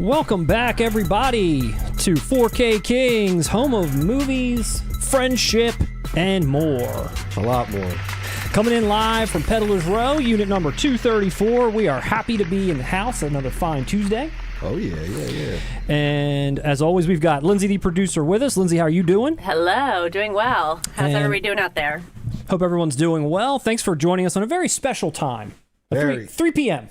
Welcome back, everybody, to 4K Kings, home of movies, friendship, and more. A lot more. Coming in live from Peddler's Row, unit number 234. We are happy to be in the house another fine Tuesday. Oh, yeah. And as always, we've got Lindsay, the producer, with us. Lindsay, how are you doing? Hello, doing well. How's everybody doing out there? Hope everyone's doing well. Thanks for joining us on a very special time. 3 p.m.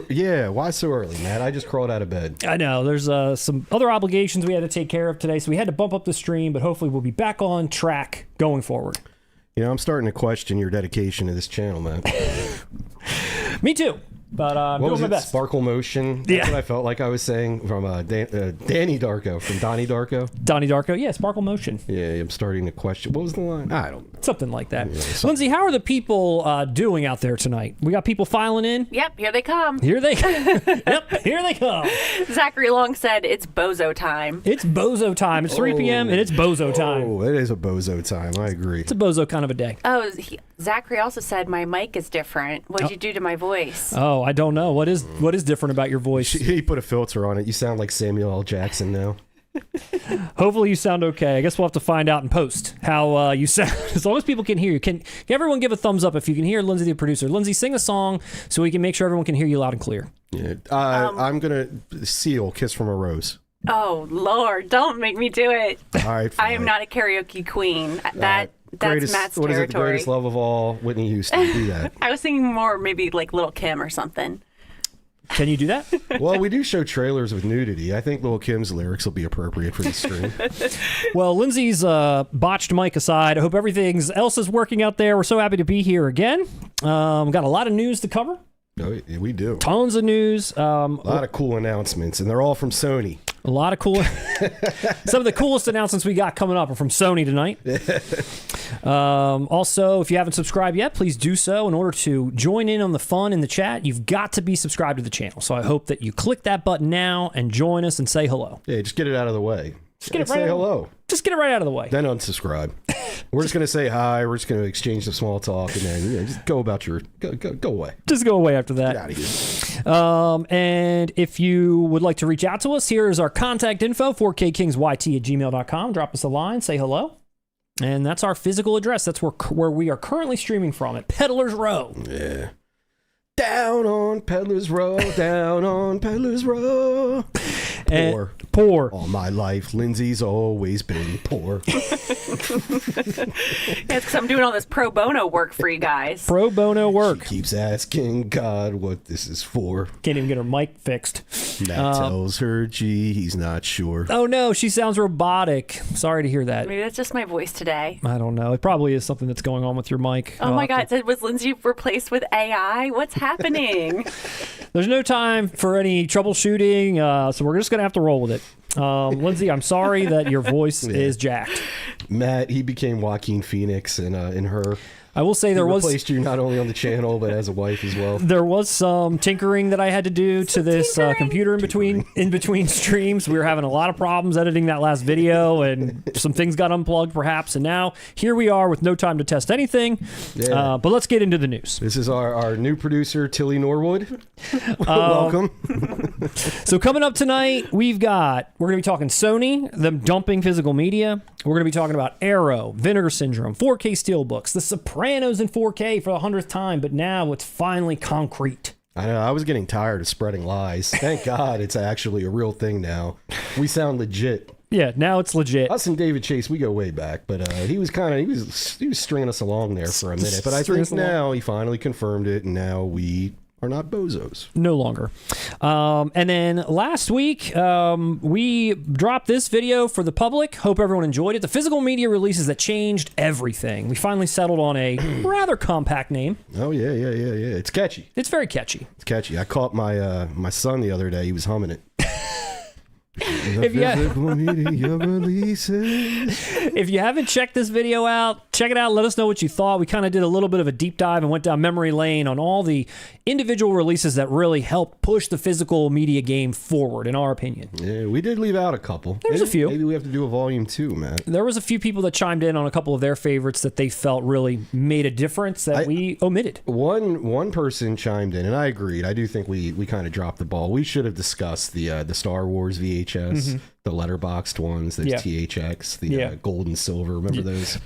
Yeah, why so early, Matt? I just crawled out of bed. I know. There's some other obligations we had to take care of today, so we had to bump up the stream, but hopefully we'll be back on track going forward. You know, I'm starting to question your dedication to this channel, man. Me too, but I'm doing my best. Sparkle Motion? That's what I felt like I was saying from Danny Darko, from Donnie Darko. Donnie Darko, yeah, Sparkle Motion. Yeah, I'm starting to question. What was the line? I don't know. Something like that. Yeah, Lindsay, how are the people doing out there tonight? We got people filing in? Yep, here they come. Here they come. Zachary Long said it's bozo time. It's bozo time. It's 3 p.m. and it's bozo time. Oh, it is a bozo time. I agree. It's a bozo kind of a day. Oh, Zachary also said my mic is different. What'd you do to my voice? Oh, I don't know. What is different about your voice? He put a filter on it. You sound like Samuel L. Jackson now. Hopefully you sound okay. I guess we'll have to find out in post how you sound. As long as people can hear you. Can everyone give a thumbs up if you can hear Lindsay, the producer? Lindsay, sing a song so we can make sure everyone can hear you loud and clear. Yeah, I'm going to seal Kiss from a Rose. Oh, Lord, don't make me do it. All right, fine. I am not a karaoke queen. That's Matt's territory. What is it, the greatest love of all? Whitney Houston. Do that. I was thinking more maybe like Little Kim or something. Can you do that? Well, we do show trailers with nudity. I think Lil' Kim's lyrics will be appropriate for the stream. Well, Lindsay's botched mic aside, I hope everything else is working out there. We're so happy to be here again. Got a lot of news to cover. Oh, we do. Tons of news. A lot of cool announcements, and they're all from Sony. A lot of cool. Some of the coolest announcements we got coming up are from Sony tonight. Also, if you haven't subscribed yet, please do so. In order to join in on the fun in the chat, you've got to be subscribed to the channel. So I hope that you click that button now and join us and say hello. Yeah, just get it out of the way. Just get it right. Say hello. Just get it right out of the way. Then unsubscribe. We're just gonna say hi. We're just gonna exchange some small talk, and then just go about your go away. Just go away after that. Get out of here. And if you would like to reach out to us, here is our contact info: 4kkingsyt@gmail.com. Drop us a line, say hello, and that's our physical address. That's where we are currently streaming from at Peddler's Row. Yeah. Down on Peddler's Row, down on Peddler's Row. Poor. All my life, Lindsay's always been poor. Yeah, it's because I'm doing all this pro bono work for you guys. Pro bono work. She keeps asking God what this is for. Can't even get her mic fixed. Matt tells her, gee, he's not sure. Oh, no, she sounds robotic. Sorry to hear that. Maybe that's just my voice today. I don't know. It probably is something that's going on with your mic. Oh, my God. Was Lindsay replaced with AI? What's happening? There's no time for any troubleshooting, so we're just going to have to roll with it. Lindsay, I'm sorry that your voice is jacked. Matt, he became Joaquin Phoenix in Her. I will say there was replaced you not only on the channel but as a wife as well. There was some tinkering that I had to do to this computer in between streams. We were having a lot of problems editing that last video, and some things got unplugged perhaps. And now here we are with no time to test anything. Yeah. But let's get into the news. This is our new producer, Tilly Norwood. Welcome. So coming up tonight, we're going to be talking Sony, them dumping physical media. We're going to be talking about Arrow, Vinegar Syndrome, 4K Steelbooks, The Sopranos in 4K for the 100th time, but now it's finally concrete. I know, I was getting tired of spreading lies. Thank God it's actually a real thing now. We sound legit. Yeah, now it's legit. Us and David Chase, we go way back, but he was stringing us along there for a minute. But I think now he finally confirmed it, and now we are not bozos. No longer. And then last week, we dropped this video for the public. Hope everyone enjoyed it. The physical media releases that changed everything. We finally settled on a rather compact name. Oh, yeah. It's catchy. It's very catchy. It's catchy. I caught my son the other day. He was humming it. If you haven't checked this video out, check it out. Let us know what you thought. We kind of did a little bit of a deep dive and went down memory lane on all the individual releases that really helped push the physical media game forward, in our opinion. Yeah, we did leave out a couple. There's a few. Maybe we have to do a volume 2, Matt. There was a few people that chimed in on a couple of their favorites that they felt really made a difference that we omitted. One person chimed in, and I agreed. I do think we kind of dropped the ball. We should have discussed the Star Wars VHS, the letterboxed ones, the THX, the gold and silver. Remember those?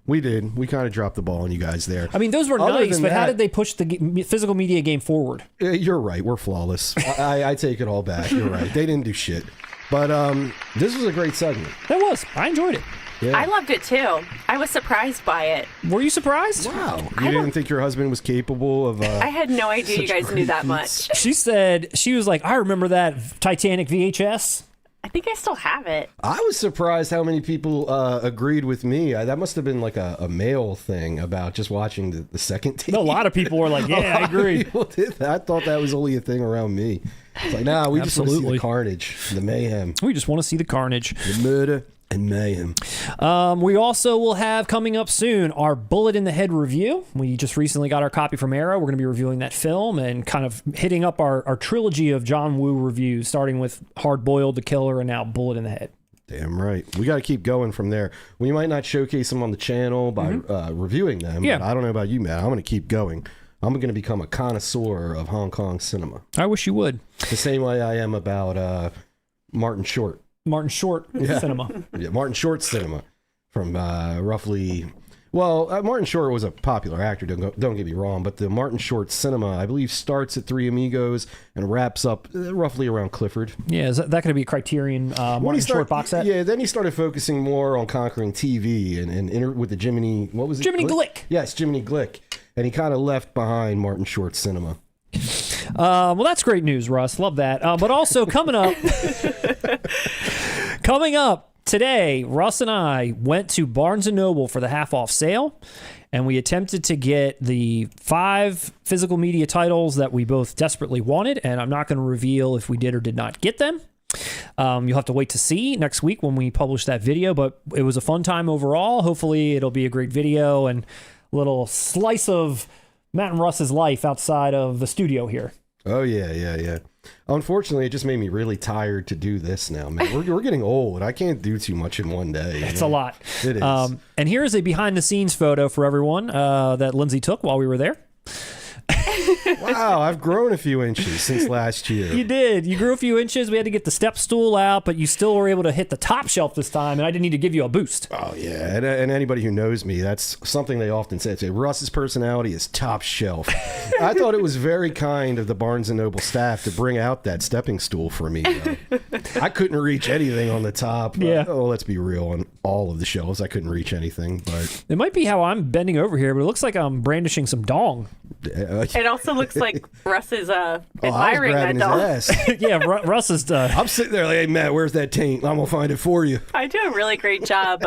We did. We kind of dropped the ball on you guys there. I mean, those were nice, but how did they push the physical media game forward? You're right. We're flawless. I take it all back. You're right. They didn't do shit. But this was a great segment. That was. I enjoyed it. Yeah. I loved it too. I was surprised by it. Were you surprised? Wow. You didn't think your husband was capable of... I had no idea you guys knew that much. She said, she was like, I remember that Titanic VHS. I think I still have it. I was surprised how many people agreed with me. That must have been like a male thing about just watching the second team. A lot of people were like, yeah, I agree. People did that. I thought that was only a thing around me. It's like, nah, we just want to see the carnage, the mayhem. We just want to see the carnage. The murder and mayhem. We also will have coming up soon our Bullet in the Head review. We just recently got our copy from Arrow. We're going to be reviewing that film and kind of hitting up our trilogy of John Woo reviews, starting with Hard Boiled, The Killer, and now Bullet in the Head. Damn right. We got to keep going from there. We might not showcase them on the channel by reviewing them. Yeah. But I don't know about you, Matt. I'm going to keep going. I'm going to become a connoisseur of Hong Kong cinema. I wish you would. The same way I am about Martin Short. Martin Short cinema. Yeah, Martin Short cinema from roughly... Well, Martin Short was a popular actor, don't get me wrong, but the Martin Short cinema, I believe, starts at Three Amigos and wraps up roughly around Clifford. Yeah, is that going to be a Criterion Martin Short box set? Yeah, then he started focusing more on conquering TV and with the Jiminy... What was it? Jiminy Glick. Yes, Jiminy Glick. And he kind of left behind Martin Short cinema. Well, that's great news, Russ. Love that. But also coming up today, Russ and I went to Barnes & Noble for the half-off sale, and we attempted to get the 5 physical media titles that we both desperately wanted, and I'm not going to reveal if we did or did not get them. You'll have to wait to see next week when we publish that video, but it was a fun time overall. Hopefully it'll be a great video and a little slice of Matt and Russ's life outside of the studio here. Oh, yeah. Unfortunately, it just made me really tired to do this now, man. We're getting old. I can't do too much in one day. It's a lot. It is. And here's a behind-the-scenes photo for everyone that Lindsay took while we were there. Wow, I've grown a few inches since last year. You did. You grew a few inches. We had to get the step stool out, but you still were able to hit the top shelf this time, and I didn't need to give you a boost. Oh, yeah. And anybody who knows me, that's something they often say. They say, Russ's personality is top shelf. I thought it was very kind of the Barnes & Noble staff to bring out that stepping stool for me. I couldn't reach anything on the top. Yeah. Let's be real. On all of the shelves, I couldn't reach anything. But it might be how I'm bending over here, but it looks like I'm brandishing some dong. It also looks like Russ is admiring that dog. Yeah, Russ is... I'm sitting there like, hey, Matt, where's that taint? I'm going to find it for you. I do a really great job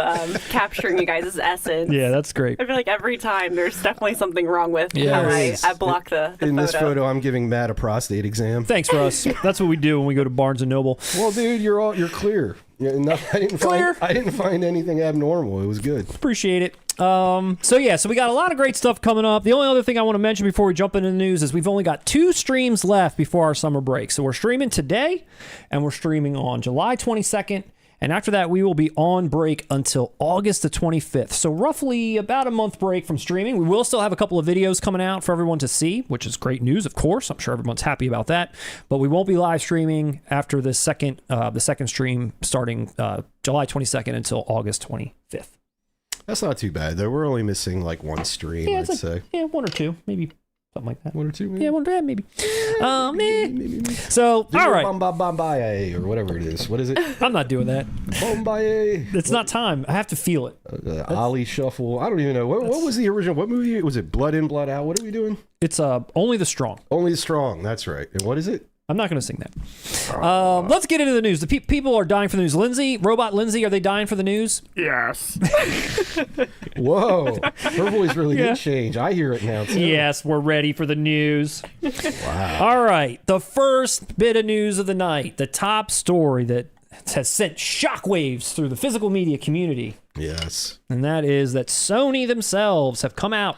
capturing you guys' essence. Yeah, that's great. I feel like every time there's definitely something wrong with how I block the In photo. this photo, I'm giving Matt a prostate exam. Thanks, Russ. That's what we do when we go to Barnes & Noble. Well, dude, you're clear. I didn't find anything abnormal. It was good. Appreciate it. So we got a lot of great stuff coming up. The only other thing I want to mention before we jump into the news is we've only got 2 streams left before our summer break. So we're streaming today, and we're streaming on July 22nd. And after that, we will be on break until August the 25th. So roughly about a month break from streaming. We will still have a couple of videos coming out for everyone to see, which is great news, of course. I'm sure everyone's happy about that. But we won't be live streaming after the second stream starting July 22nd until August 25th. That's not too bad, though. We're only missing like 1 stream, I'd say. Yeah, 1 or 2, maybe. Something like that. 1 or 2, maybe? Yeah, 1 or 2, maybe. Maybe. So, all right. Bombaye, or whatever it is. What is it? I'm not doing that. Bombaye. It's not time. I have to feel it. Ollie Shuffle. I don't even know. What was the original? What movie? Was it Blood In, Blood Out? What are we doing? It's Only the Strong. Only the Strong. That's right. And what is it? I'm not going to sing that. Let's get into the news. The people are dying for the news. Lindsay, Robot Lindsay, are they dying for the news? Yes. Whoa. Her voice really did change. I hear it now, too. Yes, we're ready for the news. Wow. All right. The first bit of news of the night, the top story that has sent shockwaves through the physical media community. Yes. And that is that Sony themselves have come out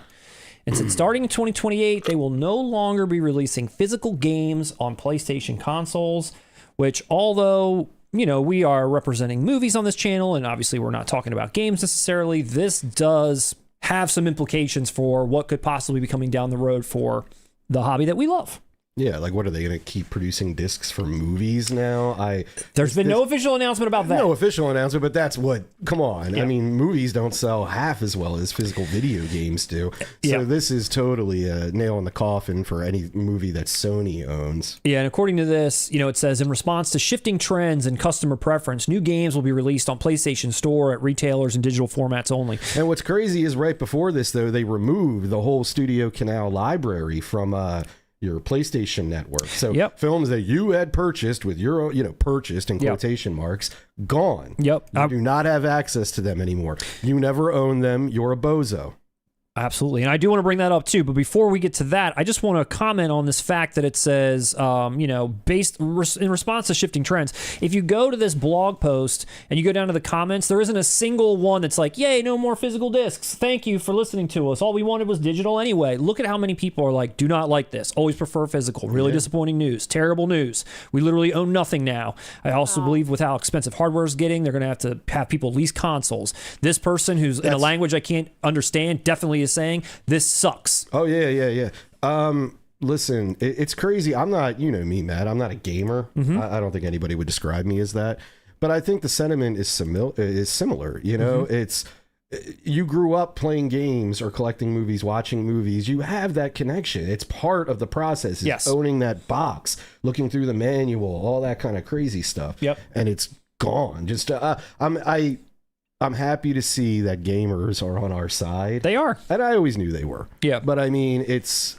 and said starting in 2028, they will no longer be releasing physical games on PlayStation consoles, which although, you know, we are representing movies on this channel, and obviously we're not talking about games necessarily, this does have some implications for what could possibly be coming down the road for the hobby that we love. Yeah, like what are they going to keep producing discs for movies now? There's been no official announcement about that. No official announcement, but that's what. Come on, Yeah. I mean, movies don't sell half as well as physical video games do. So Yeah. this is totally a nail in the coffin for any movie that Sony owns. Yeah, and according to this, you know, it says in response to shifting trends and customer preference, new games will be released on PlayStation Store at retailers and digital formats only. And what's crazy is right before this, though, they removed the whole Studio Canal library from your PlayStation network. So films that you had purchased with your, you know, purchased in quotation marks, gone. Yep. You do not have access to them anymore. You never own them. You're a bozo. Absolutely. And I do want to bring that up too. But before we get to that, I just want to comment on this fact that it says, you know, in response to shifting trends, if you go to this blog post and you go down to the comments, there isn't a single one that's like, yay, no more physical discs. Thank you for listening to us. All we wanted was digital anyway. Look at how many people are like, do not like this. Always prefer physical. Really disappointing news. Terrible news. We literally own nothing now. I also believe with how expensive hardware is getting, they're going to have people lease consoles. This person who's in a language I can't understand definitely is saying this sucks. Oh yeah. Listen, it's crazy. I'm not, you know me, Matt. I'm not a gamer. I don't think anybody would describe me as that. But I think the sentiment is similar. You know, it's you grew up playing games or collecting movies, watching movies. You have that connection. It's part of the process. It's owning that box, looking through the manual, all that kind of crazy stuff. Yep. And it's gone. Just I'm happy to see that gamers are on our side. They are. And I always knew they were. Yeah. But I mean,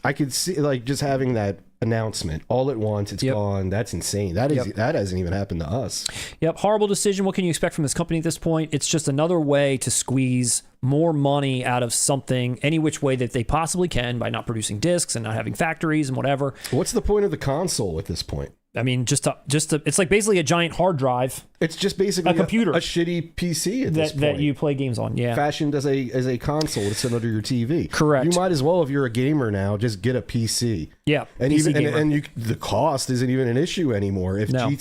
I could see like just having that announcement all at once, it's gone. That's insane. That hasn't even happened to us. Yep. Horrible decision. What can you expect from this company at this point? It's just another way to squeeze more money out of something any which way that they possibly can by not producing discs and not having factories and whatever. What's the point of the console at this point? I mean, it's like basically a giant hard drive. It's just basically a computer, a shitty PC at this point that you play games on. Yeah, fashioned as a console to sit under your TV. Correct. You might as well, if you're a gamer now, just get a PC. Yeah, and the cost isn't even an issue anymore.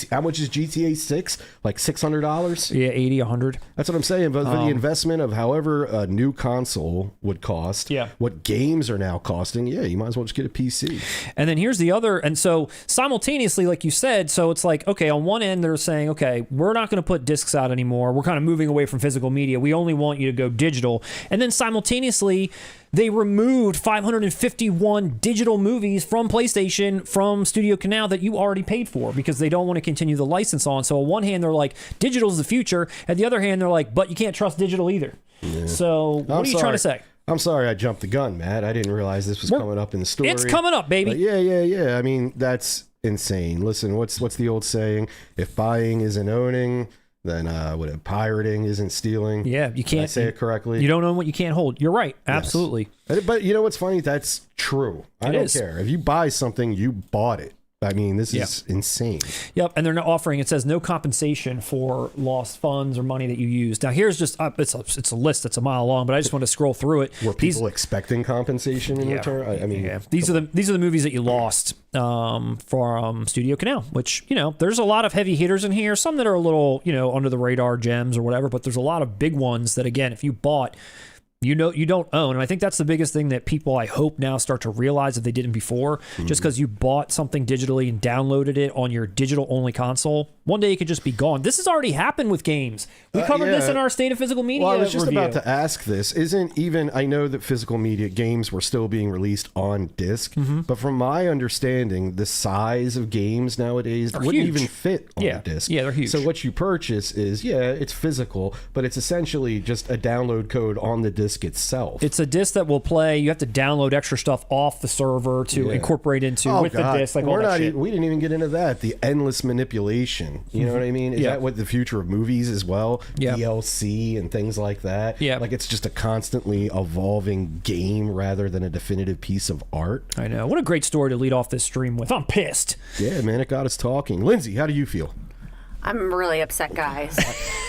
How much is GTA 6? Like $600? Yeah, 80, 100. That's what I'm saying. But for the investment of however a new console would cost, what games are now costing, you might as well just get a PC. And then here's the other, and so simultaneously, like you said, so it's like, okay, on one end they're saying, okay, we're not going to put discs out anymore. We're kind of moving away from physical media. We only want you to go digital. And then simultaneously, they removed 551 digital movies from PlayStation, from Studio Canal that you already paid for because they don't want to continue the license on. So on one hand, they're like, digital's the future. At the other hand, they're like, but you can't trust digital either. Yeah. So what are you trying to say? I'm sorry I jumped the gun, Matt. I didn't realize this was coming up in the story. It's coming up, baby. But yeah. I mean, that's insane. Listen, what's the old saying? If buying isn't owning, then pirating isn't stealing. Yeah, you can't. Did I say it correctly? You don't own what you can't hold. You're right. Absolutely. Yes. But you know what's funny? That's true. I don't care. If you buy something, you bought it. I mean, this is insane. Yep, and they're not offering, it says no compensation for lost funds or money that you used. Now, here's just, it's a list that's a mile long, but I just want to scroll through it. Were people expecting compensation in return? I mean, these are the movies that you lost from Studio Canal, which, you know, there's a lot of heavy hitters in here, some that are a little, you know, under the radar gems or whatever, but there's a lot of big ones that, again, if you bought, you know, you don't own. And I think that's the biggest thing that people, I hope, now start to realize if they didn't before. Just because you bought something digitally and downloaded it on your digital only console, one day it could just be gone. This has already happened with games. We covered this in our State of Physical Media Well, I was just review. about to ask this. I know that physical media games were still being released on disc, but from my understanding, the size of games nowadays wouldn't even fit on a disc. Yeah, they're huge. So what you purchase is, it's physical, but it's essentially just a download code on the disc itself. It's a disc that will play. You have to download extra stuff off the server to incorporate into the disc. Like all that shit. We didn't even get into that. The endless manipulation. You know what I mean? Is that what the future of movies as well? DLC and things like that. Yeah. Like it's just a constantly evolving game rather than a definitive piece of art. I know. What a great story to lead off this stream with. I'm pissed. Yeah, man, it got us talking. Lindsay, how do you feel? I'm really upset, guys.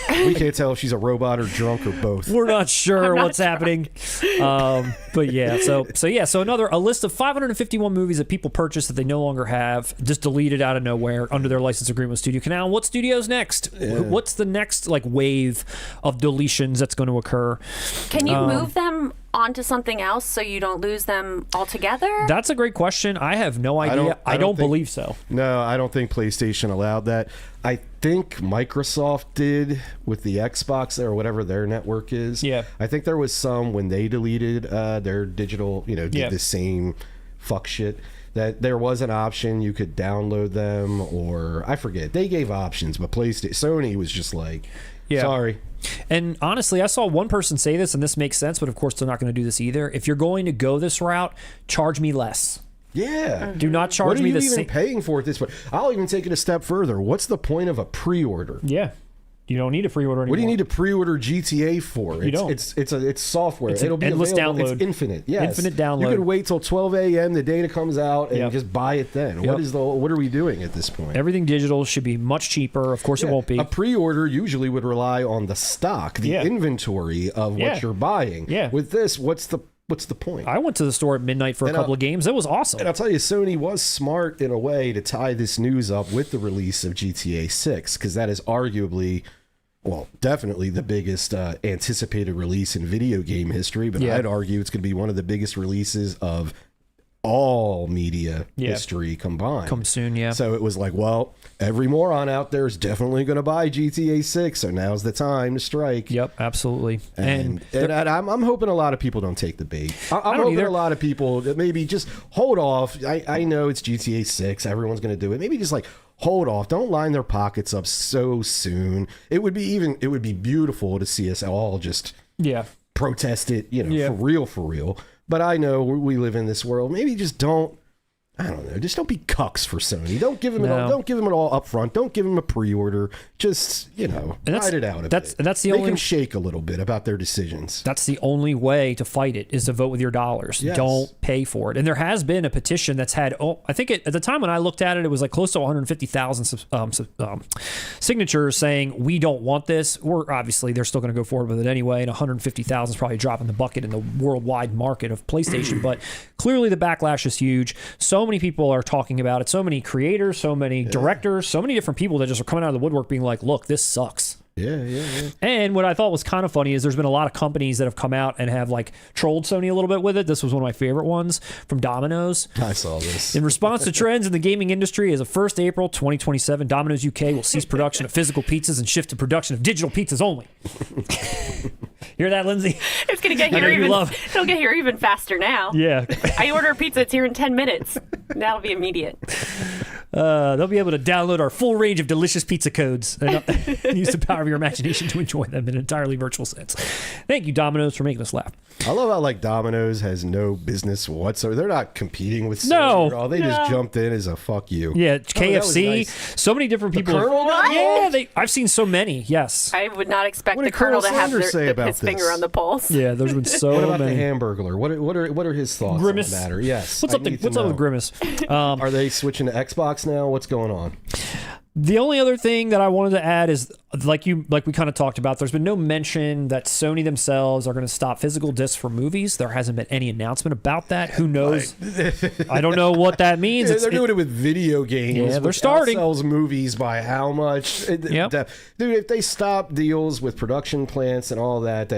We can't tell if she's a robot or drunk or both. We're not sure what's happening. But yeah, so a list of 551 movies that people purchased that they no longer have, just deleted out of nowhere under their license agreement with Studio Canal. What studio's next? Yeah. What's the next like wave of deletions that's going to occur? Can you move them onto something else so you don't lose them altogether? That's a great question. I have no idea. I don't believe so. No, I don't think PlayStation allowed that. I think Microsoft did with the Xbox or whatever their network is. Yeah. I think there was some when they deleted their digital, did the same fuck shit, that there was an option you could download them, or I forget. They gave options, but Sony was just like, sorry. And honestly, I saw one person say this, and this makes sense, but of course they're not going to do this either. If you're going to go this route, charge me less. Yeah. Do not charge me the same. What are you even paying for it this way? I'll even take it a step further. What's the point of a pre-order? Yeah. You don't need a pre-order anymore. What do you need to pre-order GTA for? You don't. It's software. It's It'll be endless available. download. It's infinite. Yes. Infinite download. You could wait till 12 a.m. the data comes out and just buy it then. Yep. What are we doing at this point? Everything digital should be much cheaper. Of course, it won't be. A pre-order usually would rely on the stock, the inventory of what you're buying. Yeah. With this, what's the point? I went to the store at midnight for a couple of games. It was awesome. And I'll tell you, Sony was smart in a way to tie this news up with the release of GTA 6, because that is arguably, well, definitely the biggest anticipated release in video game history, but I'd argue it's going to be one of the biggest releases of all media history combined. Come soon, yeah. So it was like, well, every moron out there is definitely going to buy GTA 6, so now's the time to strike. Yep, absolutely. And I'm hoping a lot of people don't take the bait. I'm hoping a lot of people that maybe just hold off. I know it's GTA 6, everyone's going to do it. Maybe just like hold off. Don't line their pockets up so soon. It would be beautiful to see us all just protest it, for real. But I know we live in this world. Maybe just don't. I don't know. Just don't be cucks for Sony. Don't give them it all. Don't give them it all up front. Don't give them a pre-order. Just ride it out a bit. That's the Make only. them shake a little bit about their decisions. That's the only way to fight it, is to vote with your dollars. Yes. Don't pay for it. And there has been a petition that's had. I think at the time when I looked at it, it was like close to 150,000 signatures saying we don't want this. Or obviously they're still going to go forward with it anyway. And 150,000 is probably dropping the bucket in the worldwide market of PlayStation. But clearly the backlash is huge. So many people are talking about it. So many creators, so many directors, so many different people that just are coming out of the woodwork being like, look, this sucks. Yeah. And what I thought was kind of funny is there's been a lot of companies that have come out and have like trolled Sony a little bit with it. This was one of my favorite ones from Domino's. I saw this. In response to trends in the gaming industry, as of 1st April 2027, Domino's UK will cease production of physical pizzas and shift to production of digital pizzas only. Hear that, Lindsay? It's going to get here it'll get here even faster now. Yeah. I order a pizza, it's here in 10 minutes. That'll be immediate. They'll be able to download our full range of delicious pizza codes and use the power of your imagination to enjoy them in an entirely virtual sense. Thank you, Domino's, for making us laugh. I love how Domino's has no business whatsoever. They're not competing with Sony No. at all. They just jumped in as a fuck you. Yeah, KFC. was nice. So many different people. Colonel got Yeah, I've seen so many. Yes. I would not expect What the did Colonel Colonel to have Sanders say about his finger this? on the pulse. Yeah, there's been so What about many. the Hamburglar? What are his thoughts Grimace. on the matter? Yes. What's up with Grimace? Are they switching to Xbox now? What's going on? The only other thing that I wanted to add is, like we kind of talked about, there's been no mention that Sony themselves are going to stop physical discs for movies. There hasn't been any announcement about that. Who knows? I don't know what that means. They're doing it with video games. Yeah, they're which starting. Outsells movies by how much? Yep. Dude, if they stop deals with production plants and all that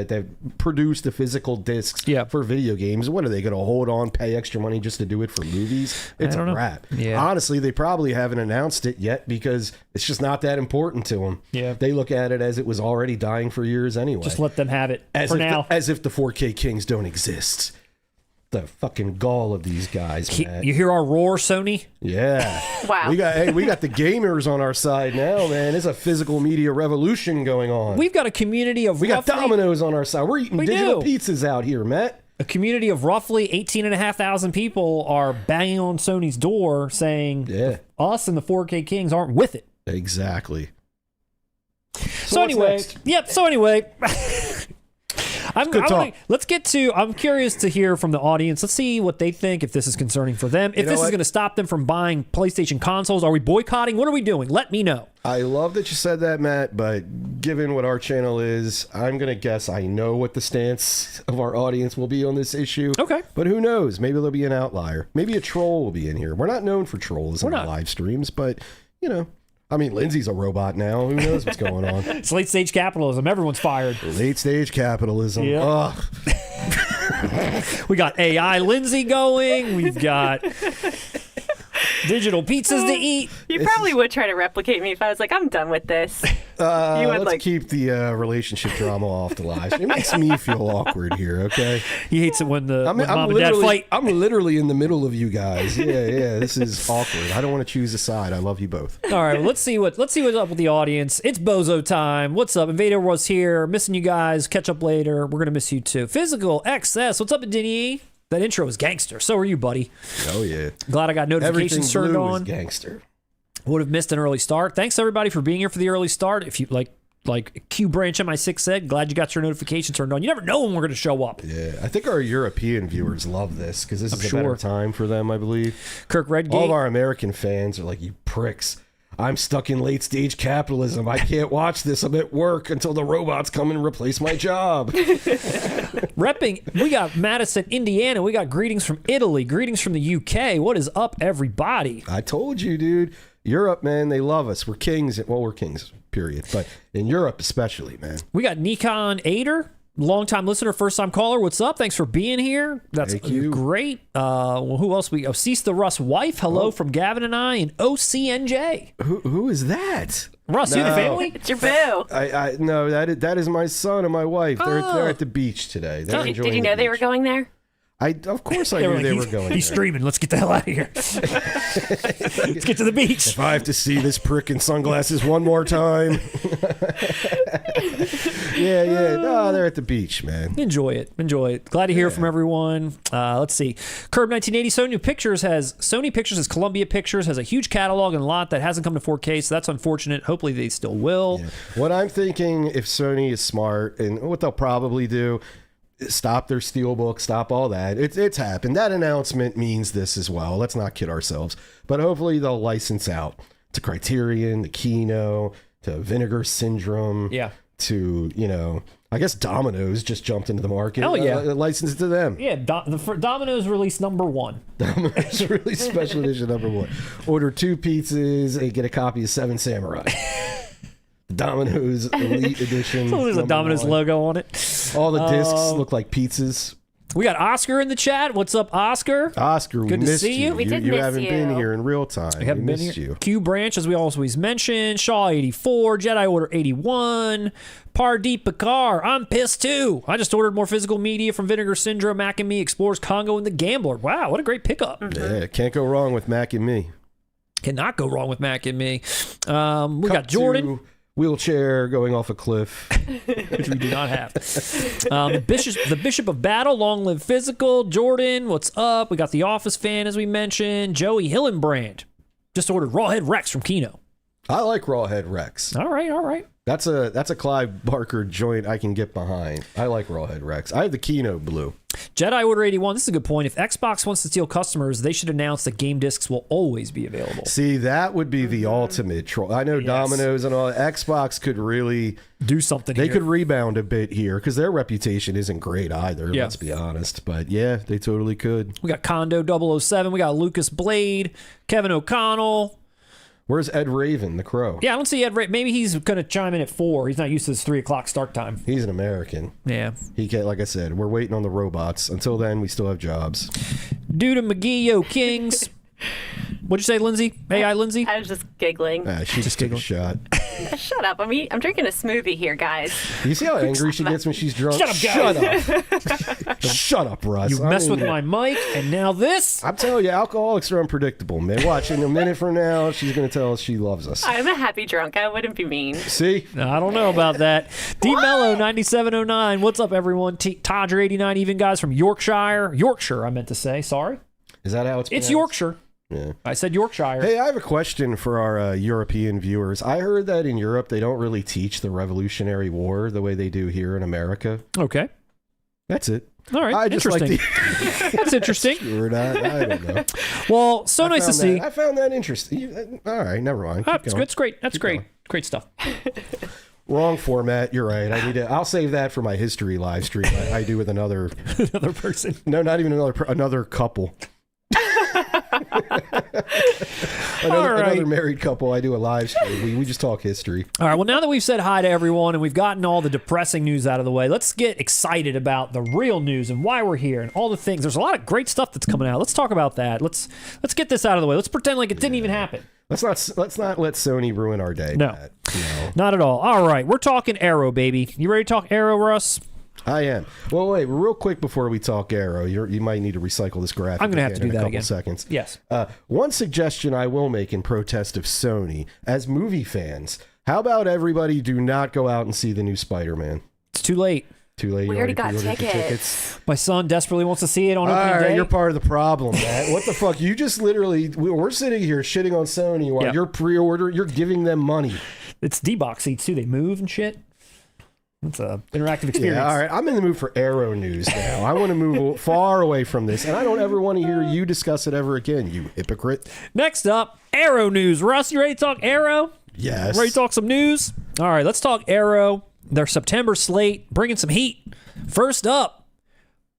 produce the physical discs for video games, what are they going to hold on, pay extra money just to do it for movies? It's a wrap. Yeah. Honestly, they probably haven't announced it yet because it's just not that important to them. Yeah. They look at it as it was already dying for years anyway. Just let them have it as for if now. as if the 4K Kings don't exist. The fucking gall of these guys, man. You hear our roar, Sony? Yeah. Wow. We got the gamers on our side now, man. It's a physical media revolution going on. We've got a community of We got Domino's on our side. We're eating digital pizzas out here, Matt. A community of roughly 18,500 people are banging on Sony's door saying us and the 4K Kings aren't with it. Exactly. So anyway, I'm curious to hear from the audience. Let's see what they think, if this is concerning for them, if this is going to stop them from buying PlayStation consoles. Are we boycotting? What are we doing? Let me know. I love that you said that, Matt, but given what our channel is, I'm going to guess I know what the stance of our audience will be on this issue. Okay. But who knows? Maybe there'll be an outlier. Maybe a troll will be in here. We're not known for trolls in the live streams, but, you know, I mean, Lindsay's a robot now. Who knows what's going on? It's late stage capitalism. Everyone's fired. Late stage capitalism. Yep. Ugh. We got AI Lindsay going. We've got digital pizzas to eat. You probably would try to replicate me if I was like, I'm done with this. Let's keep the relationship drama off the live. It makes me feel awkward here, okay? He hates it when when mom and dad fight. I'm literally in the middle of you guys. Yeah, this is awkward. I don't want to choose a side. I love you both. All right, well, let's see what's up with the audience. It's Bozo time. What's up? Invader was here. Missing you guys. Catch up later. We're gonna miss you too. Physical XS. What's up, Denny? That intro is gangster. So are you, buddy. Oh yeah. Glad I got notifications turned on. Gangster. Would have missed an early start. Thanks everybody for being here for the early start. If you like Q Branch MI6 said, glad you got your notifications turned on. You never know when we're going to show up. Yeah, I think our European viewers love this because this is a better time for them, I believe. Kirk Redgate. All of our American fans are like, you pricks. I'm stuck in late stage capitalism. I can't watch this. I'm at work until the robots come and replace my job. Repping, we got Madison, Indiana. We got greetings from Italy. Greetings from the UK. What is up, everybody? I told you, dude. Europe, man, they love us. We're kings. Well, we're kings, period. But in Europe especially, man. We got Nikon Ader. Long-time listener, first-time caller. What's up? Thanks for being here. That's great. Well, who else? Cease the Russ wife. Hello from Gavin and I and OCNJ. Who is that? Russ, you the family? It's your boo. No, that is my son and my wife. They're at the beach today. Did you know they were going there? Of course I knew they were going. He's streaming. Let's get the hell out of here. Let's get to the beach. If I have to see this prick in sunglasses one more time. Yeah. No, they're at the beach, man. Enjoy it. Glad to hear from everyone. Let's see. Curb 1980. Sony Pictures has Columbia Pictures, has a huge catalog and a lot that hasn't come to 4K, so that's unfortunate. Hopefully they still will. Yeah. What I'm thinking, if Sony is smart, and what they'll probably do, stop their Steelbook, stop all that. It's happened. That announcement means this as well. Let's not kid ourselves. But hopefully they'll license out to Criterion, to KINO, to Vinegar Syndrome, to, I guess Domino's just jumped into the market. Hell yeah. License it to them. Yeah, Domino's release #1. Domino's release special edition #1. Order 2 pizzas and get a copy of 7 Samurai. Domino's Elite Edition. So there's a Domino's logo on it. All the discs look like pizzas. We got Oscar in the chat. What's up, Oscar? Oscar, good to see you. We did you miss haven't been here in real time. I haven't been here. Q Branch, as we always mention. Shaw 84, Jedi Order 81, Pardeep Picard. I'm pissed too. I just ordered more physical media from Vinegar Syndrome. Mac and Me explores Congo and the Gambler. Wow, what a great pickup. Yeah, can't go wrong with Mac and Me. Cannot go wrong with Mac and Me. We got Jordan. Wheelchair going off a cliff, which we do not have. The Bishop of Battle, Long Live Physical. Jordan, what's up? We got the Office fan, as we mentioned. Joey Hillenbrand just ordered Rawhead Rex from Kino. I like Rawhead Rex. All right. That's a Clive Barker joint I can get behind. I like Rawhead Rex. I have the Kino blue. Jedi Order 81, this is a good point. If Xbox wants to steal customers, they should announce that game discs will always be available. See, that would be the ultimate troll. I know Domino's and all. Xbox could really do something. They could rebound a bit here because their reputation isn't great either, let's be honest. But yeah, they totally could. We got Condo 007. We got Lucas Blade, Kevin O'Connell. Where's Ed Raven, the Crow? Yeah, I don't see Ed Raven. Maybe he's going to chime in at 4. He's not used to this 3 o'clock start time. He's an American. Yeah. He can't, like I said, we're waiting on the robots. Until then, we still have jobs. Dude and McGee, yo, Kings. What'd you say, Lindsay? AI Lindsay? I was just giggling. She just took a shot. Shut up. I'm drinking a smoothie here, guys. You see how angry she gets when she's drunk? Shut up, guys. Shut up, Russ. You messed with my mic, and now this? I'm telling you, alcoholics are unpredictable, man. Watch, in a minute from now, she's going to tell us she loves us. I'm a happy drunk. I wouldn't be mean. See? No, I don't know about that. D-Mello 9709. What's up, everyone? Todger 89 even, guys, from Yorkshire. Yorkshire, I meant to say. Sorry. Is that how it's pronounced? It's Yorkshire. Yeah. I said Yorkshire. Hey, I have a question for our European viewers. I heard that in Europe, they don't really teach the Revolutionary War the way they do here in America. Okay. That's it. All right, I just interesting. That's interesting. Or not, I don't know. Well, so nice to see. I found that interesting. All right, never mind. It's great. That's great. Going. Great stuff. Wrong format. You're right. I'll save that for my history live stream. I do with another person. No, not even another couple. Another married couple. I do a live stream. We just talk history. All right. Well, now that we've said hi to everyone and we've gotten all the depressing news out of the way, let's get excited about the real news and why we're here and all the things. There's a lot of great stuff that's coming out. Let's talk about that. Let's get this out of the way. Let's pretend like it didn't even happen. Let's not let Sony ruin our day. No, not at all. All right, we're talking Arrow, baby. You ready to talk Arrow, Russ? I am. Well, wait, real quick before we talk Arrow, you might need to recycle this graphic. I'm going to have to do in a that couple again. Seconds. Yes. One suggestion I will make in protest of Sony, as movie fans, how about everybody do not go out and see the new Spider-Man? It's too late. Too late. We already got pre-ordered the tickets. My son desperately wants to see it on opening day. You're part of the problem, man. What the fuck? You just literally, we're sitting here shitting on Sony while you're pre-order, you're giving them money. It's D-box seats too. They move and shit. It's a interactive experience. Yeah, all right. I'm in the mood for Arrow news now. I want to move far away from this, and I don't ever want to hear you discuss it ever again, you hypocrite. Next up, Arrow news. Russ, you ready to talk Arrow? Yes. Ready to talk some news? All right, let's talk Arrow. Their September slate, bringing some heat. First up,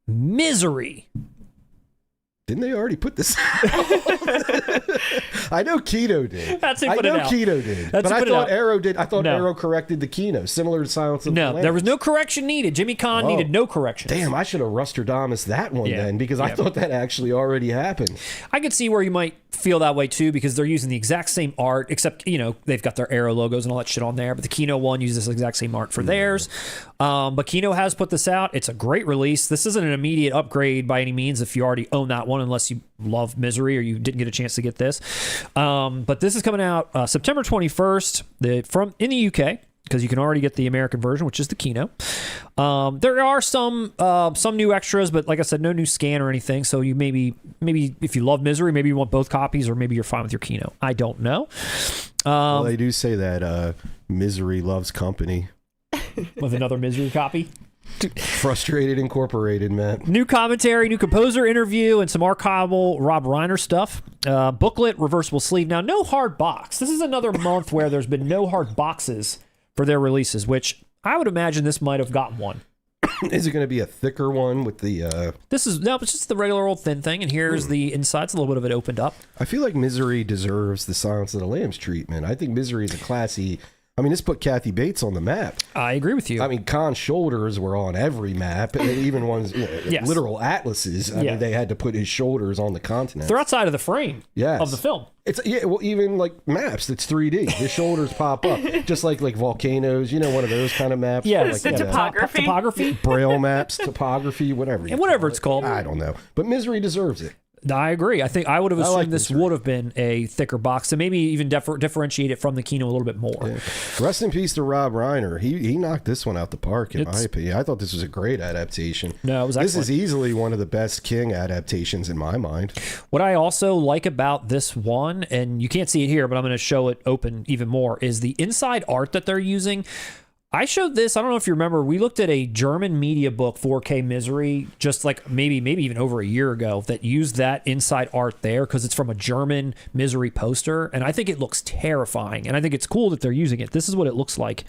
Misery. Didn't they already put this out? I know KINO did. That's who put it out. KINO did. That's but I who put it thought out. Arrow did. I thought No. Arrow corrected the KINO, similar to Silence of the Lambs. No, there was no correction needed. Jimmy Kahn needed no corrections. Damn, I should have Rustradamus that one then, because I thought that actually already happened. I could see where you might feel that way too, because they're using the exact same art, except, they've got their Arrow logos and all that shit on there, but the KINO one uses this exact same art for theirs. But KINO has put this out. It's a great release. This isn't an immediate upgrade by any means if you already own that one, unless you love Misery or you didn't get a chance to get this. But this is coming out September 21st in the UK, because you can already get the American version, which is the KINO. There are some new extras, but like I said, no new scan or anything. So you maybe if you love Misery, maybe you want both copies, or maybe you're fine with your KINO. I don't know. Well, they do say that Misery loves company. With another Misery copy. Frustrated Incorporated, man. New commentary, new composer interview, and some archival Rob Reiner stuff. Booklet, reversible sleeve. Now, no hard box. This is another month where there's been no hard boxes for their releases, which I would imagine this might have gotten one. Is it going to be a thicker one with the... It's just the regular old thin thing, and here's the inside. It's a little bit of it opened up. I feel like Misery deserves the Silence of the Lambs treatment. I think Misery is a classy... I mean, this put Kathy Bates on the map. I agree with you. I mean, Khan's shoulders were on every map, even ones, Yes. literal atlases. I mean, they had to put his shoulders on the continent. They're outside of the frame Yes. of the film. It's well, even like maps. It's 3D. His shoulders pop up, just like volcanoes. One of those kind of maps. Yeah, like, the topography. Topography. Braille maps, topography, whatever. Whatever it's called. I don't know, but Misery deserves it. I agree. I think I would have assumed like this Misery. would have been a thicker box, and maybe even differentiate it from the KINO a little bit more. Yeah. Rest in peace to Rob Reiner. He knocked this one out the park, in my opinion. I thought this was a great adaptation. No, it was This excellent. is easily one of the best King adaptations in my mind. What I also like about this one, and you can't see it here, but I'm going to show it open even more, is the inside art that they're using. I showed this, I don't know if you remember, we looked at a German media book, 4K Misery, just like maybe even over a year ago, that used that inside art there because it's from a German Misery poster, and I think it looks terrifying, and I think it's cool that they're using it. This is what it looks like.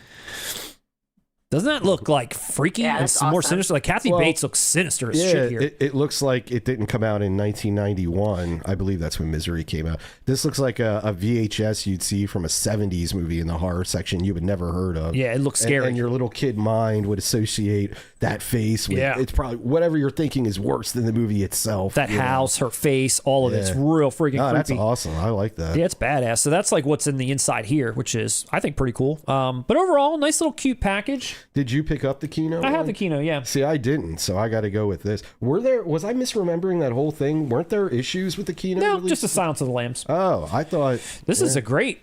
Doesn't that look like freaky and that's more awesome. sinister? Like Kathy Bates looks sinister as shit here. It looks like it didn't come out in 1991. I believe that's when Misery came out. This looks like a VHS you'd see from a 70s movie in the horror section you would never heard of. Yeah, it looks scary. And your little kid mind would associate that face with, it's probably whatever you're thinking is worse than the movie itself. That house, her face, all of it's real freaking creepy. That's awesome. I like that. Yeah, it's badass. So that's like what's in the inside here, which is, I think, pretty cool. But overall, nice little cute package. Did you pick up the KINO? I have the KINO, yeah. See, I didn't, so I got to go with this. Was I misremembering that whole thing? Weren't there issues with the KINO? No, release? just the Silence of the Lambs. Oh, I thought this was a great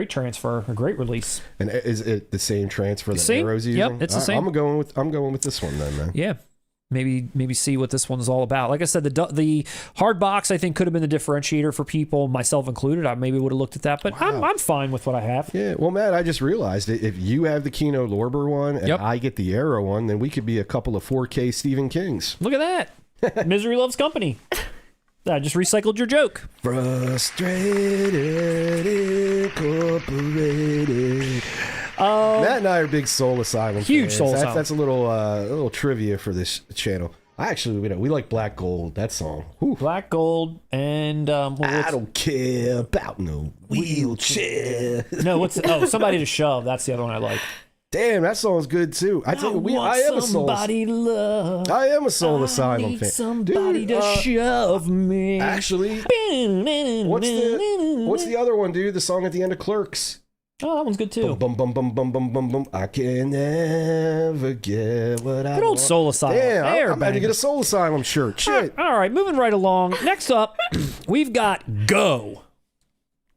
transfer, a great release. And is it the same transfer that Same. Arrow's using? Yep, it's the same. I'm going with this one then, man. Yeah. maybe see what this one's all about. Like I said, the hard box I think could have been the differentiator for people, myself included. I maybe would have looked at that, but I'm fine with what I have. Yeah, well, Matt, I just realized if you have the KINO Lorber one and I get the Arrow one, then we could be a couple of 4K Stephen Kings. Look at that. Misery loves company. I just recycled your joke. Frustrated Incorporated. Matt and I are big Soul Asylum Huge fans. Soul Asylum. That's a little trivia for this channel. We like Black Gold, that song. Whew. Black Gold and I don't care about no wheelchair. No, Somebody to Shove. That's the other one I like. Damn, that song's good too. I am a Soul. Love. I am a Soul Asylum fan. Somebody to shove me. Actually, what's the other one, dude? The song at the end of Clerks. Oh, that one's good too. Bum bum bum bum bum bum bum. I can never get what I want. Good old Soul Asylum. Damn, I'm about to get a Soul Asylum shirt. Shit. All right, moving right along. Next up, we've got Go.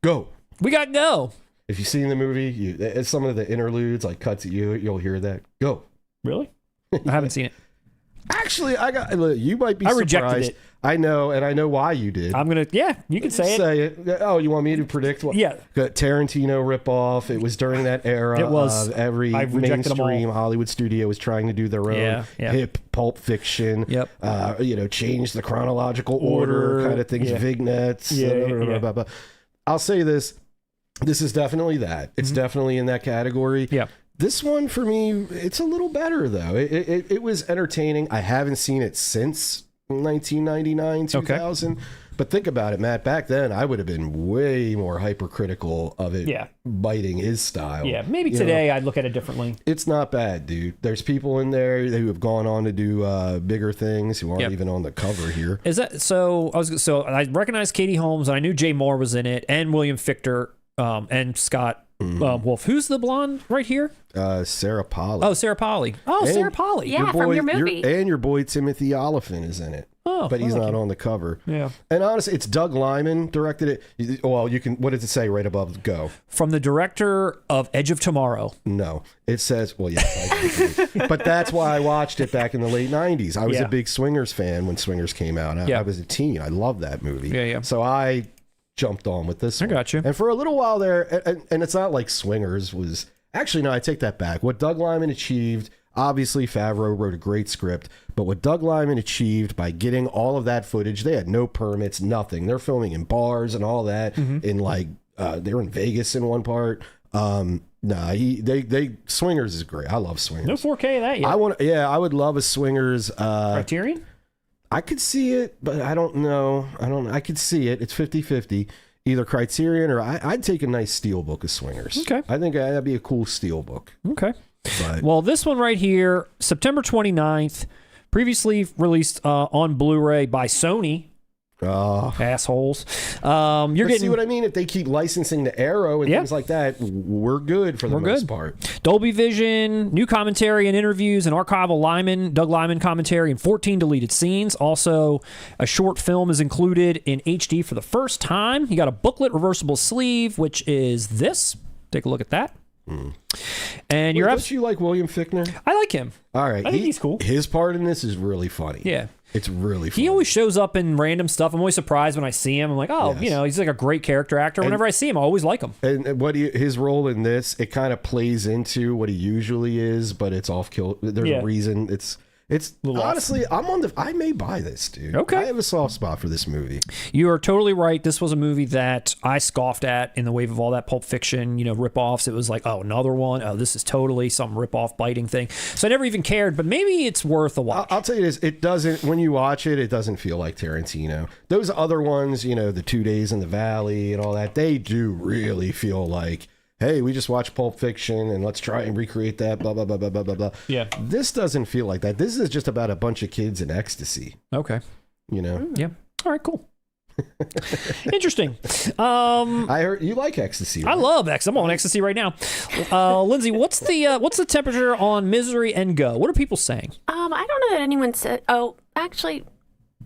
Go. We got Go. If you've seen the movie, it's some of the interludes, like cuts at you'll hear that. Go. Really? I haven't seen it. Actually, you might be surprised. Rejected it. I know, and I know why you did. You can say it. Oh, you want me to predict what? Yeah. Tarantino ripoff. It was during that era. It was. Of every mainstream Hollywood studio was trying to do their own hip Pulp Fiction. Yep. Change the chronological order kind of things. Yeah. Vignettes. Yeah. I'll say this. This is definitely that. It's definitely in that category. Yeah. This one for me, it's a little better though. It was entertaining. I haven't seen it since 1999, 2000. Okay. But think about it, Matt. Back then, I would have been way more hypercritical of it biting his style. Yeah, maybe today I'd look at it differently. It's not bad, dude. There's people in there who have gone on to do bigger things who aren't even on the cover here. Is that so? I recognized Katie Holmes, and I knew Jay Moore was in it, and William Fichtner, and Scott Wolf. Who's the blonde right here? Sarah Polley. Oh, Sarah Polley. Oh, Sarah Polley. Yeah, from your movie. And your boy Timothy Oliphant is in it. Oh, but he's not on the cover. Yeah. And honestly, it's Doug Liman directed it. Well, you can. What does it say right above Go? From the director of Edge of Tomorrow. No, it says. Well, yes, but that's why I watched it back in the late '90s. I was a big Swingers fan when Swingers came out. I was a teen. I loved that movie. Yeah. So I jumped on with this one. I got you. And for a little while there, and it's not like Swingers was... Actually, no, I take that back. What Doug Liman achieved, obviously Favreau wrote a great script, but what Doug Liman achieved by getting all of that footage, they had no permits, nothing. They're filming in bars and all that, in like, they were in Vegas in one part. Swingers is great. I love Swingers. No 4K of that yet. I would love a Swingers. Criterion? I could see it, but I don't know. I could see it. It's 50-50. Either Criterion or I'd take a nice Steelbook of Swingers. Okay. I think that'd be a cool Steelbook. Okay. But, well, this one right here, September 29th, previously released on Blu-ray by Sony. Assholes. You're getting... See what I mean? If they keep licensing the Arrow and things like that, we're good for the most part. Dolby Vision, new commentary and interviews, and archival Doug Liman commentary, and 14 deleted scenes. Also, a short film is included in HD for the first time. You got a booklet reversible sleeve, which is this. Take a look at that. And don't you like William Fichtner? I like him. All right. I think he's cool. His part in this is really funny. Yeah. It's really funny. He always shows up in random stuff. I'm always surprised when I see him. I'm like, he's like a great character actor. Whenever I see him, I always like him. And his role in this, it kind of plays into what he usually is, but it's off kill. There's a reason. It's honestly, I may buy this, dude. Okay. I have a soft spot for this movie. You are totally right. This was a movie that I scoffed at in the wave of all that Pulp Fiction, rip-offs. It was like, another one. Oh, this is totally some rip-off biting thing. So I never even cared, but maybe it's worth a watch. I'll tell you this. When you watch it, it doesn't feel like Tarantino. Those other ones, the 2 Days in the Valley and all that, they do really feel like, hey, we just watched Pulp Fiction and let's try and recreate that, blah, blah, blah, blah, blah, blah, blah. Yeah. This doesn't feel like that. This is just about a bunch of kids in ecstasy. Okay. Yeah. All right, cool. Interesting. I heard you like ecstasy, right? I love ecstasy. I'm on ecstasy right now. Lindsay, what's the temperature on Misery and Go? What are people saying? I don't know that anyone said... Oh, actually...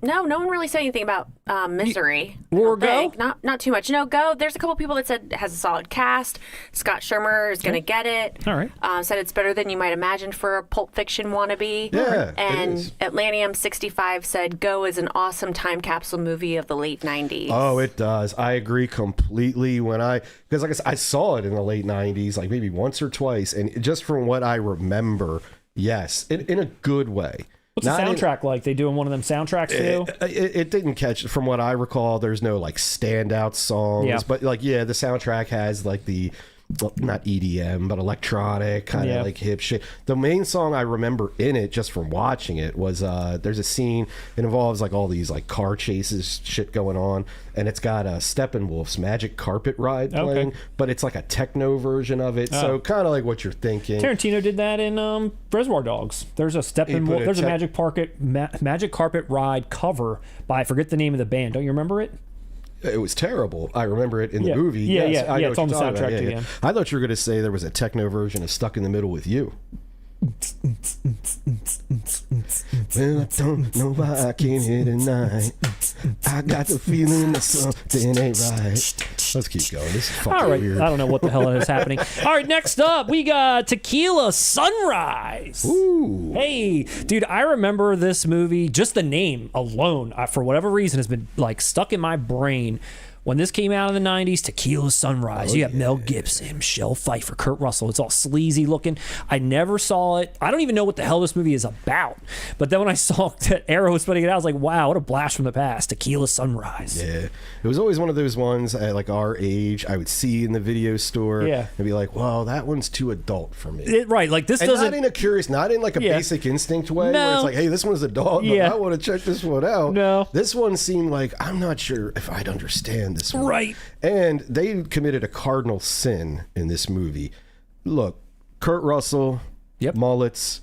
No one really said anything about Misery. Or Go? Not too much. No, Go. There's a couple people that said it has a solid cast. Scott Shermer is going to get it. All right. Said it's better than you might imagine for a Pulp Fiction wannabe. Yeah, And it is. Atlantium65 said Go is an awesome time capsule movie of the late 90s. Oh, it does. I agree completely. Because like I saw it in the late 90s, like maybe once or twice, and just from what I remember, yes, in a good way. What's the soundtrack like? They doing one of them soundtracks too? It didn't catch, from what I recall, there's no like standout songs. Yeah. But like, yeah, the soundtrack has like the, well, not EDM, but electronic, kind of like hip shit. The main song I remember in it, just from watching it, was there's a scene, it involves like all these like car chases shit going on, and it's got Steppenwolf's Magic Carpet Ride playing, but it's like a techno version of it, so kind of like what you're thinking. Tarantino did that in Reservoir Dogs. There's a Steppenwolf, there's a Magic Carpet Ride cover by, I forget the name of the band. Don't you remember it? It was terrible. I remember it in the movie. Yeah, yes, I know it's what on the you're talking soundtrack about. too. Yeah. I thought you were going to say there was a techno version of Stuck in the Middle with You. Well, I don't know why I came here tonight. I got the feeling that something ain't right. Let's keep going. This is fucking weird. I don't know what the hell is happening. All right, next up, we got Tequila Sunrise. Ooh. Hey, dude, I remember this movie, just the name alone, for whatever reason, has been like stuck in my brain. When this came out in the 90s, Tequila Sunrise. You got Mel Gibson, Michelle Pfieffer, Kurt Russell. It's all sleazy looking. I never saw it. I don't even know what the hell this movie is about. But then when I saw that Arrow was putting it out, I was like, wow, what a blast from the past. Tequila Sunrise. Yeah. It was always one of those ones at like our age I would see in the video store and be like, well, that one's too adult for me. Right. Like this and doesn't... not in a curious, not in like a basic instinct way where it's like, hey, this one's adult. I want to check this one out. No. This one seemed like, I'm not sure if I'd understand this one. Right. And they committed a cardinal sin in this movie. Look, Kurt Russell, mullets,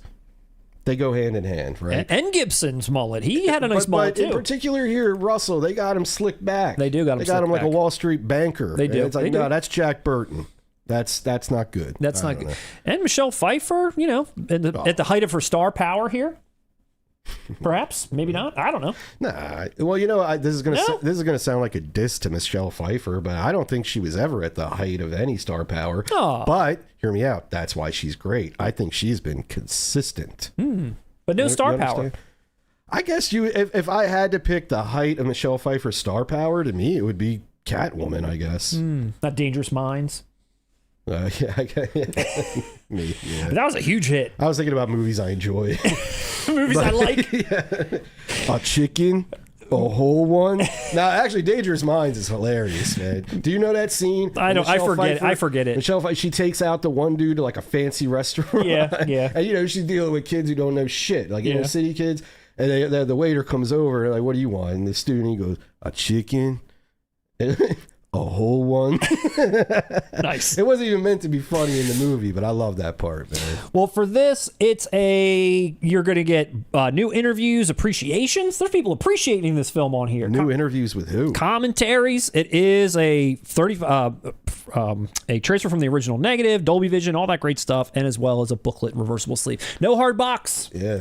they go hand in hand, right? And Gibson's mullet. He had a nice mullet, too. In particular here, Russell, they got him slicked back. They do got him They got him like a Wall Street banker. They do. And it's like, no, that's Jack Burton. That's not good. That's not good. And Michelle Pfieffer, you know, at the height of her star power here. Perhaps, maybe not. I don't know. Nah. Well, you know, this is gonna sound like a diss to Michelle Pfieffer, but I don't think she was ever at the height of any star power. Oh. But hear me out. That's why she's great. I think she's been consistent. But no star power. I guess if I had to pick the height of Michelle Pfeiffer's star power, to me it would be Catwoman. I guess. Not Dangerous Minds. Me, yeah. That was a huge hit. I was thinking about movies I enjoy. Movies I like. A chicken, a whole one. Now, actually, Dangerous Minds is hilarious, man. Do you know that scene? I know. I forget it. Michelle Pfeiffer, she takes out the one dude to like a fancy restaurant. Yeah. And you know she's dealing with kids who don't know shit, like inner city kids. And the waiter comes over, like, "What do you want?" And the student, he goes, "A chicken." A whole one. Nice. It wasn't even meant to be funny in the movie, but I love that part, man. Well, for this, you're going to get new interviews, appreciations. There's people appreciating this film on here. New interviews with who? Commentaries. It is a tracer from the original negative, Dolby Vision, all that great stuff, and as well as a booklet reversible sleeve. No hard box. Yeah.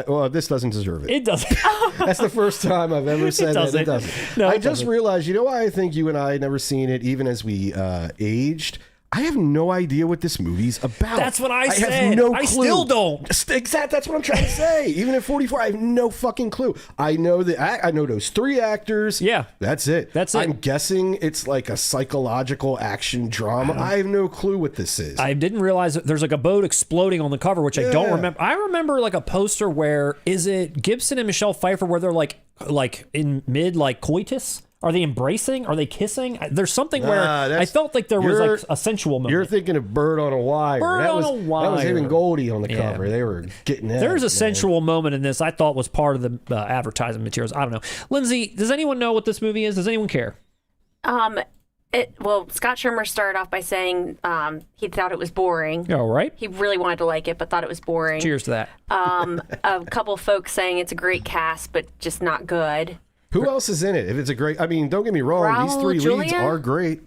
Well, this doesn't deserve it. It doesn't. That's the first time I've ever said that. It doesn't. No, I just realized, you know why I think you and I had never seen it, even as we aged? I have no idea what this movie's about. That's what I said. have no clue. I still don't. Exactly. That's what I'm trying to say. Even at 44, I have no fucking clue. I know I know those three actors. Yeah. That's it. I'm guessing it's like a psychological action drama. I have no clue what this is. I didn't realize that there's like a boat exploding on the cover, which I don't remember. I remember like a poster where, is it Gibson and Michelle Pfieffer where they're like in mid like coitus? Are they embracing? Are they kissing? There's something where I felt like there was like a sensual moment. You're thinking of Bird on a Wire. That was him and Goldie on the cover. They were getting at There's it, a sensual moment in this I thought was part of the advertising materials. I don't know. Lindsay, does anyone know what this movie is? Does anyone care? Scott Shermer started off by saying he thought it was boring. All right. He really wanted to like it, but thought it was boring. Cheers to that. A couple folks saying it's a great cast, but just not good. Who else is in it? If it's a great, I mean, don't get me wrong, these three leads are great.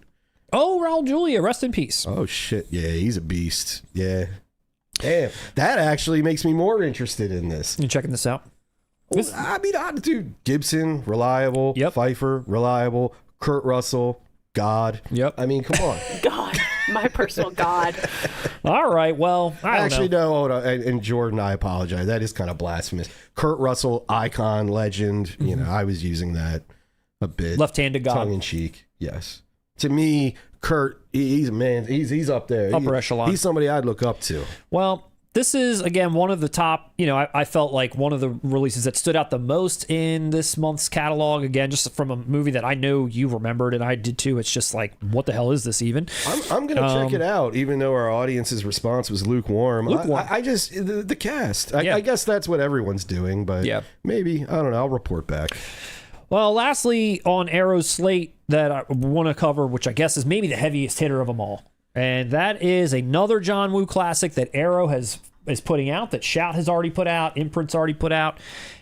Oh, Raul Julia, rest in peace. Oh shit, yeah, he's a beast. Yeah, damn, that actually makes me more interested in this. You checking this out? I mean, dude, Gibson, reliable. Yep. Pfeiffer, reliable. Kurt Russell, God. Yep. I mean, come on. God, my personal God. All right. Well, I don't Actually, know. no, hold on. And Jordan, I apologize. That is kind of blasphemous. Kurt Russell, icon, legend. You know, I was using that a bit. Left-handed God. Tongue in cheek. Yes. To me, Kurt, he's a man. He's up there. Upper echelon. He's somebody I'd look up to. Well, this is, again, one of the top, I felt like one of the releases that stood out the most in this month's catalog. Again, just from a movie that I know you remembered and I did too. It's just like, what the hell is this even? I'm going to check it out, even though our audience's response was lukewarm. I just, the cast. I guess that's what everyone's doing, but maybe, I don't know, I'll report back. Well, lastly, on Arrow's slate that I want to cover, which I guess is maybe the heaviest hitter of them all. And that is another John Woo classic that Arrow is putting out, that Shout has already put out, Imprint's already put out.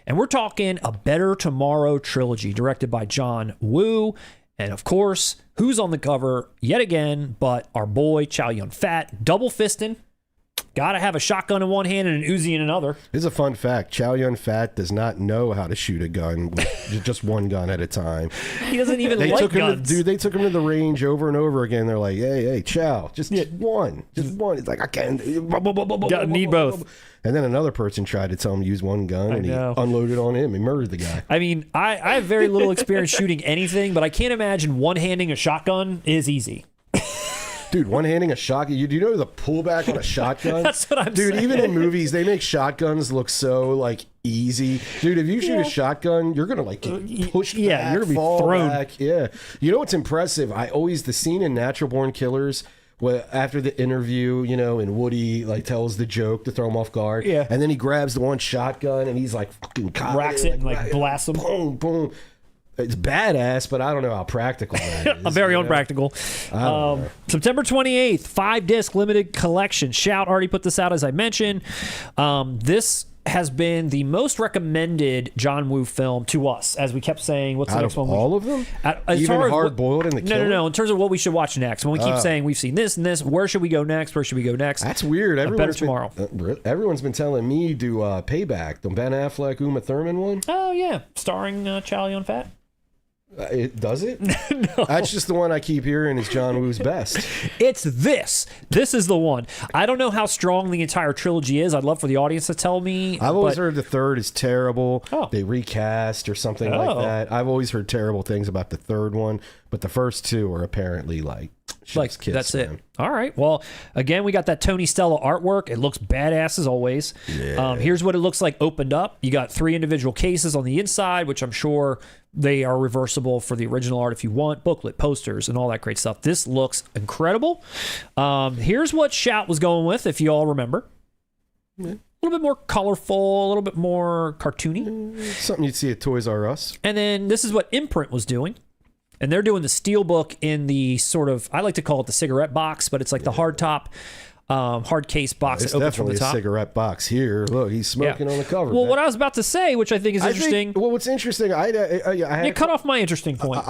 And we're talking a Better Tomorrow trilogy directed by John Woo. And of course, who's on the cover yet again but our boy Chow Yun-fat, double fisting. Gotta have a shotgun in one hand and an Uzi in another. Here's a fun fact. Chow Yun-fat does not know how to shoot a gun with just one gun at a time. He doesn't even like guns. They took him to the range over and over again. They're like, hey, Chow, just one. Just one. It's like, I can't. Need both. And then another person tried to tell him to use one gun, and he unloaded on him. He murdered the guy. I mean, I have very little experience shooting anything, but I can't imagine one-handing a shotgun is easy. Dude, one-handing a shotgun. Do you know the pullback on a shotgun? That's what I'm saying. Dude, even in movies, they make shotguns look so, like, easy. Dude, if you shoot a shotgun, you're going to, like, get pushed back, you're going to be fall thrown. Back. Yeah. You know what's impressive? The scene in Natural Born Killers, where after the interview, and Woody, like, tells the joke to throw him off guard. Yeah. And then he grabs the one shotgun, and he's, like, fucking racks it and, like, blasts him. Boom, boom. It's badass, but I don't know how practical that is. Very unpractical. September 28th, 5-disc limited collection. Shout already put this out, as I mentioned. This has been the most recommended John Woo film to us, as we kept saying. What's the next one? All of them? Even Hard Boiled and The Killer? No. In terms of what we should watch next. When we keep saying we've seen this and this, where should we go next? Where should we go next? That's weird. Better Tomorrow. Everyone's been telling me to Payback, the Ben Affleck, Uma Thurman one. Oh, yeah. Starring Chow Yun-fat. Does it? No. That's just the one I keep hearing is John Woo's best. It's this. This is the one. I don't know how strong the entire trilogy is. I'd love for the audience to tell me. I've always heard the third is terrible. Oh. They recast or something like that. I've always heard terrible things about the third one, but the first two are apparently like kiss, that's man. it. All right. Well, again, we got that Tony Stella artwork. It looks badass as always. Yeah. Here's what it looks like opened up. You got 3 individual cases on the inside, which I'm sure they are reversible for the original art if you want. Booklet, posters, and all that great stuff. This looks incredible. Here's what Shout was going with, if you all remember. A little bit more colorful, a little bit more cartoony. Something you'd see at Toys R Us. And then this is what Imprint was doing. And they're doing the Steelbook in the sort of, I like to call it the cigarette box, but it's like the hard top, hard case box It's that opens from definitely the top. a cigarette box here. Look, he's smoking on the cover. Well, what I was about to say, which I think is interesting. What's interesting, I had You cut off my interesting point.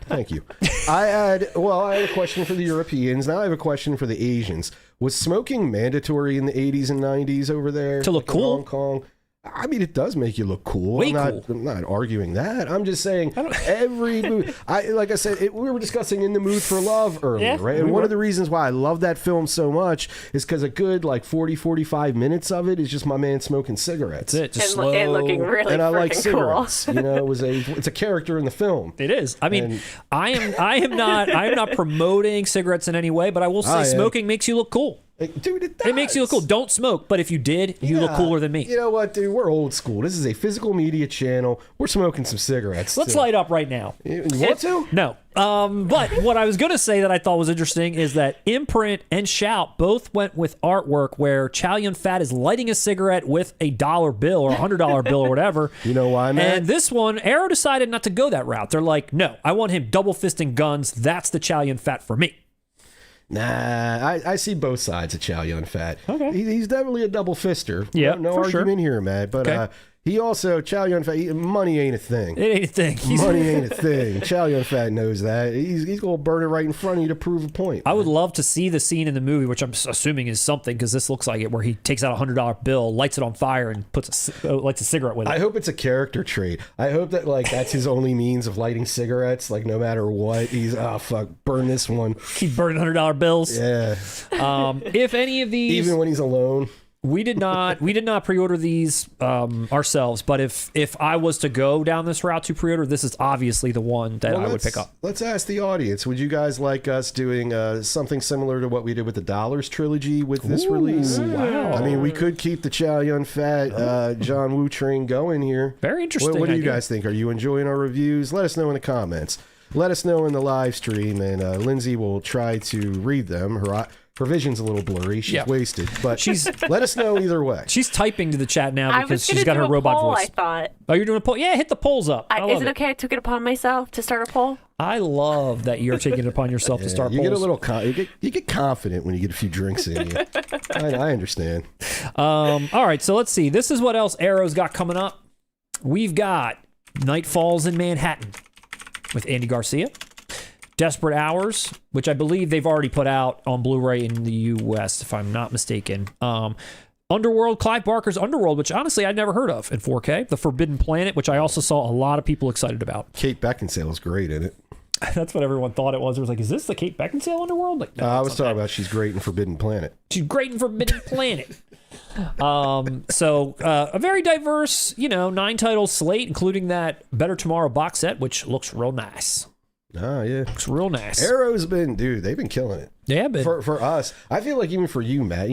Thank you. I had a question for the Europeans. Now I have a question for the Asians. Was smoking mandatory in the 80s and 90s over there? To look like in cool? Hong Kong? I mean, it does make you look cool. Way I'm not arguing that. I'm just saying every movie. Like I said, we were discussing In the Mood for Love earlier, right? And one of the reasons why I love that film so much is because a good 40, 45 minutes of it is just my man smoking cigarettes. That's it. Just And, slow. and looking really And I like cool. cigarettes. It's a character in the film. It is. I mean, I am not promoting cigarettes in any way, but I will say smoking makes you look cool. Dude, it does. It makes you look cool. Don't smoke, but if you did, you look cooler than me. You know what, dude? We're old school. This is a physical media channel. We're smoking some cigarettes. Let's light up right now. You want to? No. But what I was going to say that I thought was interesting is that Imprint and Shout both went with artwork where Chow Yun-fat is lighting a cigarette with a $1 bill or $100 bill or whatever. You know why, man? And this one, Arrow decided not to go that route. They're like, no, I want him double fisting guns. That's the Chow Yun-fat for me. Nah, I see both sides of Chow Yun-fat. Okay. He's definitely a double fister. Yeah, no for argument sure. here, Matt. But Okay. He also, Chow Yun-fat, money ain't a thing. It ain't a thing. Money ain't a thing. Chow Yun-fat knows that. He's going to burn it right in front of you to prove a point. I would love to see the scene in the movie, which I'm assuming is something, because this looks like it, where he takes out a $100 bill, lights it on fire, and lights a cigarette with it. I hope it's a character trait. I hope that like that's his only means of lighting cigarettes. Like no matter what, he's fuck, burn this one. Keep burning $100 bills. Yeah. If any of these, even when he's alone. we did not pre-order these ourselves, but if I was to go down this route to pre-order, this is obviously the one that I would pick up. Let's ask the audience. Would you guys like us doing something similar to what we did with the Dollars trilogy with this release? Wow. I mean, we could keep the Chow Yun-fat, John Woo train going here. Very interesting. What do you guys think? Are you enjoying our reviews? Let us know in the comments. Let us know in the live stream, and Lindsay will try to read them. Her vision's a little blurry. She's wasted, but let us know either way. She's typing to the chat now because she's got her robot poll, voice. I thought. Oh, you're doing a poll? Yeah, hit the polls up. Is it okay I took it upon myself to start a poll? I love that you're taking it upon yourself to start polls. You get a little you get confident when you get a few drinks in you. I understand. All right, so let's see. This is what else Arrow's got coming up. We've got Night Falls in Manhattan with Andy Garcia. Desperate Hours, which I believe they've already put out on Blu-ray in the U.S., if I'm not mistaken. Underworld, Clive Barker's Underworld, which honestly I'd never heard of in 4K. The Forbidden Planet, which I also saw a lot of people excited about. Kate Beckinsale is great in it. That's what everyone thought it was. It was like, is this the Kate Beckinsale Underworld? Like, no, I was talking about she's great in Forbidden Planet. She's great in Forbidden Planet. So a very diverse, 9-title slate, including that Better Tomorrow box set, which looks real nice. Oh, yeah. Looks real nice. Arrow's been, they've been killing it. Yeah, but for us, I feel like even for you, Matt,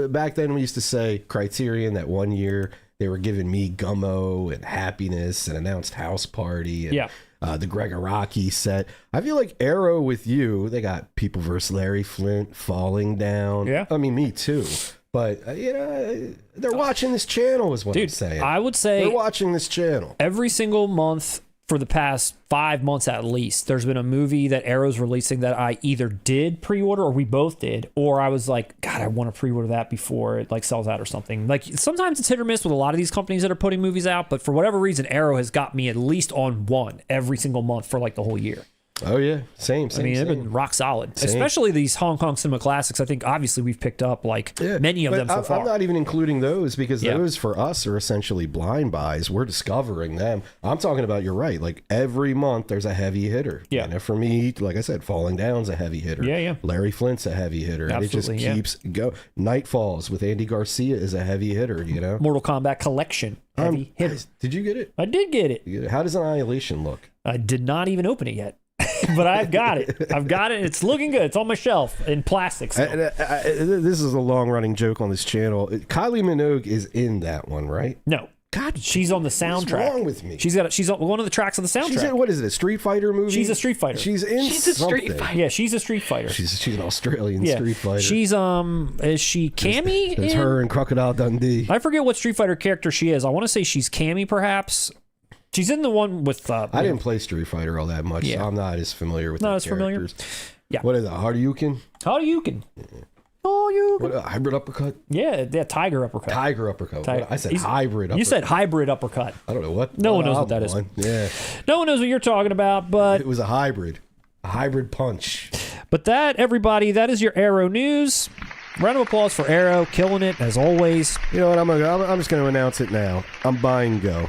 back then we used to say Criterion that one year they were giving me Gummo and Happiness and Announced House Party and the Gregoraki set. I feel like Arrow with you, they got People vs. Larry Flint, Falling Down. Yeah. I mean, me too. But, they're watching this channel is what I'm saying. I would say they're watching this channel. Every single month for the past 5 months at least, there's been a movie that Arrow's releasing that I either did pre-order or we both did, or I was like, God, I want to pre-order that before it sells out or something. Like sometimes it's hit or miss with a lot of these companies that are putting movies out, but for whatever reason, Arrow has got me at least on one every single month for the whole year. Oh, yeah. Same. I mean, they've been rock solid. Same. Especially these Hong Kong cinema classics. I think, obviously, we've picked up, many of them so far. I'm not even including those because those, for us, are essentially blind buys. We're discovering them. I'm talking about, you're right, every month there's a heavy hitter. Yeah. And for me, like I said, Falling Down's a heavy hitter. Yeah. Larry Flint's a heavy hitter. Absolutely, and it just keeps go. Night Falls with Andy Garcia is a heavy hitter, Mortal Kombat Collection. Heavy hitter. Did you get it? I did get it. How does Annihilation look? I did not even open it yet. But I've got it. It's looking good. It's on my shelf in plastic. So. This is a long-running joke on this channel. Kylie Minogue is in that one, right? No. God, she's on the soundtrack. What's wrong with me? She's on one of the tracks of the soundtrack. She's in, what is it, a Street Fighter movie? She's a Street Fighter. She's a Street Fighter. Yeah, she's a Street Fighter. She's an Australian Street Fighter. She's is she Cammy? It's her and Crocodile Dundee. I forget what Street Fighter character she is. I want to say she's Cammy, perhaps. She's in the one with. I didn't play Street Fighter all that much, so I'm not as familiar with. Not as familiar. Yeah. What is it? Hadouken? Hadouken. Oh, you. What, hybrid uppercut? Yeah, tiger uppercut. Tiger uppercut. I said hybrid uppercut. You said hybrid uppercut. I don't know what. No one knows what that is. Yeah. No one knows what you're talking about, but. It was a hybrid punch. But everybody, that is your Arrow news. Round of applause for Arrow, killing it as always. You know what? I'm just going to announce it now. I'm buying Go.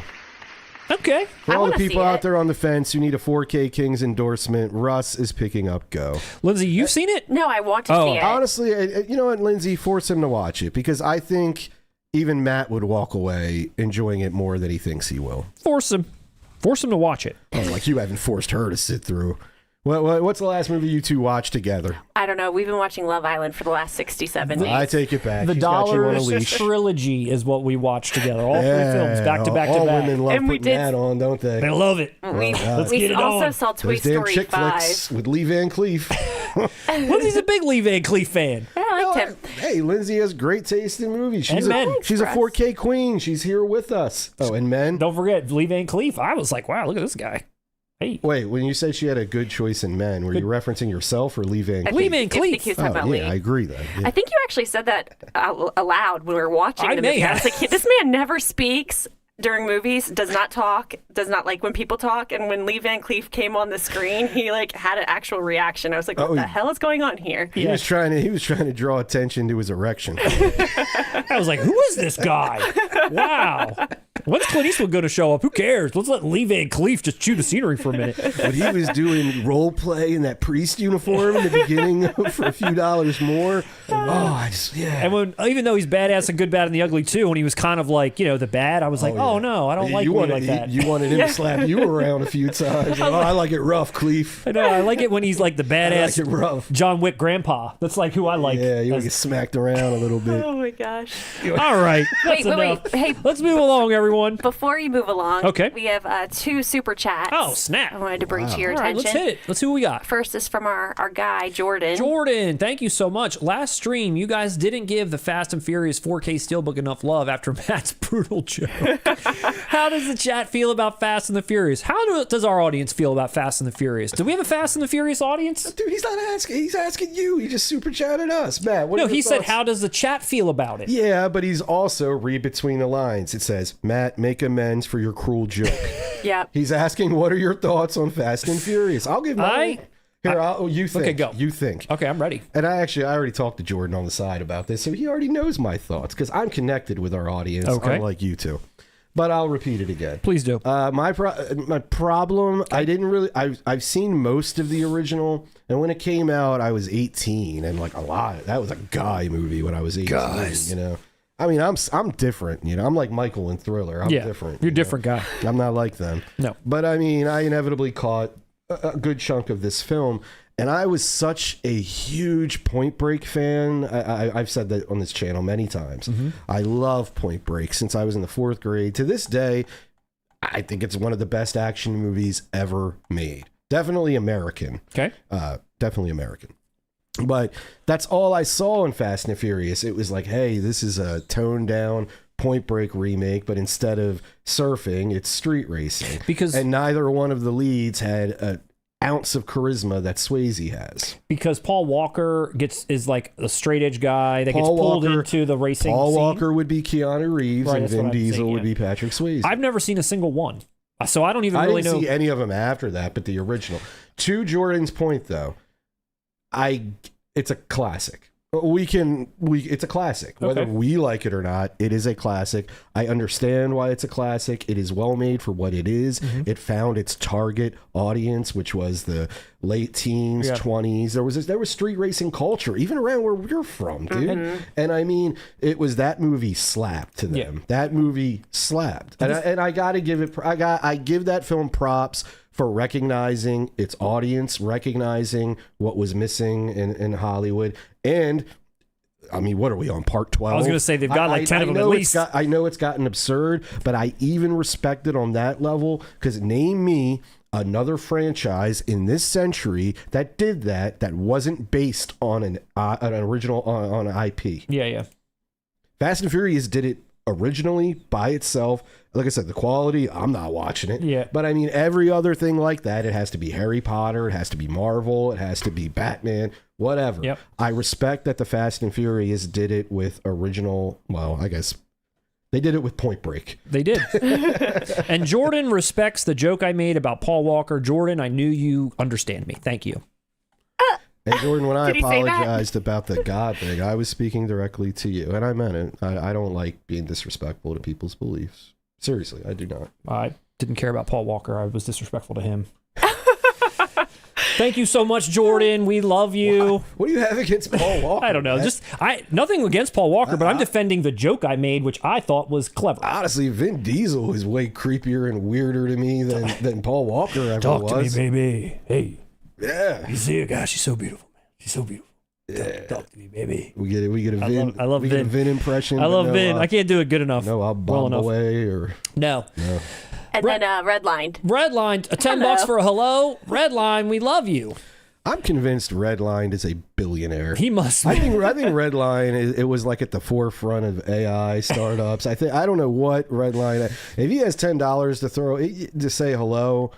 Okay. For all the people out there on the fence who need a 4K Kings endorsement, Russ is picking up Go. Lindsay, you've seen it? No, I want to see it. Honestly, you know what, Lindsay? Force him to watch it because I think even Matt would walk away enjoying it more than he thinks he will. Force him to watch it. Oh, like you haven't forced her to sit through. What's the last movie you two watched together? I don't know. We've been watching Love Island for the last 67 days. I take it back. The Dollars trilogy is what we watched together. All 3 films, back to back to back. All women love putting that on, don't they? They love it. We also saw Toy Story 5. With Lee Van Cleef. Lindsay's a big Lee Van Cleef fan. I liked him. Hey, Lindsay has great taste in movies. She's a 4K queen. She's here with us. Oh, and men? Don't forget Lee Van Cleef. I was like, wow, look at this guy. Hey. Wait, when you said she had a good choice in men, were you referencing yourself or Lee Van Cleef? Lee Van Cleef. I think he was talking about Lee. I agree then. Yeah. I think you actually said that aloud when we were watching the movie. I was like, this man never speaks. during movies, does not talk, does not like when people talk. And when Lee Van Cleef came on the screen, he like had an actual reaction. I was like, what the hell is going on here? He was trying to draw attention to his erection. I was like, who is this guy? Wow. When's Clint Eastwood going to show up? Who cares? Let's let Lee Van Cleef just chew the scenery for a minute. But he was doing role play in that priest uniform in the beginning for a few dollars more. And when, even though he's badass and good, bad, and the ugly too, when he was kind of like, the bad, I was like, oh no, I don't like when like that. You wanted him to slap you around a few times. Like, I like it rough, Cleef. I know, I like it when he's like the badass like it rough. John Wick grandpa. That's like who I like. Yeah, you want to get smacked around a little bit. Oh my gosh. All right. Wait. Hey, let's move along, everyone. Before you move along, okay, we have 2 super chats. Oh, snap. I wanted to bring to your attention. attention. Let's hit it. Let's see what we got. First is from our guy, Jordan. Jordan, thank you so much. Last stream, you guys didn't give the Fast and Furious 4K Steelbook enough love after Matt's brutal joke. How does the chat feel about Fast and the Furious? How does our audience feel about Fast and the Furious? Do we have a Fast and the Furious audience? Dude, he's not asking. He's asking you. He just super chatted us. Matt, what are your he said, thoughts? how does the chat feel about it? Yeah, but he's also read between the lines. It says, Matt, make amends for your cruel joke. Yeah. He's asking, what are your thoughts on Fast and Furious? I'll give mine. You think. Okay, go. You think. Okay, I'm ready. And I already talked to Jordan on the side about this, so he already knows my thoughts because I'm connected with our audience, unlike you two. But I'll repeat it again. Please do. My problem, I didn't really. I've seen most of the original, and when it came out, I was 18, and like that was a guy movie when I was 18. Guys. I mean, I'm different. I'm like Michael in Thriller. I'm different. You're a different guy. I'm not like them. No. But I mean, I inevitably caught a good chunk of this film, and I was such a huge Point Break fan. I've said that on this channel many times. Mm-hmm. I love Point Break since I was in the 4th grade. To this day, I think it's one of the best action movies ever made. Definitely American. Okay. Definitely American. But that's all I saw in Fast and Furious. It was like, hey, this is a toned down Point Break remake, but instead of surfing, it's street racing. And neither one of the leads had an ounce of charisma that Swayze has. Because Paul Walker is like a straight edge guy that gets pulled into the racing Paul scene. Walker would be Keanu Reeves, and Vin Diesel would be Patrick Swayze. I've never seen a single one, so I don't even really know. I didn't see any of them after that, but the original. To Jordan's point, though, it's a classic. It's a classic. Whether we like it or not, it is a classic. I understand why it's a classic. It is well made for what it is. Mm-hmm. It found its target audience, which was the late teens, 20s. There was street racing culture, even around where we're from, dude. Mm-hmm. And I mean, it was that movie slapped to them. Yeah. That movie slapped. And I gotta give it, I give that film props for recognizing its audience, recognizing what was missing in Hollywood. And, I mean, what are we on, part 12? I was going to say, they've got like 10 of them at least. I know it's gotten absurd, but I even respect it on that level, because name me another franchise in this century that did that wasn't based on an original, on an IP. Yeah. Fast and Furious did it originally by itself. Like I said, the quality, I'm not watching it. Yeah. But I mean, every other thing like that, it has to be Harry Potter, it has to be Marvel, it has to be Batman, whatever. Yep. I respect that the Fast and Furious did it with original, well, I guess they did it with Point Break. They did. And Jordan respects the joke I made about Paul Walker. Jordan, I knew you understand me. Thank you. And Jordan, when I apologized about the God thing, I was speaking directly to you, and I meant it. I don't like being disrespectful to people's beliefs. Seriously, I do not. I didn't care about Paul Walker. I was disrespectful to him. Thank you so much, Jordan. We love you. What do you have against Paul Walker? I don't know. Nothing against Paul Walker, but I'm defending the joke I made, which I thought was clever. Honestly, Vin Diesel is way creepier and weirder to me than Paul Walker ever was. Talk to me, baby. Hey. Yeah. You see her, gosh, she's so beautiful, man. She's so beautiful. Yeah. Talk to me, baby. We get a Vin. I love Vin. A Vin impression. I love Vin. I can't do it good enough. No, I'll bomb away or no. And then Redlined. Redlined, $10 for a hello. Redline, we love you. I'm convinced Redline is a billionaire. He must be. I think Redline, it was like at the forefront of AI startups. I don't know what Redline. If he has $10 to throw to say hello,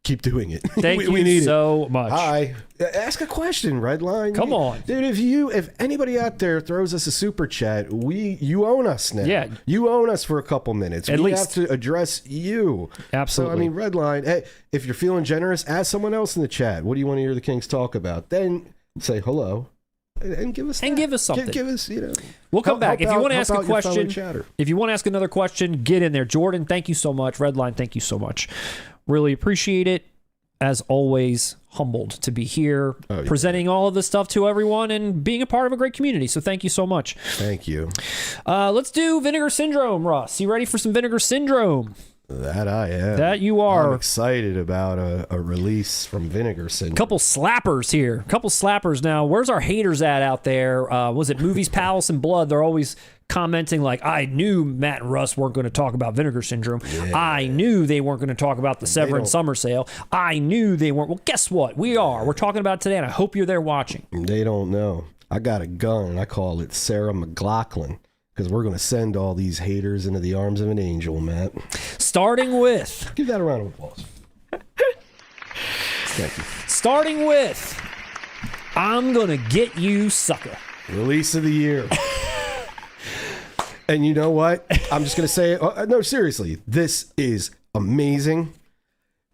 keep doing it. Thank we you need so much. Hi. Ask a question, Redline. Come on. Dude, if anybody out there throws us a super chat, you own us now. Yeah. You own us for a couple minutes. At we least. have to address you. Absolutely. So, I mean, Redline, hey, if you're feeling generous, ask someone else in the chat. What do you want to hear the Kings talk about? Then say hello. And give us something. Give us, We'll come back. If you want to ask a question, chatter. if you want to ask another question, get in there. Jordan, thank you so much. Redline, thank you so much. Really appreciate it. As always, humbled to be here, presenting all of this stuff to everyone and being a part of a great community. So thank you so much. Thank you. Let's do Vinegar Syndrome, Russ. You ready for some Vinegar Syndrome? That I am. That you are. I'm excited about a release from Vinegar Syndrome. Couple slappers here. Couple slappers now. Where's our haters at out there? Was it Movies, Palace, and Blood? They're always commenting like, I knew Matt and Russ weren't going to talk about Vinegar Syndrome. Yeah. I knew they weren't going to talk about the Severance summer sale. I knew they weren't. Well, guess what? We are. We're talking about it today, and I hope you're there watching. They don't know. I got a gun, and I call it Sarah McLachlan. Because we're going to send all these haters into the arms of an angel, Matt. Starting with... Give that a round of applause. Thank you. Starting with... I'm going to get you, sucker. Release of the year. And you know what? I'm just going to say it. No, seriously. This is amazing.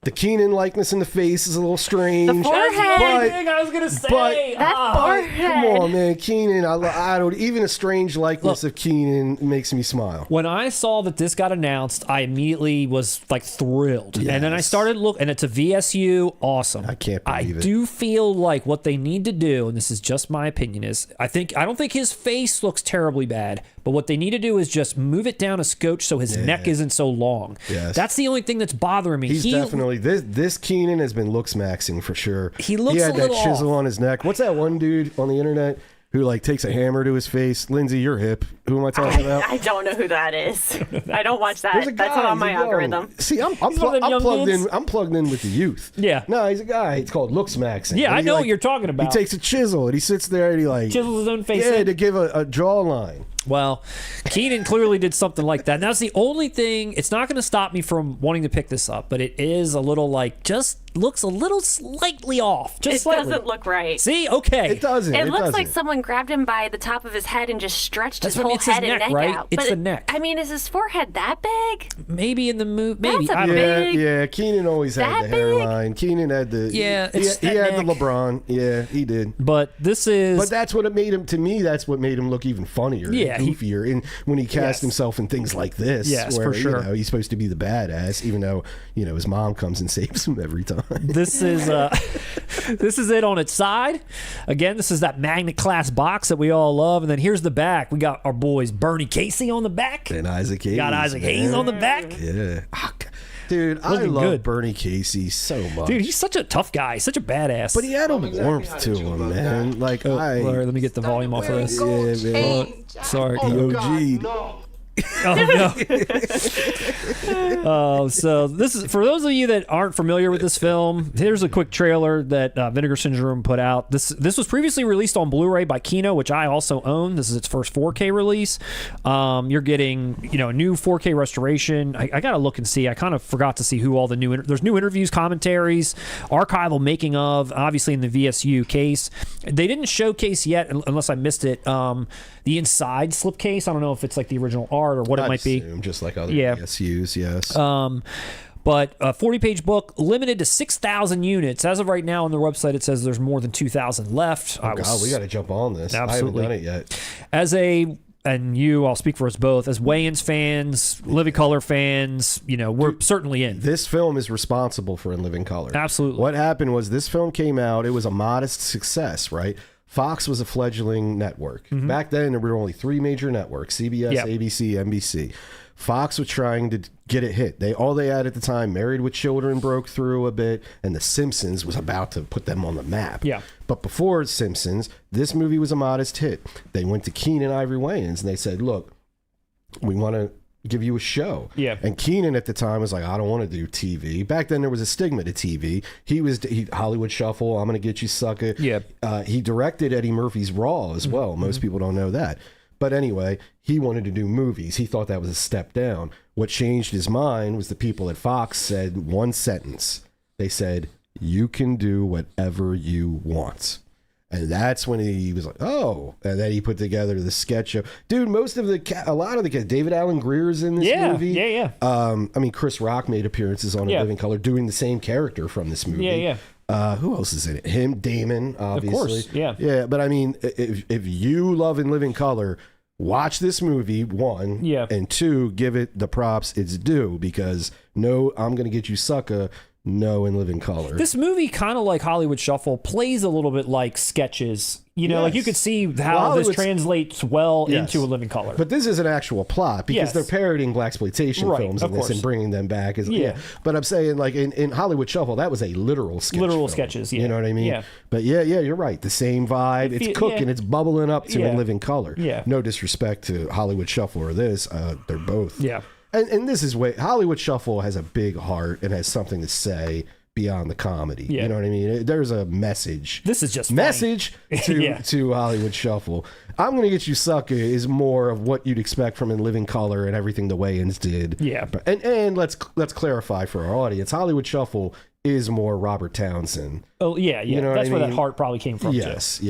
The Keenan likeness in the face is a little strange. The forehead. I was going to say. That forehead. Come on, man. Keenan, I don't... Even a strange likeness of Keenan makes me smile. When I saw that this got announced, I immediately was like thrilled. Yes. And then I started looking, and it's a VSU. Awesome. I can't believe it. I do feel like what they need to do, and this is just my opinion, is I don't think his face looks terribly bad, but what they need to do is just move it down a scotch so his neck isn't so long. Yes. That's the only thing that's bothering me. He's definitely... This Keenan has been looks maxing for sure. He looks He had a little that chisel off. on his neck. What's that one dude on the internet who like takes a hammer to his face? Lindsay, you're hip. Who am I talking about? I don't know who that is. I don't watch There's a that. guy, That's not on my he's young. algorithm. See, I'm one of them plugged young in. I'm plugged in with the youth. Yeah. No, he's a guy. It's called looks maxing. Yeah, And I he, know like, what you're talking He about. takes a chisel and he sits there and he like Chisels his own face Yeah, in. to give a jawline. Well, Keenan clearly did something like that. And that's the only thing. It's not going to stop me from wanting to pick this up, but it is a little like just looks a little slightly off. Just It slightly. doesn't look right. See, okay. It doesn't. It looks doesn't. like someone grabbed him by the top of his head and just stretched That's his what- whole it's his head and neck, neck right? out. It's But the neck. I mean, is his forehead that big? Maybe in the movie. Maybe. That's a I don't know. big- Yeah, Keenan always had That the big? hairline. Keenan had the Yeah, He it's had that the neck. LeBron. Yeah, he did. But this is. But that's what it made him. To me, that's what made him look even funnier, Yeah, and goofier. And when he cast Yes. himself in things like this, Yes, where for sure. he's supposed to be the badass, even though his mom comes and saves him every time. This is this is it on its side. Again, this is that magnet class box that we all love. And then here's the back. We got our boys Bernie Casey on the back. And Isaac Hayes. Got Isaac man. Hayes on the back. Yeah. Dude, I Looking love good. Bernie Casey so much. Dude, he's such a tough guy. Such a badass. But he had a warmth to him, man. Like, All right, let me get the volume off of this. Yeah, man. Sorry. The OG. Oh no! So this is for those of you that aren't familiar with this film. Here's a quick trailer that Vinegar Syndrome put out. This was previously released on Blu-ray by KINO, which I also own. This is its first 4K release. You're getting a new 4K restoration. I gotta look and see. I kind of forgot to see who all the new there's new interviews, commentaries, archival making of. Obviously in the VSU case, they didn't showcase yet unless I missed it. The inside slipcase. I don't know if it's like the original art or what it might be. Just like other Yeah. SUs, yes. But a 40-page book, limited to 6,000 units. As of right now on their website, it says there's more than 2,000 left. God, we got to jump on this. Absolutely. I haven't done it yet. I'll speak for us both, as Wayans fans, Living Color fans, we're certainly in. This film is responsible for In Living Color. Absolutely. What happened was this film came out. It was a modest success, right? Fox was a fledgling network. Mm-hmm. Back then, there were only 3 major networks, CBS, Yep. ABC, NBC. Fox was trying to get it hit. All they had at the time, Married with Children broke through a bit, and The Simpsons was about to put them on the map. Yeah. But before Simpsons, this movie was a modest hit. They went to Keenan Ivory Wayans, and they said, look, we want to give you a show. Yeah. And Keenan at the time was like, I don't want to do TV. Back then there was a stigma to TV. He Hollywood Shuffle, I'm going to get you, sucker. Yeah. He directed Eddie Murphy's Raw as well. Most people don't know that. But anyway, he wanted to do movies. He thought that was a step down. What changed his mind was the people at Fox said one sentence. They said, you can do whatever you want. And that's when he was like, oh. And then he put together the sketch of, dude, a lot of the cast, David Alan Greer's in this movie. Yeah. I mean, Chris Rock made appearances on In Living Color doing the same character from this movie. Yeah. Who else is in it? Him, Damon, obviously. Of course, yeah. Yeah, but I mean, if you love In Living Color, watch this movie, one, and two, give it the props it's due, because no, I'm going to get you sucker. No, In Living Color. This movie, kind of like Hollywood Shuffle, plays a little bit like sketches. You know, like you could see how this translates well into A Living Color. But this is an actual plot, because they're parodying blaxploitation films in this and bringing them back. But I'm saying, like, in Hollywood Shuffle, that was a literal sketch. Literal sketches, You know what I mean? Yeah. But you're right. The same vibe. It's cooking. It's bubbling up to In Living Color. Yeah. No disrespect to Hollywood Shuffle or this. They're both. Yeah. And this is Hollywood Shuffle has a big heart and has something to say beyond the comedy. You know what I mean? There's a message. This is just message to Hollywood Shuffle. I'm Gonna Get You Sucker is more of what you'd expect from In Living Color and everything the Wayans did. Yeah. And let's clarify for our audience, Hollywood Shuffle is more Robert Townsend. Oh yeah. You know that's what where that heart probably came from. Yes.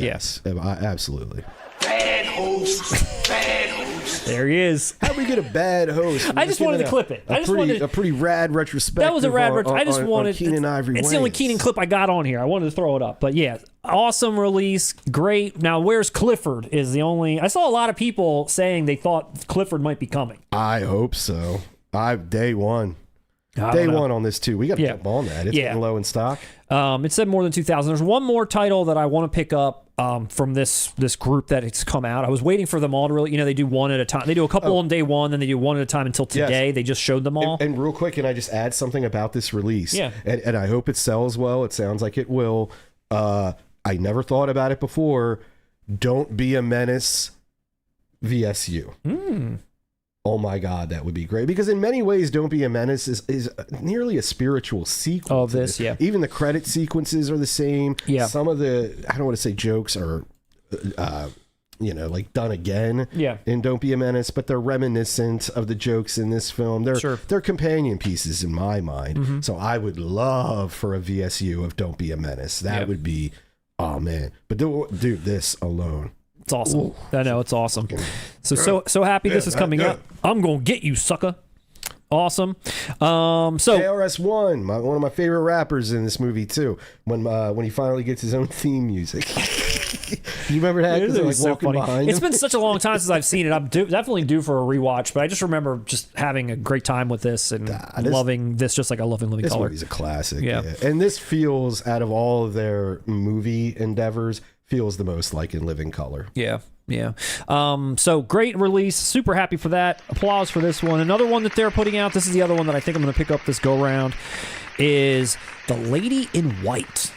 Absolutely. Bad host. There he is. How do we get a bad host? I just wanted to clip it. A pretty rad retrospective. That was a rad retrospective. I just wanted. Keenan Ivory it's the only Keenan clip I got on here. I wanted to throw it up, but yeah, awesome release, great. Now, where's Clifford? Is the only. I saw a lot of people saying they thought Clifford might be coming. I hope so. Day one on this too. We got to jump on that. It's getting low in stock. It said more than 2,000. There's one more title that I want to pick up from this group that it's come out. I was waiting for them all to really, they do one at a time. They do a couple on day one, then they do one at a time until today. They just showed them all. And real quick, can I just add something about this release? Yeah. And I hope it sells well. It sounds like it will. I never thought about it before. Don't Be a Menace VSU. Oh my God, that would be great. Because in many ways, Don't Be a Menace is nearly a spiritual sequel. Of this, Even the credit sequences are the same. Yeah. Some of the, I don't want to say jokes are, like done again in Don't Be a Menace, but they're reminiscent of the jokes in this film. They're companion pieces in my mind. So I would love for a VSU of Don't Be a Menace. That would be, oh man. But dude, this alone. It's awesome. Ooh. I know, it's awesome. So happy this is coming out. I'm gonna get you, sucker. Awesome. So KRS-One, one of my favorite rappers in this movie too. When he finally gets his own theme music. You remember that? It was so funny. It's been him? Such a long time since I've seen it. I'm definitely due for a rewatch, but I just remember just having a great time with this and loving this just like I love In Living Color. This movie's a classic. Yeah. And this feels, out of all of their movie endeavors, feels the most like In Living Color. Yeah. So great release. Super happy for that. Applause for this one. Another one that they're putting out, this is the other one that I think I'm going to pick up this go round, is The Lady in White.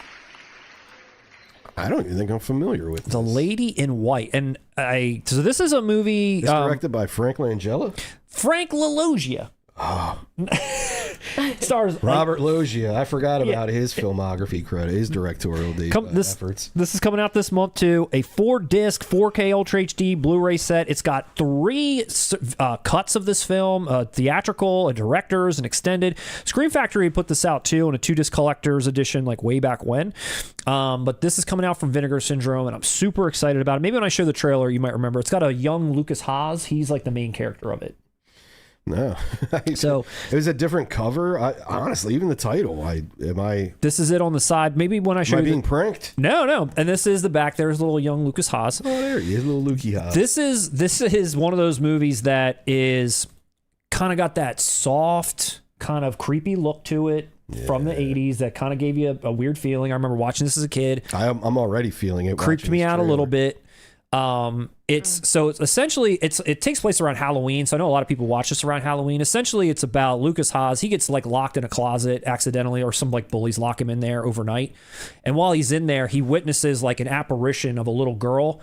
I don't even think I'm familiar with this. The Lady in White. And so this is a movie. It's directed by Frank Langella? Frank LaLoggia. Oh. Stars Robert Loggia. I forgot about his filmography credit, his directorial efforts. This is coming out this month too. A 4-disc 4K Ultra HD Blu-ray set. It's got 3 cuts of this film: a theatrical, a director's, an extended. Scream Factory put this out too in a 2-disc collector's edition, like way back when. But this is coming out from Vinegar Syndrome, and I'm super excited about it. Maybe when I show the trailer, you might remember. It's got a young Lukie Haas. He's like the main character of it. No. So it was a different cover. Honestly, even the title. This is it on the side. Maybe when I show you. Am I being pranked? No. And this is the back. There's little young Lukie Haas. Oh, there he is, little Lukie Haas. This is one of those movies that is kind of got that soft, kind of creepy look to it. From the 80s that kind of gave you a weird feeling. I remember watching this as a kid. I'm already feeling it. Creeped me out a little bit. It's essentially it takes place around Halloween, so I know a lot of people watch this around Halloween. Essentially, it's about Lukie Haas. He gets like locked in a closet accidentally, or some like bullies lock him in there overnight. And while he's in there, he witnesses like an apparition of a little girl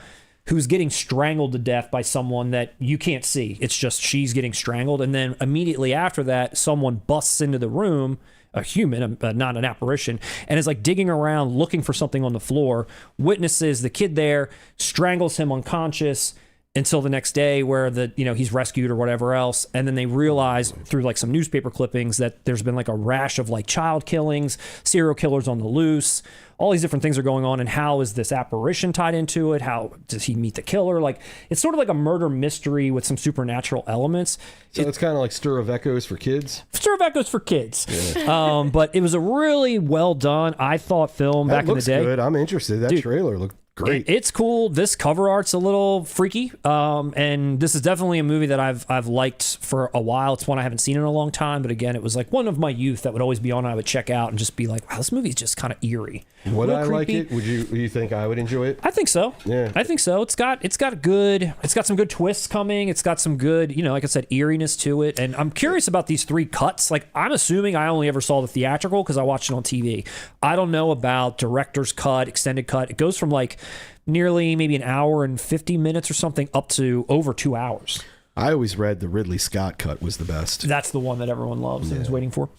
who's getting strangled to death by someone that you can't see. It's just she's getting strangled, and then immediately after that, someone busts into the room. A human, not an apparition, and is like digging around looking for something on the floor, witnesses the kid there, strangles him unconscious, until the next day where he's rescued or whatever else. And then they realize through like some newspaper clippings that there's been like a rash of like child killings, serial killers on the loose. All these different things are going on. And how is this apparition tied into it? How does he meet the killer? Like, it's sort of like a murder mystery with some supernatural elements. So it's kind of like Stir of Echoes for kids? Stir of Echoes for kids. Yeah. But it was a really well done, I thought, film back in the day. Good. I'm interested. That trailer looked great. It's cool. This cover art's a little freaky, and this is definitely a movie that I've liked for a while. It's one I haven't seen in a long time, but again, it was like one of my youth that would always be on. I would check out and just be like, "Wow, this movie's just kind of eerie." Would I like it? Would you think I would enjoy it? I think so. Yeah, I think so. It's got some good twists coming. It's got some good, like I said, eeriness to it. And I'm curious about these 3 cuts. Like, I'm assuming I only ever saw the theatrical because I watched it on TV. I don't know about director's cut, extended cut. It goes from like nearly maybe an hour and 50 minutes or something up to over 2 hours. I always read the Ridley Scott cut was the best. That's the one that everyone loves and is waiting for.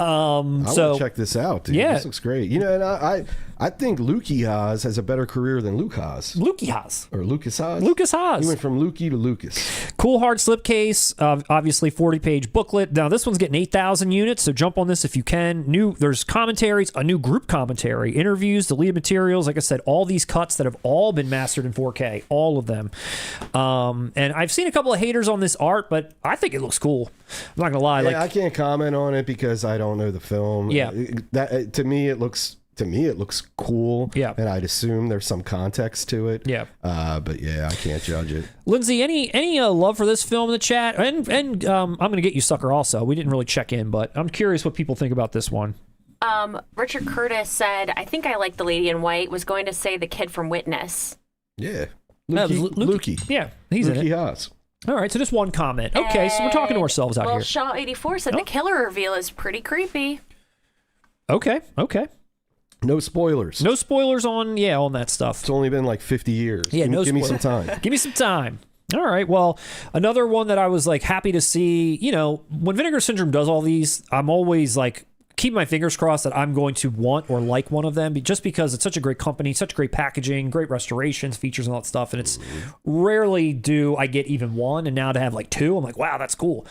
I want to check this out, dude. Yeah. This looks great. And I think Lukie Haas has a better career than Luke Haas. Lukie Haas. Or Lucas Haas? Lucas Haas. He went from Lukie to Lucas. Cool hard slipcase, obviously 40-page booklet. Now, this one's getting 8,000 units, so jump on this if you can. There's commentaries, a new group commentary, interviews, deleted materials. Like I said, all these cuts that have all been mastered in 4K, all of them. And I've seen a couple of haters on this art, but I think it looks cool. I'm not going to lie. Yeah, I can't comment on it because I don't know the film. Yeah. To me, it looks cool. Yeah. And I'd assume there's some context to it. Yeah. But yeah, I can't judge it. Lindsay, any love for this film in the chat? And I'm going to get you, sucker, also. We didn't really check in, but I'm curious what people think about this one. Richard Curtis said, I think I like The Lady in White, was going to say the kid from Witness. Yeah. Lukie. Yeah, he's in it. Lukie Haas. All right, so just one comment. Okay, so we're talking to ourselves out here. Shaw84 said the killer reveal is pretty creepy. Okay. No spoilers. No spoilers on that stuff. It's only been like 50 years. Yeah, give me some time. Give me some time. All right. Well, another one that I was like happy to see, when Vinegar Syndrome does all these, I'm always like keep my fingers crossed that I'm going to want or like one of them, just because it's such a great company, such great packaging, great restorations, features, and all that stuff. And it's rarely do I get even one, and now to have like 2, I'm like, wow, that's cool.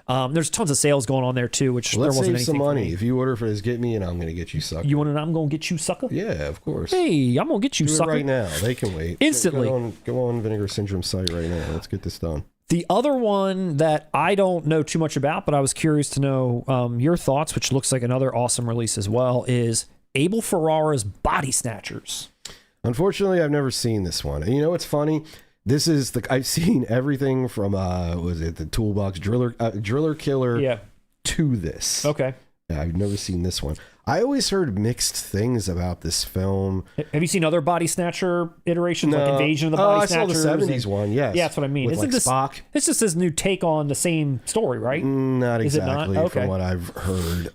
There's tons of sales going on there too, which let's there wasn't save anything some money. for me. If you order for this, get me, and I'm going to get you, sucker. You want to? I'm going to get you, sucker. Yeah, of course. Hey, I'm going to get you, Do sucker. it right now. They can wait. Instantly. Go on Vinegar Syndrome site right now. Let's get this done. The other one that I don't know too much about, but I was curious to know your thoughts, which looks like another awesome release as well, is Abel Ferrara's Body Snatchers. Unfortunately, I've never seen this one. And what's funny? This is I've seen everything from was it the Toolbox Driller Killer to this. Okay. I've never seen this one. I always heard mixed things about this film. Have you seen other Body Snatcher iterations, like Invasion of the Body Snatchers? I saw the 70s one, yes. Yeah, that's what I mean. With Isn't this Spock? It's just this new take on the same story, right? Not exactly, not? Okay. from what I've heard.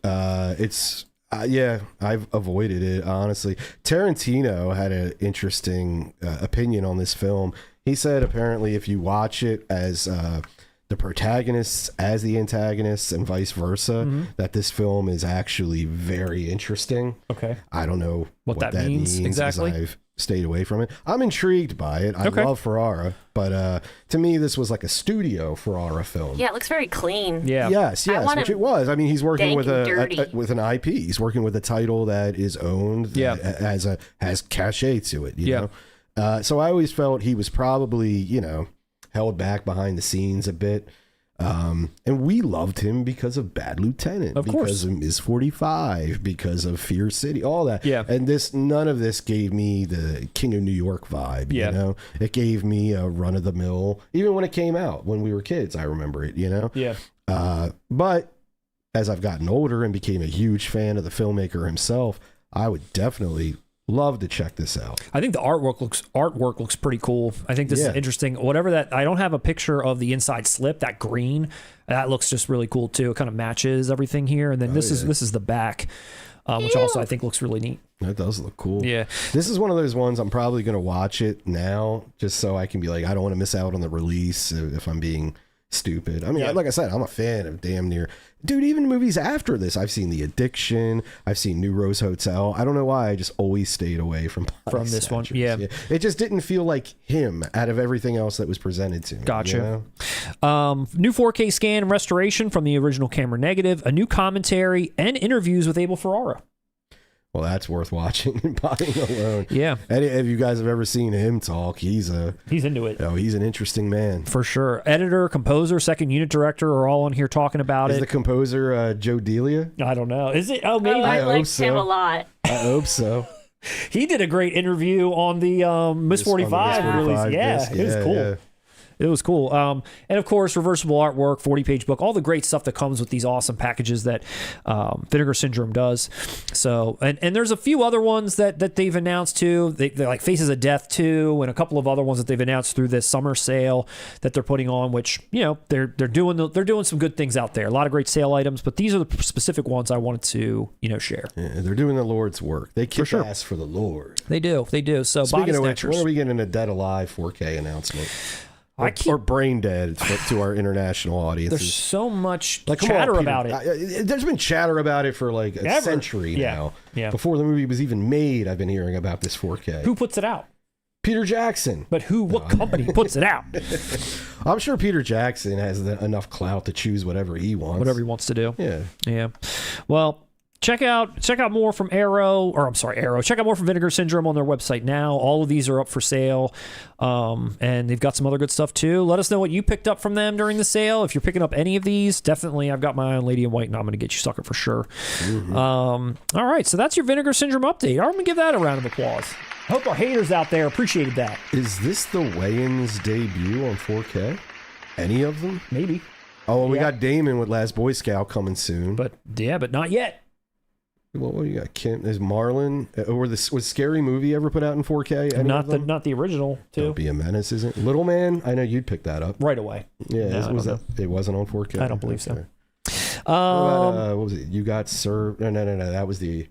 I've avoided it, honestly. Tarantino had an interesting opinion on this film. He said apparently if you watch it as the protagonists as the antagonists and vice versa, that this film is actually very interesting. Okay. I don't know what that means exactly. I've stayed away from it. I'm intrigued by it. I love Ferrara, but to me this was like a studio Ferrara film. Yeah, it looks very clean. Yeah. Yes, which it was. I mean, he's working with with an IP. He's working with a title that is owned, has cachet to it, you know. So I always felt he was probably, held back behind the scenes a bit. And we loved him because of Bad Lieutenant, because of Ms. 45, because of Fear City, all that. Yeah. And none of this gave me the King of New York vibe, you know? It gave me a run of the mill, even when it came out, when we were kids, I remember it, Yeah. But as I've gotten older and became a huge fan of the filmmaker himself, I would definitely love to check this out. I think the artwork looks pretty cool. I think this is interesting. Whatever that, I don't have a picture of the inside slip, that green. That looks just really cool too. It kind of matches everything here. And then this is the back, which also I think looks really neat. That does look cool. Yeah. This is one of those ones I'm probably going to watch it now just so I can be like, I don't want to miss out on the release if I'm being stupid. I mean, like I said, I'm a fan of damn near Dude, even movies after this, I've seen The Addiction, I've seen New Rose Hotel. I don't know why, I just always stayed away from this one. Yeah. It just didn't feel like him out of everything else that was presented to me. Gotcha. You know? New 4K scan and restoration from the original camera negative, a new commentary, and interviews with Abel Ferrara. Well, that's worth watching and buying alone. Yeah. And if you guys have ever seen him talk, he's into it. Oh, he's an interesting man. For sure. Editor, composer, second unit director are all on here talking about it. Is the composer Joe Delia? I don't know. Is it? Oh, maybe. I liked so. him a lot. I hope so. He did a great interview on the Miss 45 release. Yeah, it was cool. Yeah. It was cool. And of course, reversible artwork, 40-page book, all the great stuff that comes with these awesome packages that Vinegar Syndrome does. So, and there's a few other ones that they've announced too. They're like Faces of Death 2 and a couple of other ones that they've announced through this summer sale that they're putting on, which, you know, they're doing some good things out there. A lot of great sale items, but these are the specific ones I wanted to, you know, share. Yeah, they're doing the Lord's work. They kick ass for the Lord. They do. So, speaking of which, when are we getting a Dead Alive 4K announcement? Or brain dead to our international audience. There's so much chatter about it. There's been chatter about it for like a century now. Yeah. Before the movie was even made, I've been hearing about this 4K. Who puts it out? Peter Jackson. But what company puts it out? I'm sure Peter Jackson has enough clout to choose whatever he wants. Whatever he wants to do. Yeah. Well, check out more from Arrow. Check out more from Vinegar Syndrome on their website now. All of these are up for sale. And they've got some other good stuff too. Let us know what you picked up from them during the sale. If you're picking up any of these, definitely I've got my eye on Lady in White and I'm going to get you sucker for sure. Mm-hmm. All right, so that's your Vinegar Syndrome update. I'm going to give that a round of applause. I hope our haters out there appreciated that. Is this the Wayans debut on 4K? Any of them? Maybe. Oh, and we got Damon with Last Boy Scout coming soon. But not yet. Well, what do you got? Kim, is Marlon was Scary Movie ever put out in 4K? Not the original. Too. Don't Be a Menace, isn't it? Little Man. I know you'd pick that up right away. Yeah, it wasn't on 4K. I don't believe so. What about, what was it? You Got Served? No. That was the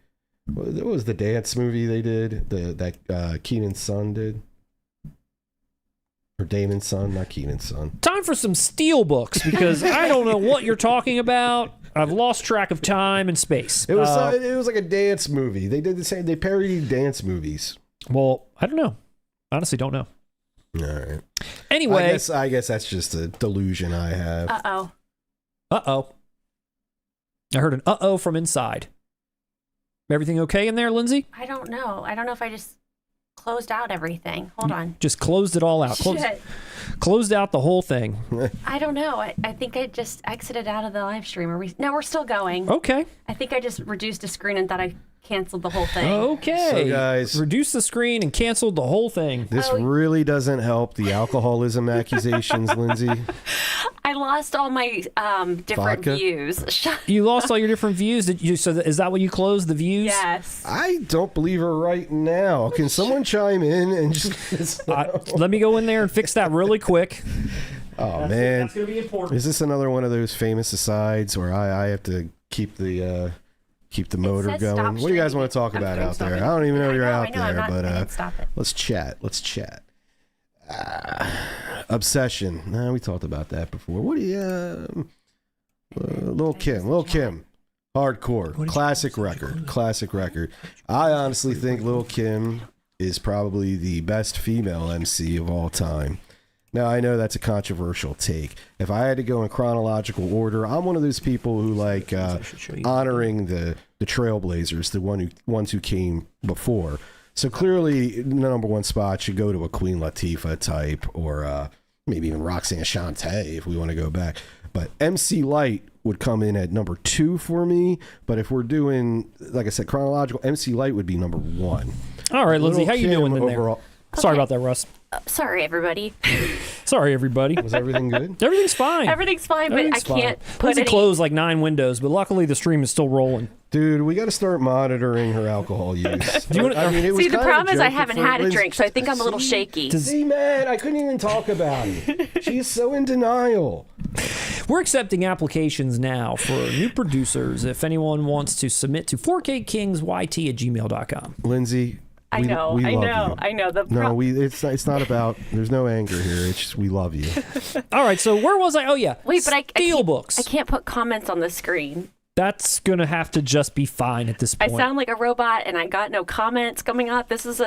dance movie they did. That Keenan's son did. Or Damon's son, not Keenan's son. Time for some Steelbooks because I don't know what you're talking about. I've lost track of time and space. It was like a dance movie. They did the same. They parodied dance movies. Well, I don't know. Honestly, don't know. All right. Anyway, I guess that's just a delusion I have. Uh-oh. I heard an uh-oh from inside. Everything okay in there, Lindsay? I don't know. I don't know if I just closed out everything. Hold on. Just closed it all out. Closed out the whole thing. I don't know. I think I just exited out of the live stream. No, we're still going. Okay. I think I just reduced a screen and thought I canceled the whole thing. Okay. So guys, reduced the screen and canceled the whole thing. This really doesn't help the alcoholism accusations, Lindsay. I lost all my different views. You lost all your different views? So is that what you closed, the views? Yes. I don't believe her right now. Can someone chime in and just... let me go in there and fix that really quick. Oh, man. That's going to be important. Is this another one of those famous asides where I have to keep the motor going? What do you guys want to talk about out there? I don't even know you're out there, but let's chat. Obsession. Nah, we talked about that before. What do you... Lil Kim. Hardcore. Classic record. I honestly think Lil Kim is probably the best female MC of all time. Now, I know that's a controversial take. If I had to go in chronological order, I'm one of those people who like honoring the trailblazers, the ones who came before. So clearly, the number one spot should go to a Queen Latifah type, or maybe even Roxanne Shante if we want to go back. But MC Lyte would come in at number 2 for me. But if we're doing, like I said, chronological, MC Lyte would be number 1. All right, Lindsay, how you doing in there? Sorry about that, Russ. Sorry, everybody. Was everything good? Everything's fine. But I can't put Lindsay closed like 9 windows, but luckily the stream is still rolling. Dude, we got to start monitoring her alcohol use. See, the problem is I haven't had a drink, so I think I'm a little shaky. See, man, I couldn't even talk about it. She's so in denial. We're accepting applications now for new producers if anyone wants to submit to 4KKingsYT@gmail.com. Lindsay, I know. We I love know. you. I know. It's not about. There's no anger here. It's just we love you. All right, so where was I? Oh yeah, Wait, but I Steelbooks. can't put comments on the screen. That's gonna have to just be fine at this point. I sound like a robot, and I got no comments coming up. This is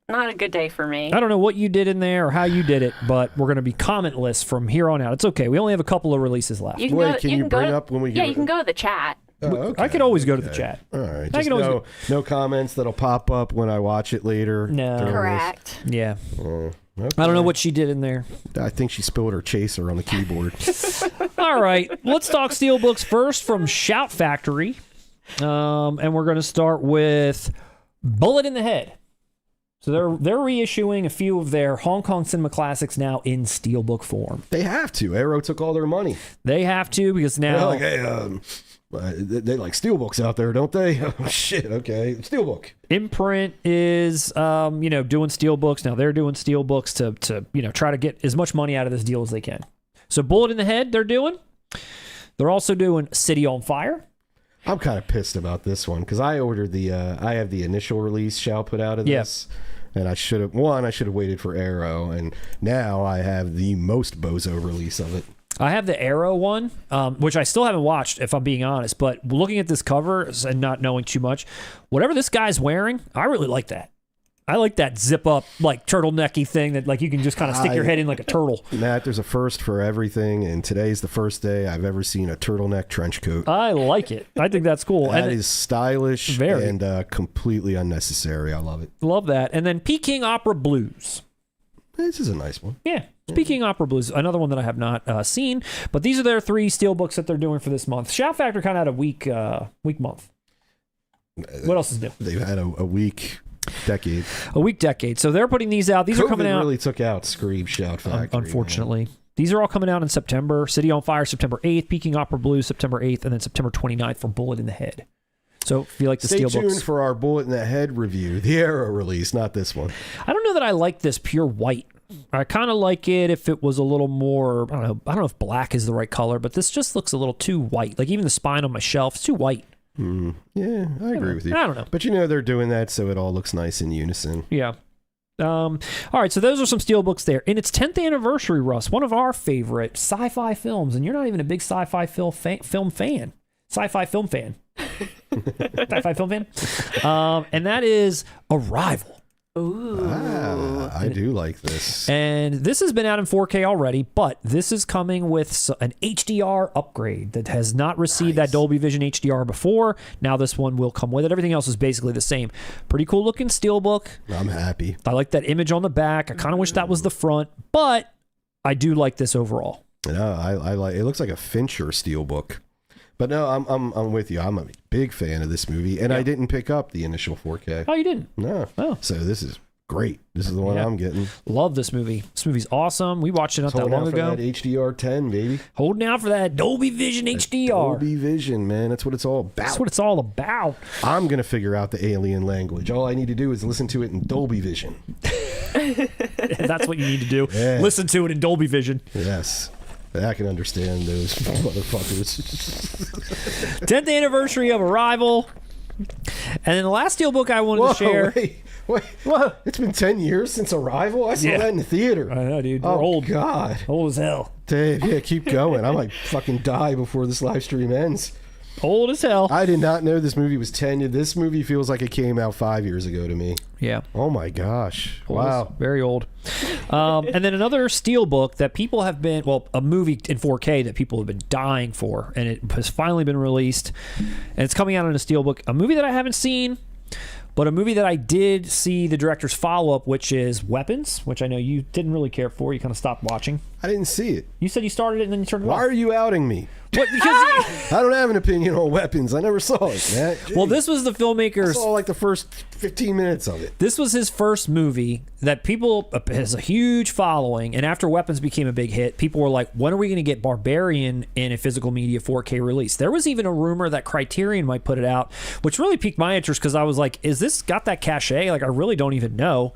not a good day for me. I don't know what you did in there or how you did it, but we're gonna be commentless from here on out. It's okay. We only have a couple of releases left. Can you bring up when we? Yeah, you can go to the chat. Oh, okay. I could always go to the chat. All right. I Just can always no comments that'll pop up when I watch it later. No. Correct. Yeah. Okay. I don't know what she did in there. I think she spilled her chaser on the keyboard. All right, let's talk Steelbooks first from Shout Factory. And we're going to start with Bullet in the Head. So they're reissuing a few of their Hong Kong cinema classics now in Steelbook form. They have to. Arrow took all their money. They have to because now... They're like, hey, they like Steelbooks out there, don't they? Oh, shit, okay. Steelbook. Imprint is, doing Steelbooks. Now they're doing Steelbooks to try to get as much money out of this deal as they can. So Bullet in the Head they're doing. They're also doing City on Fire. I'm kind of pissed about this one because I ordered I have the initial release Shao put out of this. And I should have waited for Arrow, and now I have the most bozo release of it. I have the Arrow one, which I still haven't watched, if I'm being honest. But looking at this cover and not knowing too much, whatever this guy's wearing, I really like that. I like that zip up, like turtlenecky thing that like you can just kind of stick your head in like a turtle. Matt, there's a first for everything, and today's the first day I've ever seen a turtleneck trench coat. I like it. I think that's cool. That is stylish and completely unnecessary. I love it. Love that. And then Peking Opera Blues. This is a nice one. Yeah. Peking Opera Blues, another one that I have not seen. But these are their 3 Steelbooks that they're doing for this month. Shout Factor kind of had a weak month. What else is new? They've had a weak decade. A weak decade. So they're putting these out. These COVID are coming out. Really took out Scream Shout Factory. Unfortunately. Man. These are all coming out in September. City on Fire, September 8th. Peking Opera Blues, September 8th. And then September 29th for Bullet in the Head. So if you like the Steelbooks. Stay tuned for our Bullet in the Head review. The Arrow release, not this one. I don't know that I like this pure white. I kind of like it if it was a little more, I don't know if black is the right color, but this just looks a little too white. Like even the spine on my shelf, it's too white. Yeah, I agree with you. I don't know. But they're doing that so it all looks nice in unison. Yeah. All right, so those are some Steelbooks there. In its 10th anniversary, Russ, one of our favorite sci-fi films, and you're not even a big sci-fi film fan. Sci-fi film fan. Sci-fi film fan. And that is Arrival. Ooh. I do like this. And this has been out in 4K already, but this is coming with an HDR upgrade that has not received that Dolby Vision HDR before. Now this one will come with it. Everything else is basically the same. Pretty cool looking Steelbook. I'm happy. I like that image on the back. I kind of wish that was the front, but I do like this overall. No, I like it. Looks like a Fincher Steelbook. But no, I'm with you. I'm a big fan of this movie, and I didn't pick up the initial 4K. Oh, you didn't? No. Oh. So this is great. This is the one I'm getting. Love this movie. This movie's awesome. We watched it not that long ago. That HDR 10, baby. Holding out for that Dolby Vision HDR. Dolby Vision, man. That's what it's all about. That's what it's all about. I'm going to figure out the alien language. All I need to do is listen to it in Dolby Vision. That's what you need to do. Yeah. Listen to it in Dolby Vision. Yes. I can understand those motherfuckers. 10th anniversary of Arrival. And then the last Steelbook I wanted to share. Wait. What? It's been 10 years since Arrival? I saw that in the theater. I know, dude. We're old. God. Old as hell. Dave, yeah, keep going. I might fucking die before this live stream ends. Old as hell. I did not know this movie was 10 years. This movie feels like it came out 5 years ago to me. Yeah. Oh my gosh. Old, wow. Very old. And then another Steelbook that people have been, a movie in 4K that people have been dying for, and it has finally been released, and it's coming out in a Steelbook. A movie that I haven't seen, but a movie that I did see the director's follow-up, which is Weapons, which I know you didn't really care for. You kind of stopped watching. I didn't see it. You said you started it and then you turned it off. Why are you outing me? What? Because I don't have an opinion on Weapons. I never saw it, Matt. Jeez. Well, this was the I filmmaker's... saw like the first 15 minutes of it. This was his first movie that people has a huge following, and after Weapons became a big hit, people were like, when are we going to get Barbarian in a physical media 4K release? There was even a rumor that Criterion might put it out, which really piqued my interest because I was like, is this got that cachet? Like, I really don't even know.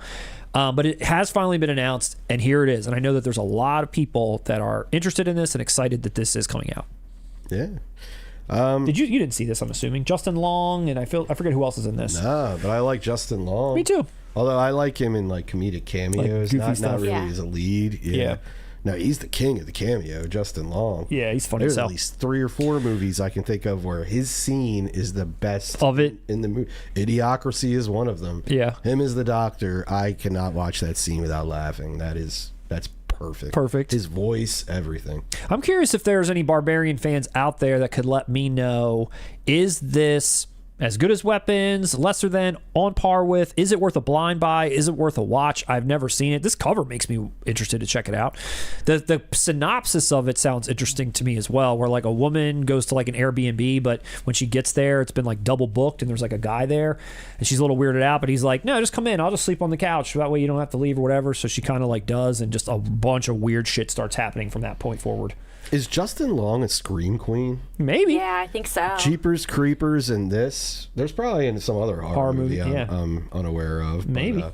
But it has finally been announced, and here it is. And I know that there's a lot of people that are interested in this and excited that this is coming out. Yeah. Did you didn't see this? I'm assuming Justin Long, and I forget who else is in this. Nah, but I like Justin Long. Me too. Although I like him in like comedic cameos, goofy not stuff. really Yeah. as a lead. Yeah. No, he's the king of the cameo, Justin Long. Yeah, he's funny as There's hell. at least 3 or 4 movies I can think of where his scene is the best Of it. in the movie. Idiocracy is one of them. Yeah. Him as the doctor, I cannot watch that scene without laughing. That's perfect. Perfect. His voice, everything. I'm curious if there's any Barbarian fans out there that could let me know, is this as good as Weapons, lesser than, on par with? Is it worth a blind buy? Is it worth a watch? I've never seen it. This cover makes me interested to check it out. The synopsis of it sounds interesting to me as well, where like a woman goes to like an Airbnb, but when she gets there, it's been like double booked and there's like a guy there and she's a little weirded out, but he's like, no, just come in. I'll just sleep on the couch. That way you don't have to leave or whatever. So she kind of like does, and just a bunch of weird shit starts happening from that point forward. Is Justin Long a scream queen? Maybe. Yeah, I think so. Jeepers Creepers and this. There's probably in some other horror movie yeah. I'm unaware of. Maybe. But,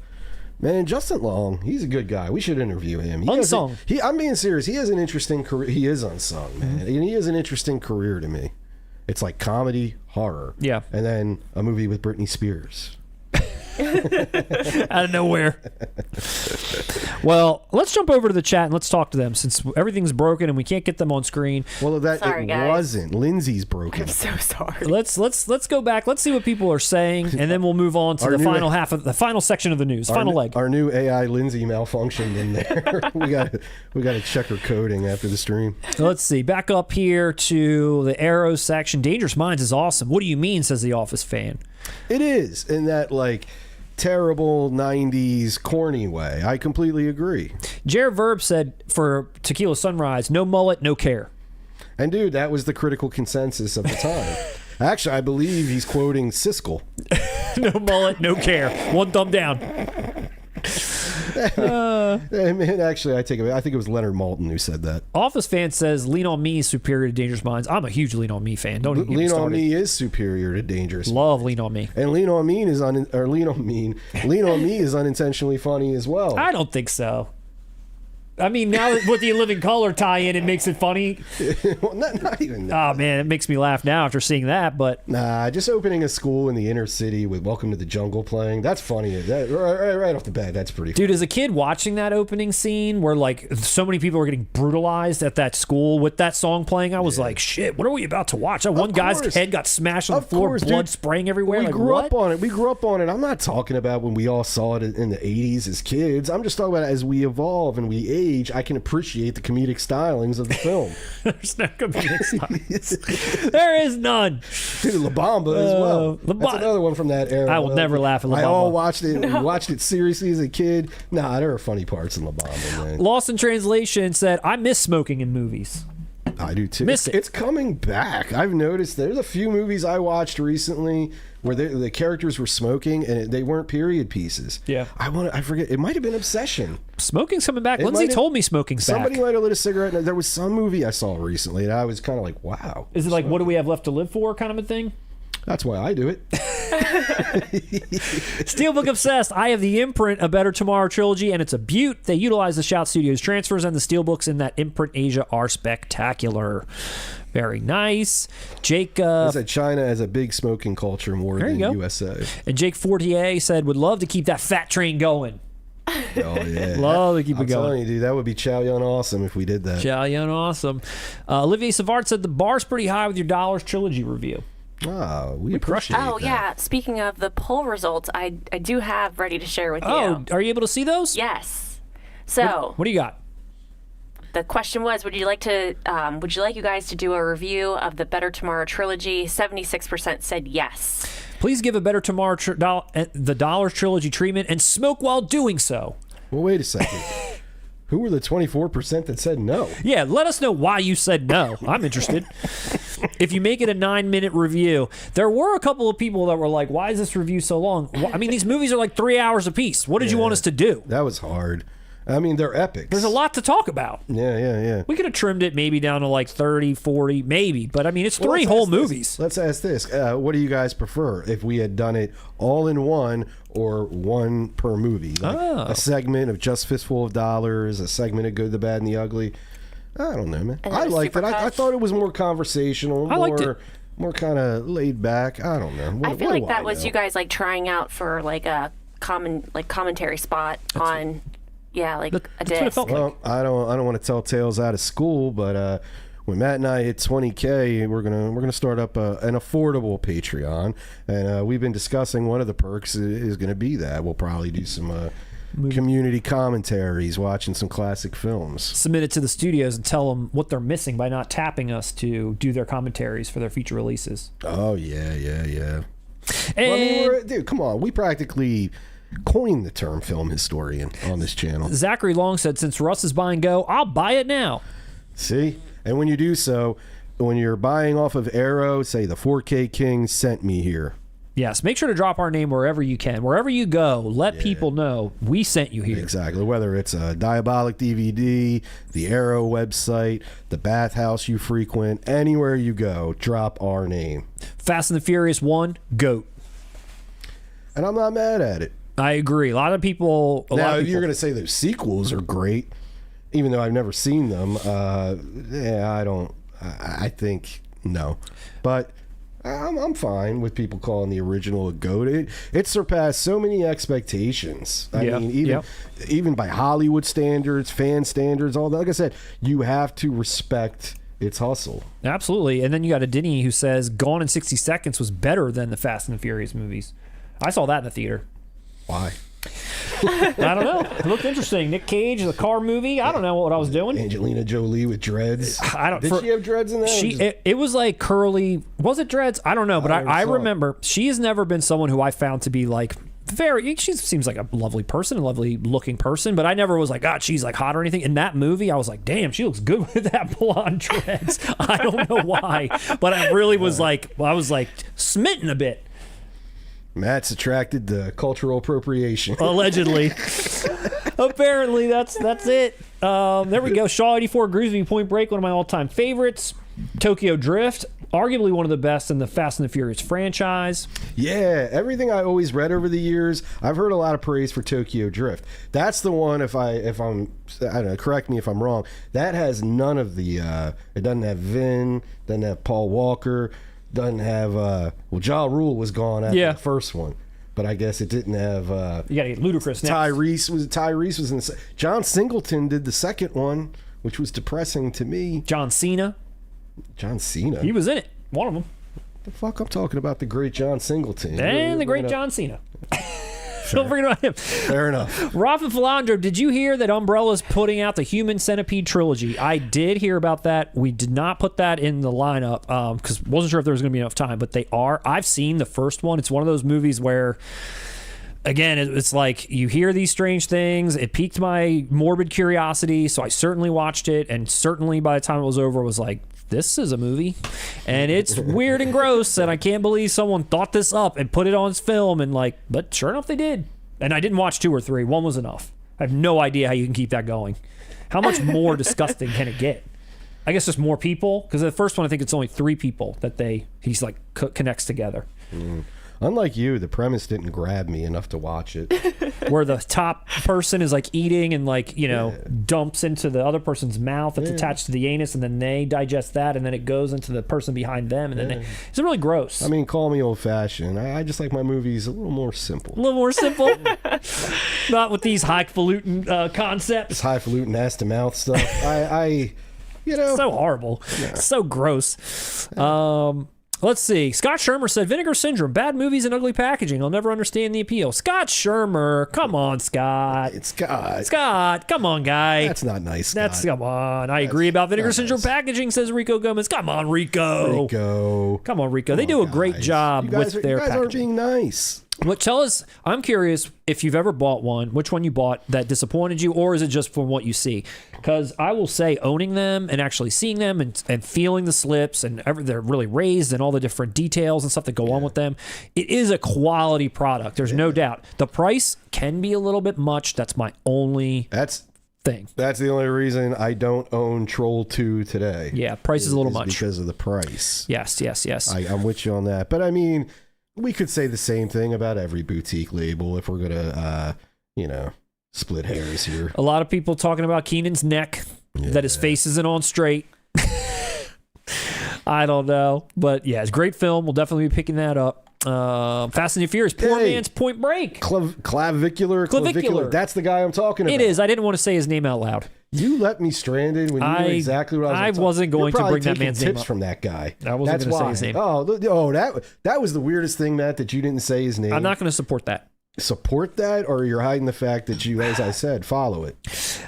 man, Justin Long, he's a good guy. We should interview him. Unsung. I'm being serious. He has an interesting career. He is unsung, man. And he has an interesting career to me. It's like comedy, horror. Yeah. And then a movie with Britney Spears. Out of nowhere. Well, let's jump over to the chat and let's talk to them, since everything's broken and we can't get them on screen. Well, Sorry, it guys. wasn't. Lindsay's broken. I'm so sorry. Let's go back. Let's see what people are saying, and then we'll move on to Our the new- final half of the final section of the news. Final leg. Our new AI Lindsay malfunctioned in there. we got to check her coding after the stream. Let's see. Back up here to the arrows section. Dangerous Minds is awesome. What do you mean? Says the Office fan. It is, in that like terrible 90s corny way. I completely agree. Jared Verb said for Tequila Sunrise, no mullet, no care. And dude, that was the critical consensus of the time. Actually, I believe he's quoting Siskel. No mullet, no care. One thumb down. Actually, I think it was Leonard Maltin who said that. Office fan says Lean on Me is superior to Dangerous Minds. I'm a huge Lean on Me fan. Don't even get me Lean started. on Me is superior to Dangerous. Love Lean on Me. And Lean on Me is Lean on Me is unintentionally funny as well. I don't think so. I mean, now with the Living Color tie-in, it makes it funny. Well, not even that. Oh, man, it makes me laugh now after seeing that, but... Nah, just opening a school in the inner city with Welcome to the Jungle playing, that's funny. That, right off the bat, that's pretty funny. Dude, as a kid watching that opening scene where, like, so many people were getting brutalized at that school with that song playing, I was like, shit, what are we about to watch? That one guy's head got smashed on the floor, blood spraying everywhere. We like, grew what? up on it. We grew up on it. I'm not talking about when we all saw it in the 80s as kids. I'm just talking about as we evolve and we age, I can appreciate the comedic stylings of the film. There's no comedic stylings. There is none. Dude, La Bamba as well. La That's Bamba. another one from that era. I will never laugh at La I Bamba. all watched it. We watched it seriously as a kid. Nah, there are funny parts in La Bamba, man. Lost in Translation said, I miss smoking in movies. I do too. Miss it. It's coming back. I've noticed there's a few movies I watched recently where the characters were smoking and they weren't period pieces. Yeah. I forget. It might have been Obsession. Smoking's coming back. It Lindsay might have- told me smoking's Somebody back. might have lit a cigarette. And there was some movie I saw recently and I was kind of like, wow. Is it like, what do we have left to live for kind of a thing? That's why I do it. Steelbook Obsessed. I have the imprint, A Better Tomorrow Trilogy, and it's a beaut. They utilize the Shout Studios transfers, and the Steelbooks in that imprint Asia are spectacular. Very nice. Jake I said China has a big smoking culture more There you than go. USA. and Jake Fortier said, would love to keep that fat train going. Oh yeah. Love to keep I'm it going. telling you, dude, that would be Chow Yun awesome if we did that. Chow Yun, awesome. Olivier Savard said the bar's pretty high with your Dollars Trilogy review. Ah, we crushed it. appreciate Oh, that. yeah. Speaking of the poll results, I do have ready to share with Oh, you. are you able to see those? Yes. So What do you got? the question was, would you like you guys to do a review of the Better Tomorrow trilogy? 76% said yes. Please give A Better Tomorrow the Dollars Trilogy treatment and smoke while doing so. Well, wait a second. Who were the 24% that said no? Yeah, let us know why you said no. I'm interested. If you make it a 9-minute review, there were a couple of people that were like, why is this review so long? I mean, these movies are like 3 hours apiece. What did you want us to do? That was hard. I mean, they're epics. There's a lot to talk about. Yeah. We could have trimmed it maybe down to like 30, 40, maybe. But I mean, it's three let's whole ask this. movies. Let's ask this. What do you guys prefer? If we had done it all in one or one per movie? Like a segment of Just Fistful of Dollars, a segment of Good, the Bad, and the Ugly. I don't know, man. And then I a liked it. I supercut. thought it was more conversational, I liked more it. more kind of laid back. I don't know. I feel like that was you guys like trying out for like a commentary spot on a disc. Well, I don't want to tell tales out of school, but when Matt and I hit 20K, we're gonna start up an affordable Patreon, and we've been discussing one of the perks is gonna be that we'll probably do some community commentaries, watching some classic films. Submit it to the studios and tell them what they're missing by not tapping us to do their commentaries for their feature releases. Oh yeah. And Well, I mean, dude, come on, we practically coined the term film historian on this channel. Zachary Long said, since Russ is buying Go, I'll buy it now. See? And when you do so, when you're buying off of Arrow, say the 4K King sent me here. Yes, make sure to drop our name wherever you can. Wherever you go, let people know we sent you here. Exactly. Whether it's a Diabolic DVD, the Arrow website, the bathhouse you frequent, anywhere you go, drop our name. Fast and the Furious 1, GOAT. And I'm not mad at it. I agree. A lot of people... You're going to say those sequels are great, even though I've never seen them. I think no. But I'm fine with people calling the original a GOAT. It surpassed so many expectations. I mean, even by Hollywood standards, fan standards, all that. Like I said, you have to respect its hustle. Absolutely. And then you got a Denny who says Gone in 60 Seconds was better than the Fast and the Furious movies. I saw that in the theater. Why? I don't know. It looked interesting. Nick Cage, the car movie. I don't know what I was doing. Angelina Jolie with dreads. Did she have dreads in that? It was like curly. Was it dreads? I don't know. But I remember she has never been someone who I found to be like she seems like a lovely person, a lovely looking person. But I never was like, God, she's like hot or anything. In that movie, I was like, damn, she looks good with that blonde dreads. I don't know why. But I really was like, I was like smitten a bit. Matt's attracted to cultural appropriation. Allegedly. Apparently, that's it. There we go. Shaw 84 agrees with me. Point Break, one of my all-time favorites. Tokyo Drift, arguably one of the best in the Fast and the Furious franchise. Yeah, everything I always read over the years, I've heard a lot of praise for Tokyo Drift. That's the one, if I'm, I don't know, correct me if I'm wrong, that has none of the, it doesn't have Vin, doesn't have Paul Walker, doesn't have Ja Rule was gone after the first one, but I guess it didn't have you gotta get Ludacris next. Tyrese was in the John Singleton did the second one, which was depressing to me. John Cena He was in it, one of them. The fuck, I'm talking about the great John Singleton and the great John Cena. Don't forget about him. Fair enough. Rafa Philandro, did you hear that Umbrella's putting out the Human Centipede trilogy? I did hear about that. We did not put that in the lineup because wasn't sure if there was going to be enough time, but they are. I've seen the first one. It's one of those movies where, again, it's like you hear these strange things. It piqued my morbid curiosity, so I certainly watched it, and certainly by the time it was over, was like, this is a movie, and it's weird and gross, and I can't believe someone thought this up and put it on film, and but sure enough, they did. And I didn't watch 2 or 3. 1 was enough. I have no idea how you can keep that going. How much more disgusting can it get? I guess just more people, because the first one, I think it's only 3 people that he's like connects together. Unlike you, the premise didn't grab me enough to watch it. Where the top person is like eating and dumps into the other person's mouth that's attached to the anus, and then they digest that, and then it goes into the person behind them, and then it's really gross. I mean, call me old-fashioned. I just like my movies a little more simple. A little more simple? Not with these highfalutin concepts. This highfalutin ass-to-mouth stuff. So horrible. Yeah. So gross. Let's see. Scott Shermer said, Vinegar Syndrome, bad movies and ugly packaging. I'll never understand the appeal. Scott Shermer. Come on, Scott. It's Scott. Scott. Come on, guy. That's not nice, Scott. Come on. I agree about Vinegar Syndrome packaging, says Rico Gomez. Come on, Rico. Come on, Rico. They do a great job with their packaging. You guys aren't being nice. But tell us, I'm curious if you've ever bought one, which one you bought that disappointed you, or is it just from what you see? Because I will say owning them and actually seeing them and feeling the slips and they're really raised and all the different details and stuff that go on with them, it is a quality product. There's no doubt. The price can be a little bit much. That's my only thing. That's the only reason I don't own Troll 2 today. Yeah, price is a little much. Because of the price. Yes. I'm with you on that. But I mean, we could say the same thing about every boutique label if we're going to, split hairs here. A lot of people talking about Keenan's neck, that his face isn't on straight. I don't know. But yeah, it's a great film. We'll definitely be picking that up. Fast and the Furious, poor man's Point Break. Clavicular. That's the guy I'm talking about. It is. I didn't want to say his name out loud. You let me stranded when you knew exactly what I was wasn't going to bring that man's name tips up. from that guy. I wasn't going to say his name. Oh, that was the weirdest thing, Matt, that you didn't say his name. I'm not going to support that. Support that, or you're hiding the fact that you, as I said, follow it.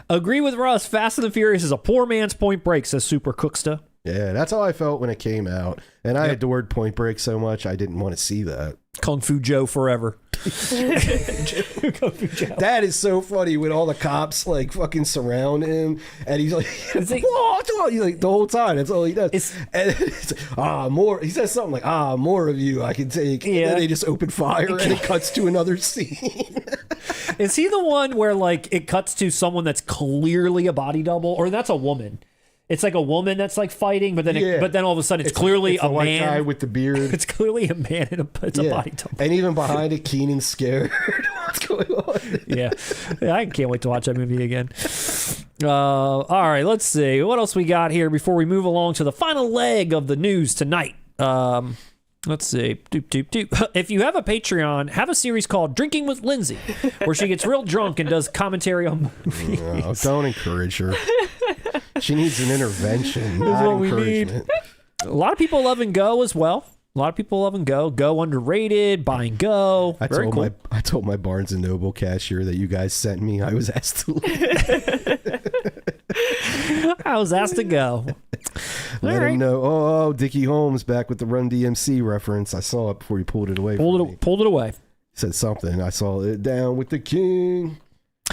Agree with Russ. Fast and the Furious is a poor man's Point Break, says Super Cooksta. Yeah, that's how I felt when it came out. And I adored Point Break so much, I didn't want to see that. Kung Fu Joe forever. Kung Fu Joe. That is so funny when all the cops like fucking surround him, and he's like, "Whoa!" He's like the whole time. That's all he does. And it's more. He says something like, more of you I can take." And then they just open fire, and it cuts to another scene. Is he the one where like it cuts to someone that's clearly a body double, or that's a woman? It's like a woman that's like fighting, but then all of a sudden it's clearly a white man guy with the beard. It's clearly a man in a body double. And even behind it, Keenan's scared. What's going on? Yeah, I can't wait to watch that movie again. All right, let's see what else we got here before we move along to the final leg of the news tonight. Let's see. If you have a Patreon, have a series called Drinking with Lindsay, where she gets real drunk and does commentary on movies. No, don't encourage her. She needs an intervention, not what we encouragement. A lot of people love and Go as well. A lot of people love and Go. Go underrated. Buy and Go. I told my Barnes and Noble cashier that you guys sent me. I was asked to leave. I was asked to go. Let him know. Oh, Dickie Holmes back with the Run DMC reference. I saw it before you pulled it away. Pulled it away. Said something. I saw it. Down with the king.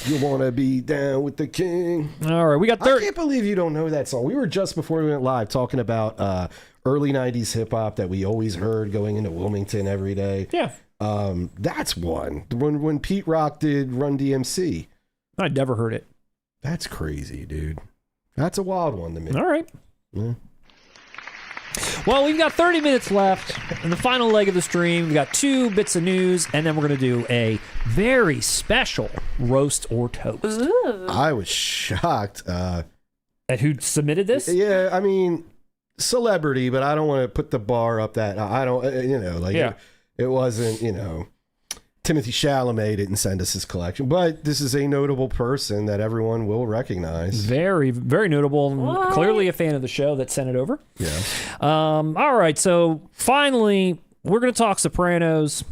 You want to be down with the king. All right, we got 30. I can't believe you don't know that song. We were just before we went live talking about early 90s hip hop that we always heard going into Wilmington every day. Yeah. That's one. When Pete Rock did Run DMC. I never heard it. That's crazy, dude. That's a wild one to me. All right. Yeah. Well, we've got 30 minutes left in the final leg of the stream. We've got 2 bits of news, and then we're going to do a very special roast or toast. Ooh. I was shocked. At who submitted this? Yeah, I mean, celebrity, but I don't want to put the bar up that. I don't, it wasn't, Timothy Chalamet didn't send us his collection, but this is a notable person that everyone will recognize. Very, very notable. And clearly a fan of the show that sent it over. Yeah. All right. So finally, we're going to talk Sopranos.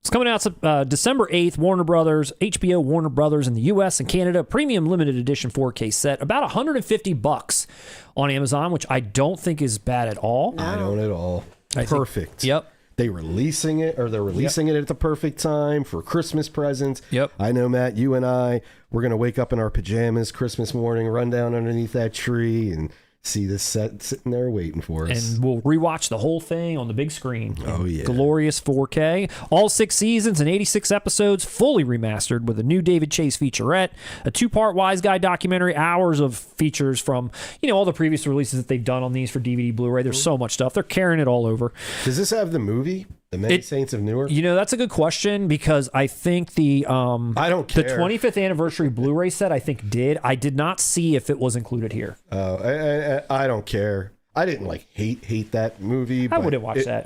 It's coming out December 8th, Warner Brothers, HBO Warner Brothers in the US and Canada, premium limited edition 4K set, about $150 on Amazon, which I don't think is bad at all. No. I don't at all. Perfect. Yep. They're releasing it it at the perfect time for Christmas presents. Yep. I know, Matt, you and I, we're going to wake up in our pajamas Christmas morning, run down underneath that tree and see this set sitting there waiting for us. And we'll rewatch the whole thing on the big screen. Oh, yeah. Glorious 4K. All 6 seasons and 86 episodes fully remastered with a new David Chase featurette, a 2-part Wise Guy documentary, hours of features from, all the previous releases that they've done on these for DVD, Blu-ray. There's so much stuff. They're carrying it all over. Does this have the movie? The Many Saints of Newark? That's a good question because I think the I don't care. The 25th anniversary Blu-ray set I think did. I did not see if it was included here. I don't care. I didn't hate that movie. I wouldn't watch that.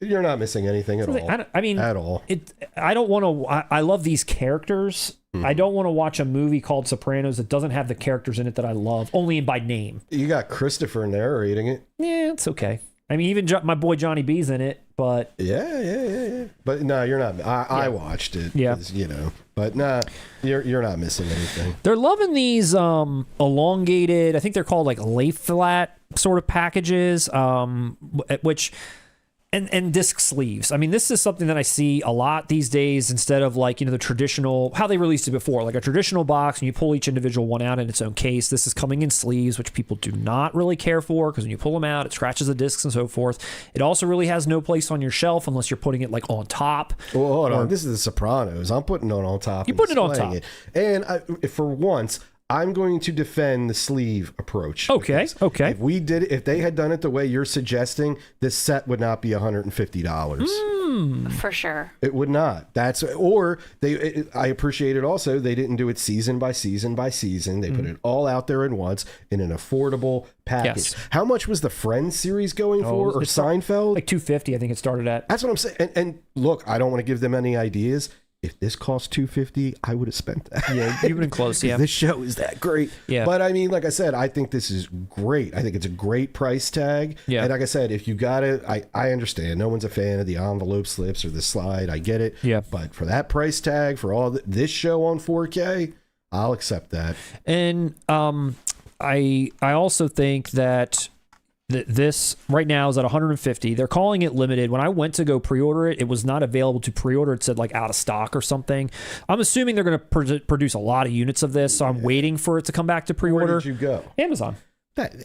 You're not missing anything at all. At all. I don't want to. I love these characters. Mm-hmm. I don't want to watch a movie called Sopranos that doesn't have the characters in it that I love, only by name. You got Christopher narrating it. Yeah, it's okay. I mean, even my boy Johnny B's in it, but yeah. But no, you're not. I watched it. Yeah, But nah, you're not missing anything. They're loving these elongated. I think they're called like lay flat sort of packages, which. And disc sleeves. I mean, this is something that I see a lot these days instead of the traditional, how they released it before, like a traditional box and you pull each individual one out in its own case. This is coming in sleeves, which people do not really care for because when you pull them out, it scratches the discs and so forth. It also really has no place on your shelf unless you're putting it on top. Well, hold on. This is the Sopranos. I'm putting it on top. You put it on top. And for once, I'm going to defend the sleeve approach. Okay. If they had done it the way you're suggesting, this set would not be $150. For sure. It would not. I appreciate it also. They didn't do it season by season by season. They put it all out there at once in an affordable package. Yes. How much was the Friends series going for, or Seinfeld? Like $250, I think it started at. That's what I'm saying. And look, I don't want to give them any ideas. If this cost $250, I would have spent that. Yeah, you've been close. Yeah, this show is that great. Yeah, but I mean, like I said, I think this is great. I think it's a great price tag. Yeah, and like I said, if you got it, I understand. No one's a fan of the envelope slips or the slide. I get it. Yeah, but for that price tag, for all this show on 4K, I'll accept that. And I also think that this right now is at 150. They're calling it limited. When I went to go pre-order it, it was not available to pre-order. It said like out of stock or something. I'm assuming they're going to produce a lot of units of this, so I'm waiting for it to come back to pre-order. Where did you go? Amazon.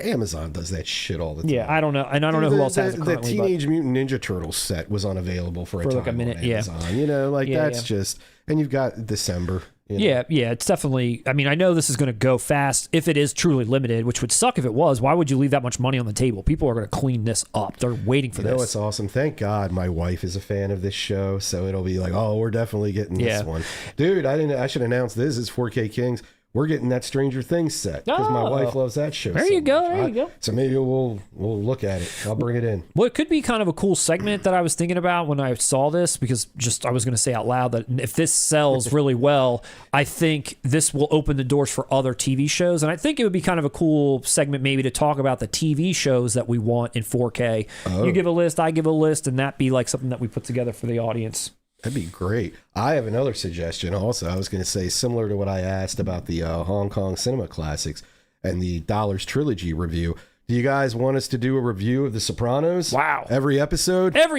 Amazon does that shit all the time. Yeah, I don't know, and I don't know who else has it currently. The Teenage Mutant Ninja Turtles set was unavailable for a time like a minute. on Amazon. You know, like that's just, and you've got December. You know? Yeah, it's definitely. I mean, I know this is going to go fast if it is truly limited, which would suck if it was. Why would you leave that much money on the table? People are going to clean this up. They're waiting for this. You know, it's awesome. Thank God my wife is a fan of this show, so it'll be like, oh, we're definitely getting this one, dude. I should announce this. It's 4K Kings. We're getting that Stranger Things set because my wife loves that show. There you go. So maybe we'll look at it. I'll bring it in. Well, it could be kind of a cool segment that I was thinking about when I saw this, because I was going to say out loud that if this sells really well, I think this will open the doors for other TV shows. And I think it would be kind of a cool segment maybe to talk about the TV shows that we want in 4K. Oh. You give a list, I give a list, and that be like something that we put together for the audience. That'd be great. I have another suggestion also. I was going to say, similar to what I asked about the Hong Kong cinema classics and the Dollars Trilogy review. Do you guys want us to do a review of The Sopranos? Wow. Every episode? 86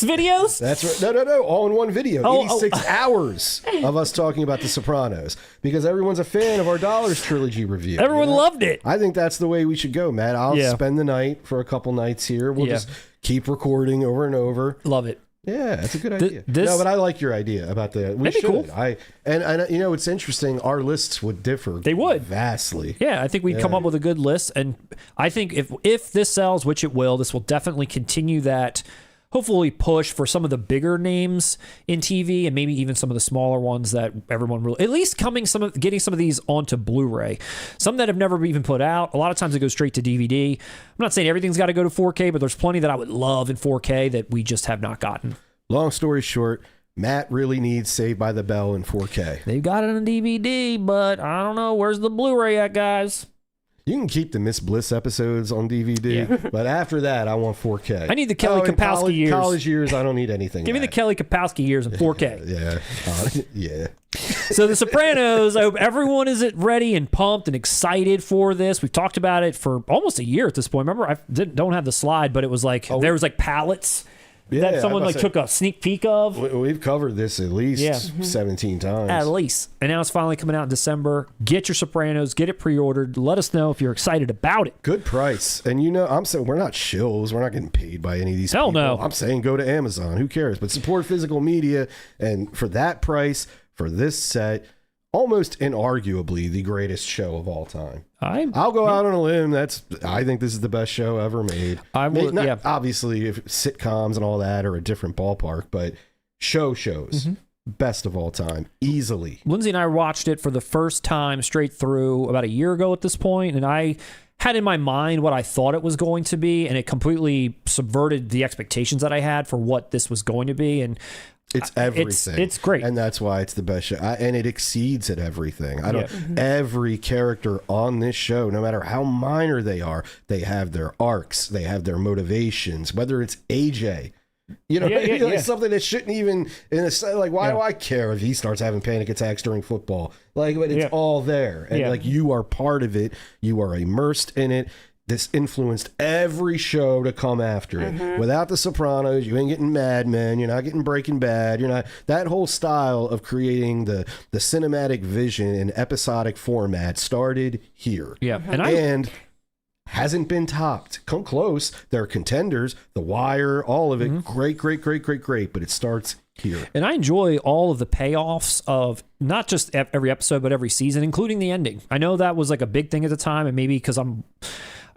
videos? That's right. No. All in one video. 86 hours of us talking about The Sopranos. Because everyone's a fan of our Dollars Trilogy review. Everyone loved it. I think that's the way we should go, Matt. I'll spend the night for a couple nights here. We'll just keep recording over and over. Love it. Yeah, that's a good idea. No, but I like your idea about the. We should. Cool. And you know, it's interesting. Our lists would differ. They would vastly. Yeah, I think we'd come up with a good list, and I think if this sells, which it will, this will definitely continue that. Hopefully push for some of the bigger names in TV and maybe even some of the smaller ones that everyone really, at least getting some of these onto Blu-ray. Some that have never even put out. A lot of times it goes straight to DVD. I'm not saying everything's got to go to 4K, but there's plenty that I would love in 4K that we just have not gotten. Long story short, Matt really needs Saved by the Bell in 4K. They've got it on DVD, but I don't know. Where's the Blu-ray at, guys? You can keep the Miss Bliss episodes on DVD, but after that, I want 4K. I need the Kelly Kapowski years. College years, I don't need anything. Give me the Kelly Kapowski years in 4K. Yeah. So The Sopranos, I hope everyone is ready and pumped and excited for this. We've talked about it for almost a year at this point. Remember, I don't have the slide, but it was like, there was like pallets. That someone took a sneak peek of. We've covered this at least 17 times. At least. And now it's finally coming out in December. Get your Sopranos. Get it pre-ordered. Let us know if you're excited about it. Good price. And you know, I'm saying we're not shills. We're not getting paid by any of these people. No. I'm saying go to Amazon. Who cares? But support physical media. And for that price, for this set, almost inarguably the greatest show of all time. I'll go out on a limb. I think this is the best show ever made. Obviously, if sitcoms and all that are a different ballpark, but shows, best of all time, easily. Lindsay and I watched it for the first time straight through about a year ago at this point, and I had in my mind what I thought it was going to be, and it completely subverted the expectations that I had for what this was going to be, and it's everything. It's great. And that's why it's the best show. And it exceeds at everything. Every character on this show, no matter how minor they are, they have their arcs, they have their motivations, whether it's AJ. You know, something that shouldn't even, like, why do I care if he starts having panic attacks during football? Like, but it's all there. And like, you are part of it. You are immersed in it. This influenced every show to come after it. Without The Sopranos, you ain't getting Mad Men. You're not getting Breaking Bad. You're not. That whole style of creating the cinematic vision in episodic format started here. Yeah, and hasn't been topped. Come close. They're contenders. The Wire, all of it. Great. But it starts here. And I enjoy all of the payoffs of not just every episode, but every season, including the ending. I know that was like a big thing at the time, and maybe because I'm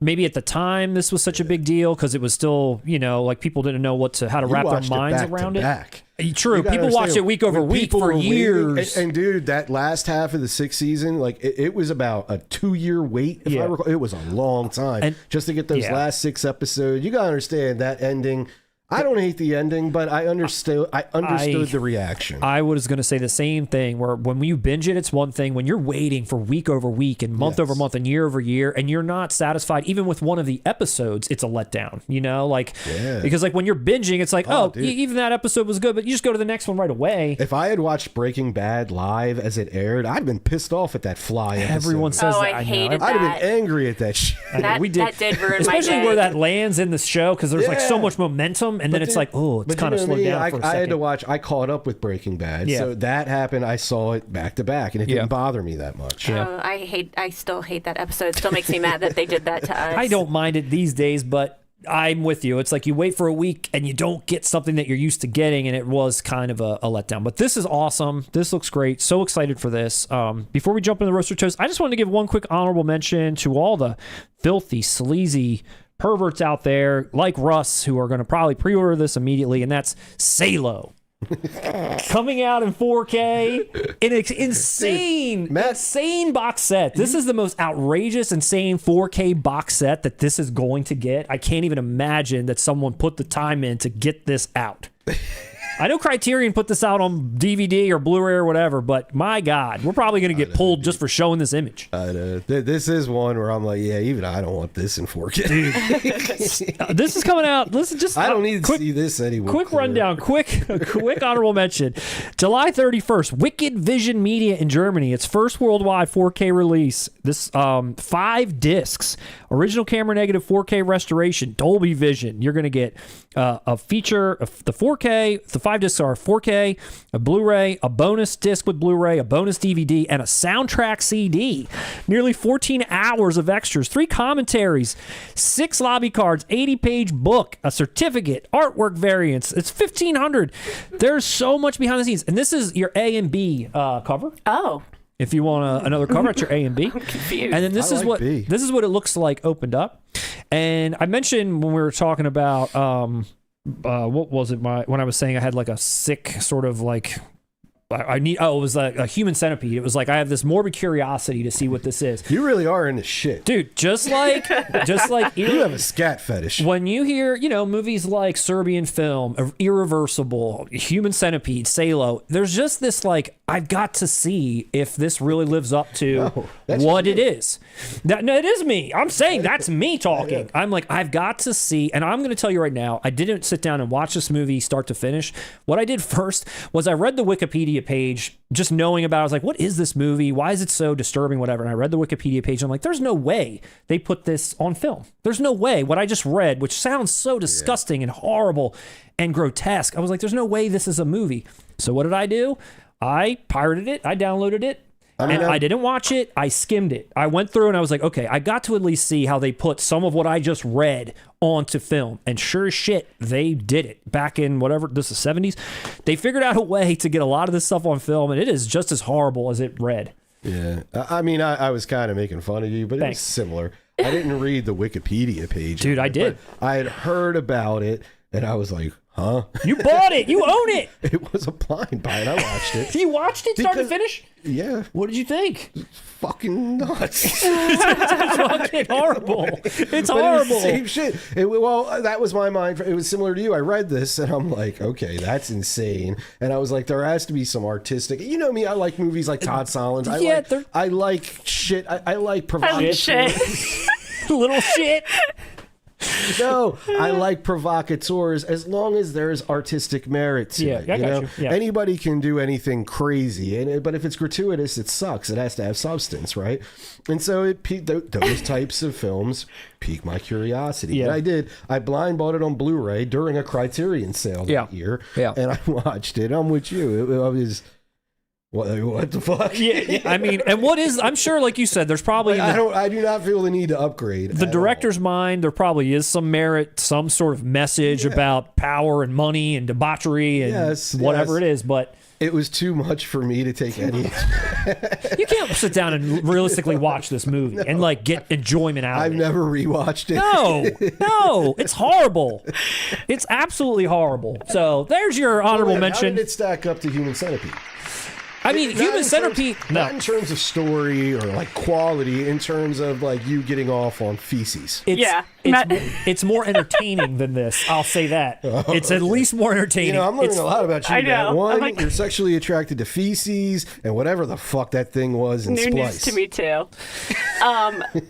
maybe at the time this was such a big deal because it was still, you know, like people didn't know how to wrap their minds around it. True. People watched it week over week for years. And dude, that last half of the 6th season, like it was about a 2-year wait. If I recall, it was a long time just to get those last 6 episodes. You gotta understand that ending. I don't hate the ending, but I understood the reaction. I was going to say the same thing, where when you binge it, it's one thing. When you're waiting for week over week and month over month and year over year, and you're not satisfied even with one of the episodes, it's a letdown, you know? Like, because like when you're binging, it's like, even that episode was good, but you just go to the next one right away. If I had watched Breaking Bad live as it aired, I'd been pissed off at that fly episode. Everyone says that. I hated that. I'd have been angry at that shit. That did ruin especially my day. where that lands in the show, because there's like so much momentum, and then it's like, it's kind of slowed down for a second. I had to watch. I caught up with Breaking Bad, so that happened. I saw it back to back, and it didn't bother me that much. I still hate that episode. It still makes me mad that they did that to us. I don't mind it these days, but I'm with you. It's like you wait for a week and you don't get something that you're used to getting, and it was kind of a letdown. But this is awesome. This looks great. So excited for this. Before we jump into the roaster toast, I just wanted to give one quick honorable mention to all the filthy, sleazy perverts out there like Russ who are going to probably pre-order this immediately, and that's SALO. Coming out in 4K in an insane box set. This is the most outrageous, insane 4K box set that this is going to get. I can't even imagine that someone put the time in to get this out. I know Criterion put this out on DVD or Blu-ray or whatever, but my God, we're probably going to get pulled just for showing this image. This is one where I'm like, even I don't want this in 4K. This is coming out. Listen, just I don't need to see this anymore. Quick rundown, quick honorable mention. July 31st, Wicked Vision Media in Germany. Its first worldwide 4K release. This 5 discs, original camera negative 4K restoration, Dolby Vision. You're going to get a feature of the 4K. The 5 discs are 4K, a Blu-ray, a bonus disc with Blu-ray, a bonus DVD, and a soundtrack CD. Nearly 14 hours of extras, 3 commentaries, 6 lobby cards, 80-page book, a certificate, artwork variants. It's $1,500. There's so much behind the scenes. And this is your A and B cover. Oh. If you want another cover, it's your A and B. I'm confused. And then this is what it looks like opened up. And I mentioned when we were talking about what was it? When I was saying I had like a sick sort of like it was like a human centipede. It was like I have this morbid curiosity to see what this is. You really are into shit, dude. Just like you have a scat fetish. When you hear movies like Serbian Film, Irreversible, Human Centipede, SALO, there's just this like I've got to see if this really lives up to what it is. No, it is me. I'm saying that's me talking. I'm like I've got to see, and I'm going to tell you right now. I didn't sit down and watch this movie start to finish. What I did first was I read the Wikipedia page, just knowing about it. I was like, what is this movie? Why is it so disturbing? Whatever. And I read the Wikipedia page. And I'm like, there's no way they put this on film. There's no way. What I just read, which sounds so disgusting and horrible and grotesque, I was like, there's no way this is a movie. So what did I do? I pirated it. I downloaded it. I didn't watch it. I skimmed it. I went through and I was like, okay, I got to at least see how they put some of what I just read onto film. And sure as shit, they did it back in whatever, this is the 70s. They figured out a way to get a lot of this stuff on film, and it is just as horrible as it read. Yeah. I mean, I was kind of making fun of you, but it was similar. I didn't read the Wikipedia page. Dude, I did. I had heard about it, and I was like, huh? You bought it. You own it. It was a blind buy, and I watched it. You watched it start to finish? Yeah. What did you think? Fucking nuts. It's fucking horrible. It's horrible. Same shit. Well, that was my mind. It was similar to you. I read this, and I'm like, okay, that's insane. And I was like, there has to be some artistic. You know me. I like movies like Todd Solondz. I like shit. I like provocative. Little shit. No, I like provocateurs as long as there's artistic merit to it. I got you. Yeah. Anybody can do anything crazy, but if it's gratuitous, it sucks. It has to have substance, right? And so those types of films pique my curiosity. Yeah. And I did. I blind bought it on Blu-ray during a Criterion sale that year, and I watched it. I'm with you. What the fuck? Yeah, I mean, and what is? I'm sure, like you said, there's probably. I do not feel the need to upgrade. The director's mind, there probably is some merit, some sort of message about power and money and debauchery and whatever it is, but. It was too much for me to take any. You can't sit down and realistically watch this movie and like get enjoyment out of it. I've never rewatched it. No, it's horrible. It's absolutely horrible. So there's your honorable mention. How did it stack up to Human Centipede? I mean, Human Centipede. Not in terms of story or like quality, in terms of like you getting off on feces. It's more entertaining than this. I'll say that. It's at least more entertaining. You know, I'm learning a lot about you. I know. One, you're sexually attracted to feces and whatever the fuck that thing was in New Splice. news to me too.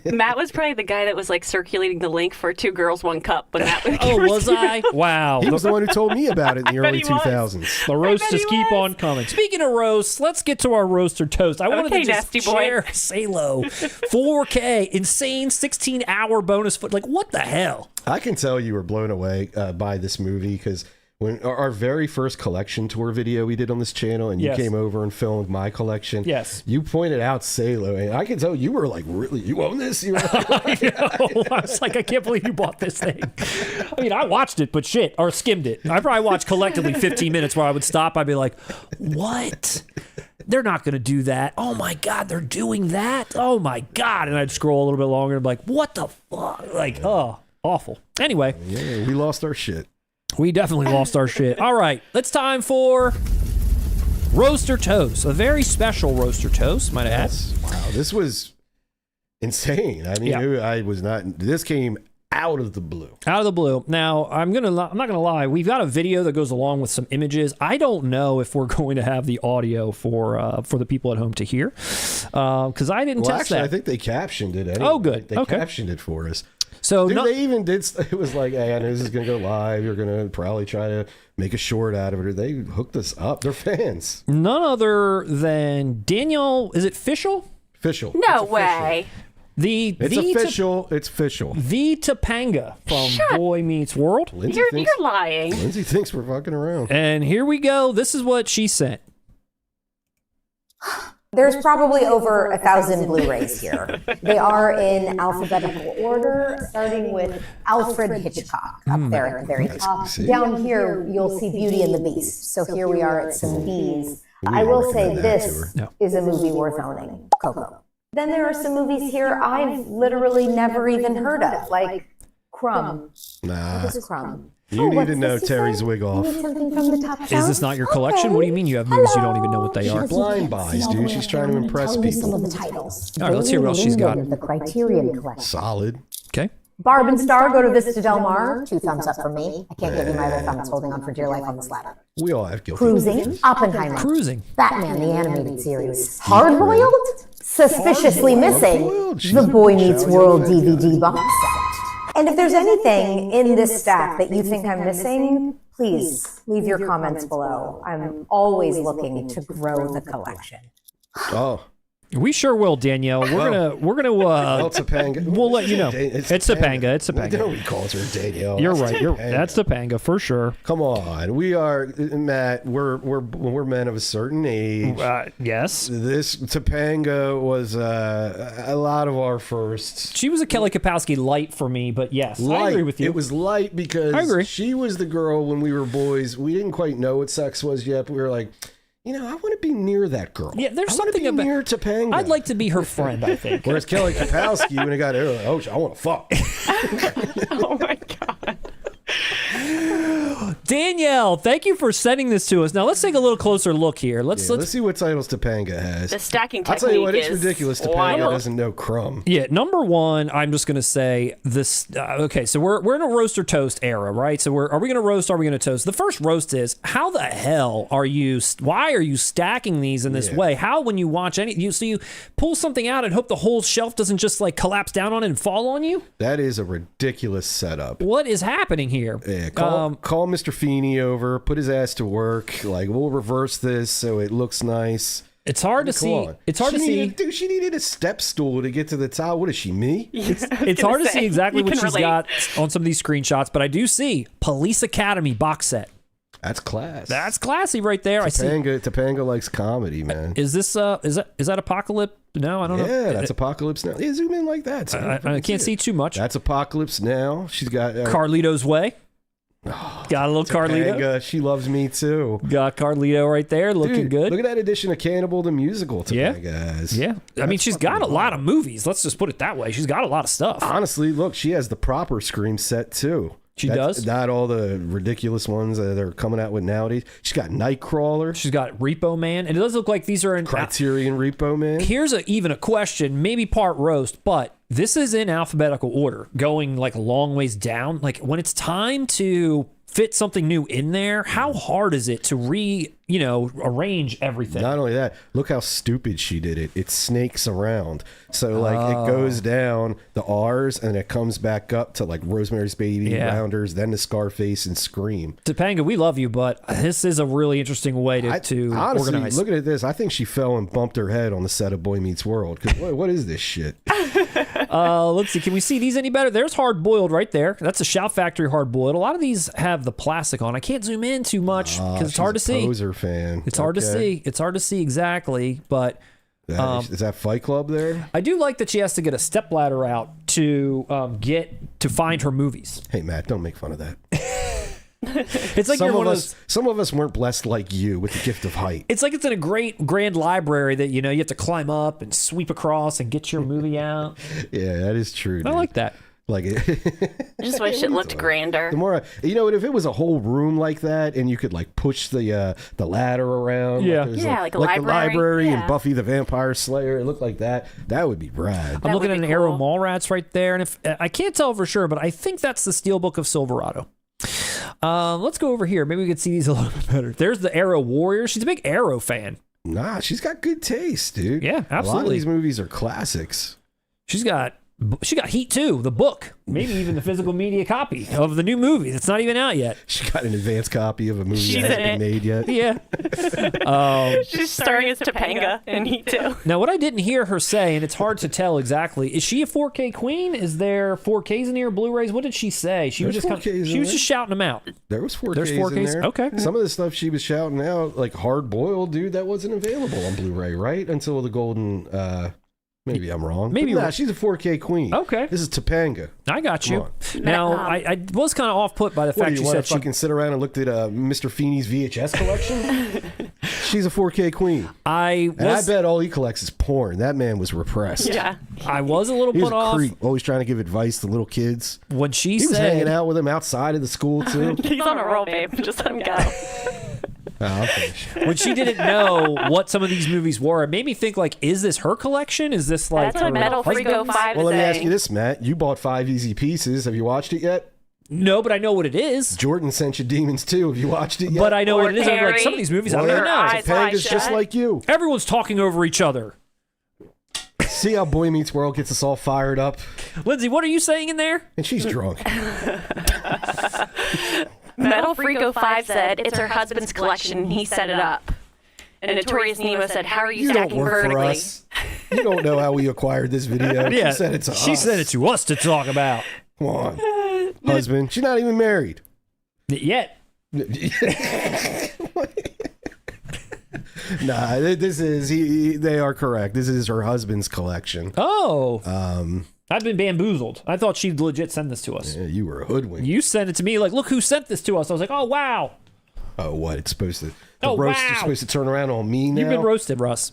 Matt was probably the guy that was like circulating the link for 2 Girls, 1 Cup when that was. Oh, was I? Wow. He was the one who told me about it in the early 2000s. The roasts just keep on coming. Speaking of roasts, let's get to our roaster toast. I wanted to just share SALO 4K insane 16-hour bonus foot. Like, what the hell? I can tell you were blown away by this movie because when our very first collection tour video we did on this channel and you came over and filmed my collection, you pointed out SALO, and I can tell you were like, really, you own this? You were like, I know. I was like, I can't believe you bought this thing. I mean, I watched it, but shit, or skimmed it. I probably watched collectively 15 minutes where I would stop. I'd be like, what? They're not going to do that. Oh my God, they're doing that. Oh my God. And I'd scroll a little bit longer and be like, what the fuck? Like, oh, awful. Anyway. Yeah, we lost our shit. We definitely lost our shit. All right, it's time for Roaster Toast. A very special Roaster Toast, might I add. Wow, this was insane. I mean, I was not, this came out of the blue. Out of the blue. Now, I'm not gonna lie. We've got a video that goes along with some images. I don't know if we're going to have the audio for the people at home to hear, because I didn't test actually, that. I think they captioned it. Anyway. Oh, good. They captioned it for us. So they even did. It was like, hey, I know this is gonna go live. You're gonna probably try to make a short out of it. Or they hooked us up. They're fans. None other than Daniel. Is it Fischel? Fischel. No way. It's official. It's official. The Topanga from Boy Meets World. You're lying. Lindsay thinks we're fucking around. And here we go. This is what she sent. There's probably over 1,000 Blu-rays here. They are in alphabetical order, starting with Alfred Hitchcock up there at the very top. Down here, you'll see Beauty and the Beast. So here we are at some B's. I will say this is a movie worth owning, Coco. Then there are some movies here I've literally never even heard of, like Crumb. Nah. What is Crumb? You need to know Terry's wig off. Is this not your collection? What do you mean you have movies you don't even know what they are? Blind buys, dude. She's trying to impress people. Some of the titles. All right, let's hear what else she's got. The Criterion collection. Solid. Okay. Barb and Star go to Vista Del Mar. 2 thumbs up from me. I can't give you my other thumb. It's holding on for dear life on this ladder. We all have guilty. Cruising. Oppenheimer. Cruising. Batman, the animated series. Hard-boiled? Suspiciously missing. The Boy Meets World DVD box set. And if there's anything in this stack that you think I'm missing, please leave your comments below. I'm always looking to grow the collection. Oh. We sure will, Danielle. We're gonna. Topanga. We'll let you know. It's Topanga. It's Topanga. Nobody calls her Danielle. You're right. That's Topanga for sure. Come on, we are Matt. We're men of a certain age. Yes. This Topanga was a lot of our firsts. She was a Kelly Kapowski light for me, but yes, light. I agree with you. It was light because I agree. She was the girl when we were boys. We didn't quite know what sex was yet, but we were like, you know, I want to be near that girl. Yeah, there's I something about near Topanga. I'd like to be her friend, I think. Whereas Kelly Kapowski, when it got her, oh, I want to fuck. Oh my God. Danielle, thank you for sending this to us. Now let's take a little closer look here. Let's see what titles Topanga has. The stacking technique. I'll tell you what, it's is ridiculous. Topanga wild. doesn't know Crumb. Yeah, number one, I'm just gonna say this. Okay, so we're in a roast or toast era, right? So are we gonna roast? Or are we gonna toast? The first roast is, how the hell are you? Why are you stacking these in this way? How, when you watch you pull something out and hope the whole shelf doesn't just like collapse down on it and fall on you? That is a ridiculous setup. What is happening here? Yeah, call Mr. Feeney over, put his ass to work. Like, we'll reverse this so it looks nice. It's hard to see. It's hard to see. Dude, she needed a step stool to get to the top. What is she, me? It's hard to see exactly what she's got on some of these screenshots, but I do see Police Academy box set. That's class. That's classy right there. Topanga likes comedy, man. Is this is that Apocalypse? No, I don't know. Yeah, that's Apocalypse Now. Yeah, zoom in like that. So I can't see too much. That's Apocalypse Now. She's got Carlito's Way. Got a little Carlito. Topanga, she loves me too. Got Carlito right there, looking good. Look at that edition of Cannibal the Musical Topanga has. Yeah. I mean, she's got a lot of movies. Let's just put it that way. She's got a lot of stuff. Honestly, look, she has the proper Scream set too. She does? Not all the ridiculous ones that they're coming out with nowadays. She's got Nightcrawler. She's got Repo Man. And it does look like these are in... Criterion Repo Man. Here's even a question, maybe part roast, but this is in alphabetical order, going like a long ways down. Like when it's time to fit something new in there, how hard is it to arrange everything? Not only that, look how stupid she did it. It snakes around. So like it goes down the R's and it comes back up to like Rosemary's Baby, Rounders, then to Scarface and Scream. Topanga, we love you, but this is a really interesting way to honestly, organize. Looking at this, I think she fell and bumped her head on the set of Boy Meets World. Because what is this shit? Let's see. Can we see these any better? There's Hard Boiled right there. That's a Shout Factory Hard Boiled. A lot of these have the plastic on. I can't zoom in too much because it's hard to see. Poser fan. It's hard to see. It's hard to see exactly, but is that Fight Club there? I do like that she has to get a stepladder out to find her movies. Hey Matt, don't make fun of that. It's like some of us weren't blessed like you with the gift of height. It's like it's in a great grand library that you have to climb up and sweep across and get your movie out. Yeah, that is true. I like that. Like I just wish it looked grander. The more, if it was a whole room like that and you could like push the ladder around, like a the library yeah. and Buffy the Vampire Slayer, it looked like that. That would be rad. I'm looking at an Arrow Mallrats right there, and if I can't tell for sure, but I think that's the Steelbook of Silverado. Let's go over here. Maybe we could see these a little bit better. There's the Arrow Warrior. She's a big Arrow fan. Nah, she's got good taste, dude. Yeah, absolutely. A lot of these movies are classics. She got Heat 2, the book, maybe even the physical media copy of the new movie that's not even out yet. She got an advance copy of a movie that hasn't been made yet. Yeah. She's starring as Topanga in Heat 2. Now, what I didn't hear her say, and it's hard to tell exactly, is she a 4K queen? Is there 4Ks in here, Blu-rays? What did she say? She was just shouting them out. There was 4Ks. There's 4Ks in there. Okay. Some of the stuff she was shouting out, like Hard Boiled, dude, that wasn't available on Blu-ray, right? Until the golden... Maybe I'm wrong. Maybe she's a 4K queen. Okay. This is Topanga. I got you. Now, I was kind of off-put by the fact you said she fucking sit around and looked at Mr. Feeney's VHS collection? She's a 4K queen. I bet all he collects is porn. That man was repressed. Yeah. I was a little put off. Creep, always trying to give advice to little kids. When he was hanging out with him outside of the school, too. He's on a roll, babe. Just let him go. When she didn't know what some of these movies were, it made me think, like, is this her collection? Is this like That's what Metal Frigo 5 Well, let me ask you this, Matt. You bought 5 Easy Pieces. Have you watched it yet? No, but I know what it is. Jordan sent you Demons too. Have you watched it yet? But I know what it is. I'm like, some of these movies, I don't even know. Topanga's just like you. Everyone's talking over each other. See how Boy Meets World gets us all fired up? Lindsay, what are you saying in there? And she's drunk. Metal Frigo 5 said it's her husband's collection and he set it up. And Notorious Nemo said, how are you stacking vertically? You don't know how we acquired this video. Yeah, she said it to us. She said it to us to talk about. Come on. Husband. She's not even married. Yet. Nah, they are correct. This is her husband's collection. Oh. I've been bamboozled. I thought she'd legit send this to us. Yeah, you were a hoodwink. You sent it to me like, look who sent this to us. I was like, oh, wow. Oh, what? It's supposed to... The roast is supposed to turn around on me now? You've been roasted, Russ.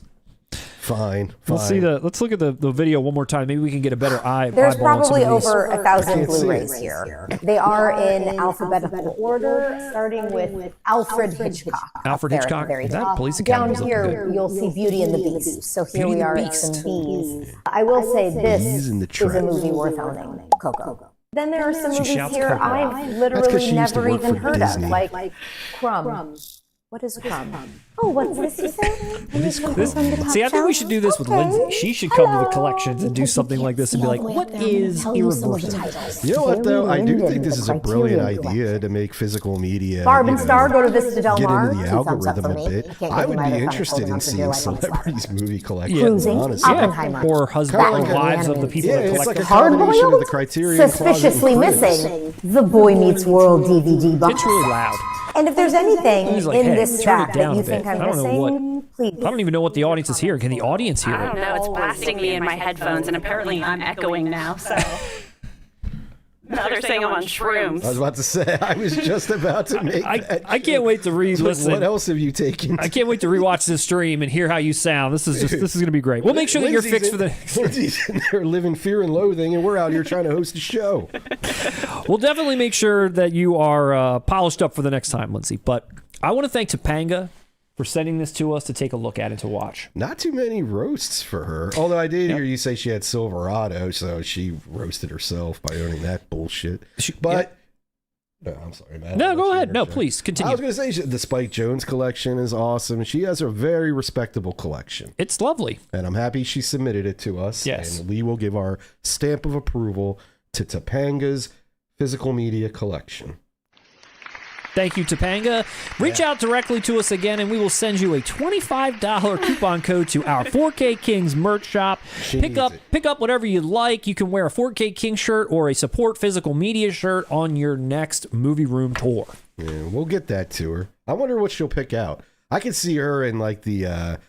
Fine. Let's look at the video one more time. Maybe we can get a better eye. There's probably over 1,000 Blu-rays here. They are in alphabetical order, starting with Alfred Hitchcock. Alfred Hitchcock? Is that Police Academy? Academy? Down here, you'll see Beauty and the Beast. So here we are at some Bees. I will say this is a movie worth owning. Coco. Then there are some movies here I've literally never even heard of, like Crumb. What is Crumb? Oh, what's this you said? See, I think we should do this with Lindsay. She should come to the collections and do something like this and be like, what is irreversible? You know what, though? I do think this is a brilliant idea to make physical media. Barb and Star go to Vista Del Mar. Get into the algorithm a bit. I would be interested in seeing celebrities' movie collections, honestly. Oppenheimer. Or husband or wives of the people that collect like a Hard combination of the Boiled? Criterion Suspiciously missing. The Boy Meets World DVD box. It's really loud. And if there's anything He's like, in hey, this turn it chat down that you a think bit. I'm I don't know missing, please. I don't even know what the audience is hearing. Can the audience hear I it? don't know. It's blasting me in my headphones, and apparently I'm echoing now. So now they're saying I'm on shrooms. I was about to say, I was just about to make that. I can't wait to re-listen. What else have you taken? I can't wait to rewatch this stream and hear how you sound. This is going to be great. We'll make sure that you're fixed for the. Lindsay's in there living fear and loathing, and we're out here trying to host a show. We'll definitely make sure that you are polished up for the next time, Lindsay. But I want to thank Topanga for sending this to us to take a look at and to watch. Not too many roasts for her. Although I did hear you say she had Silverado, so she roasted herself by owning that bullshit. But no, I'm sorry, man. No, go ahead. No, please continue. I was going to say the Spike Jones collection is awesome. She has a very respectable collection. It's lovely. And I'm happy she submitted it to us. Yes. And we will give our stamp of approval to Topanga's physical media collection. Thank you, Topanga. Reach out directly to us again, and we will send you a $25 coupon code to our 4K Kings merch shop. Pick up whatever you like. You can wear a 4K King shirt or a support physical media shirt on your next movie room tour. Yeah, we'll get that to her. I wonder what she'll pick out. I could see her in like the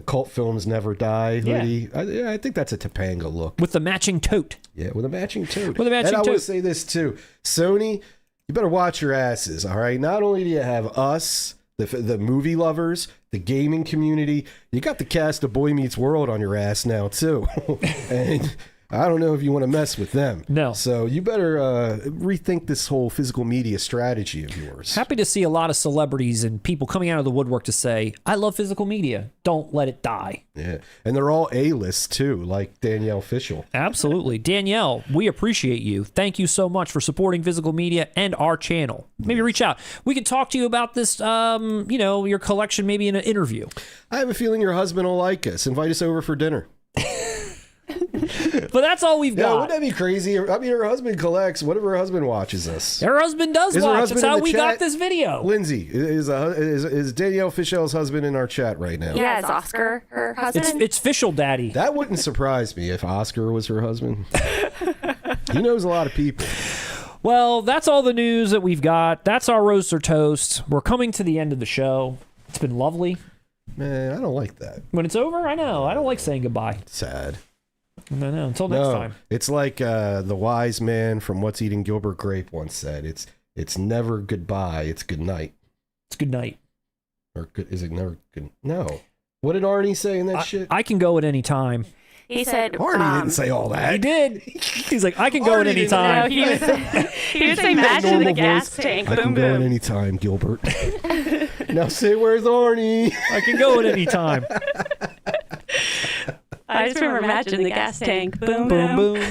cult films never die hoodie. I think that's a Topanga look with the matching tote. Yeah, with a matching tote. With a matching tote. And I will say this too, Sony. You better watch your asses, all right? Not only do you have us, the movie lovers, the gaming community, you got the cast of Boy Meets World on your ass now, too. And I don't know if you want to mess with them. No. So you better rethink this whole physical media strategy of yours. Happy to see a lot of celebrities and people coming out of the woodwork to say, I love physical media. Don't let it die. Yeah. And they're all A-list, too, like Danielle Fishel. Absolutely. Danielle, we appreciate you. Thank you so much for supporting physical media and our channel. Maybe reach out. We could talk to you about this, your collection, maybe in an interview. I have a feeling your husband will like us. Invite us over for dinner. But that's all we've got. Wouldn't that be crazy? I mean, her husband collects whatever her husband watches us. Her husband does watch. That's how we got this video. Lindsay, is Danielle Fishel's husband in our chat right now? Yeah, is Oscar her husband? It's Fischel Daddy. That wouldn't surprise me if Oscar was her husband. He knows a lot of people. Well, that's all the news that we've got. That's our roast or toast. We're coming to the end of the show. It's been lovely. Man, I don't like that. When it's over, I know. I don't like saying goodbye. Sad. No. Until next time. It's like the wise man from What's Eating Gilbert Grape once said. It's never goodbye. It's good night. It's good night. Or is it never good? No. What did Arnie say in that shit? I can go at any time. He said Arnie didn't say all that. He did. He's like, I can go at any time. No, he was saying match in the gas tank. I can go at any time, Gilbert. Now say, where's Arnie? I can go at any time. I just remember match in the gas tank. Boom, boom, boom.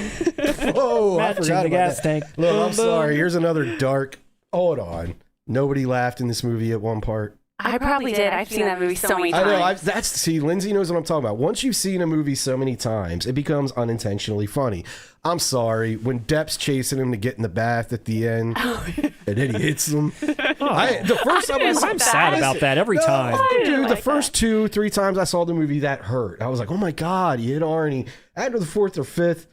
Whoa, match I forgot in the about gas that. tank. Look, boom, I'm sorry. Here's another dark. Hold on. Nobody laughed in this movie at one part. I probably did. I've seen that movie so many times. I know. See, Lindsay knows what I'm talking about. Once you've seen a movie so many times, it becomes unintentionally funny. I'm sorry. When Depp's chasing him to get in the bath at the end, and then he hits him. The first time I'm sad about that every time. Dude, the first 2-3 times I saw the movie, that hurt. I was like, oh my God, you hit Arnie. After the fourth or fifth,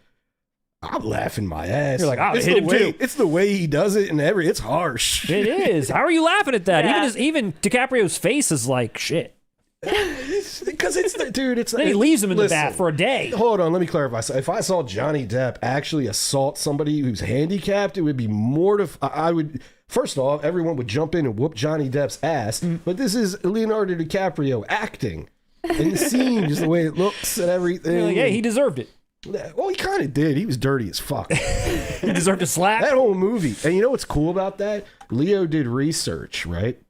I'm laughing my ass. You're like, I hit him too. It's the way he does it, and it's harsh. It is. How are you laughing at that? Yeah. Even DiCaprio's face is like shit. Because it's the dude. It's then he leaves him in the bath for a day. Hold on, let me clarify. So if I saw Johnny Depp actually assault somebody who's handicapped, it would be mortifying. I would. First off, everyone would jump in and whoop Johnny Depp's ass. But this is Leonardo DiCaprio acting, and the scene, just the way it looks and everything. Like, yeah, he deserved it. Well, he kind of did. He was dirty as fuck. He deserved a slap. That whole movie. And you know what's cool about that? Leo did research, right?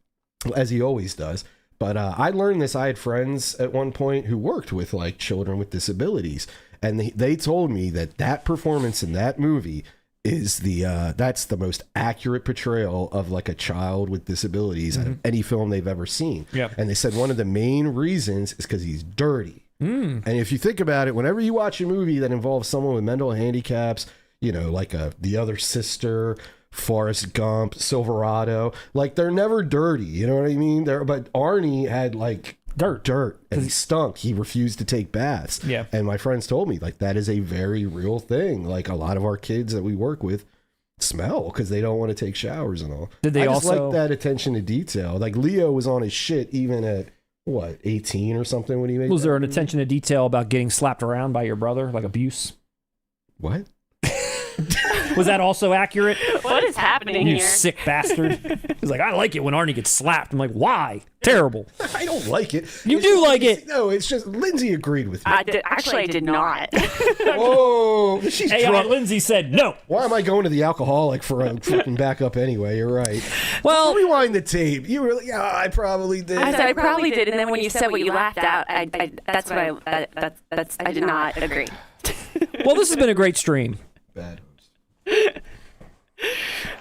As he always does. But I learned this. I had friends at one point who worked with like children with disabilities. And they told me that performance in that movie is that's the most accurate portrayal of like a child with disabilities out of any film they've ever seen. Yeah. And they said one of the main reasons is because he's dirty. And if you think about it, whenever you watch a movie that involves someone with mental handicaps, like The Other Sister, Forrest Gump, Silverado, like they're never dirty. You know what I mean? But Arnie had like dirt, and he stunk. He refused to take baths. Yeah. And my friends told me like that is a very real thing. Like a lot of our kids that we work with smell because they don't want to take showers and all. Did they I just also like that attention to detail? Like Leo was on his shit even at what 18 or something when he made. Was there an attention to detail about getting slapped around by your brother, like abuse? What? Was that also accurate? What is happening You here? sick bastard. He's like, I like it when Arnie gets slapped. I'm like, why? Terrible. I don't like it. You It's do just- like it. No, it's just Lindsay agreed with me. Actually, I did not. Whoa, she's AI drunk. Lindsay said no. Why am I going to the alcoholic for a fucking backup anyway? You're right. Well, Rewind the tape. You were like, yeah, I probably did. I said I probably did, and then when you said what you laughed out, I did not agree. well, this has been a great stream. Bad host.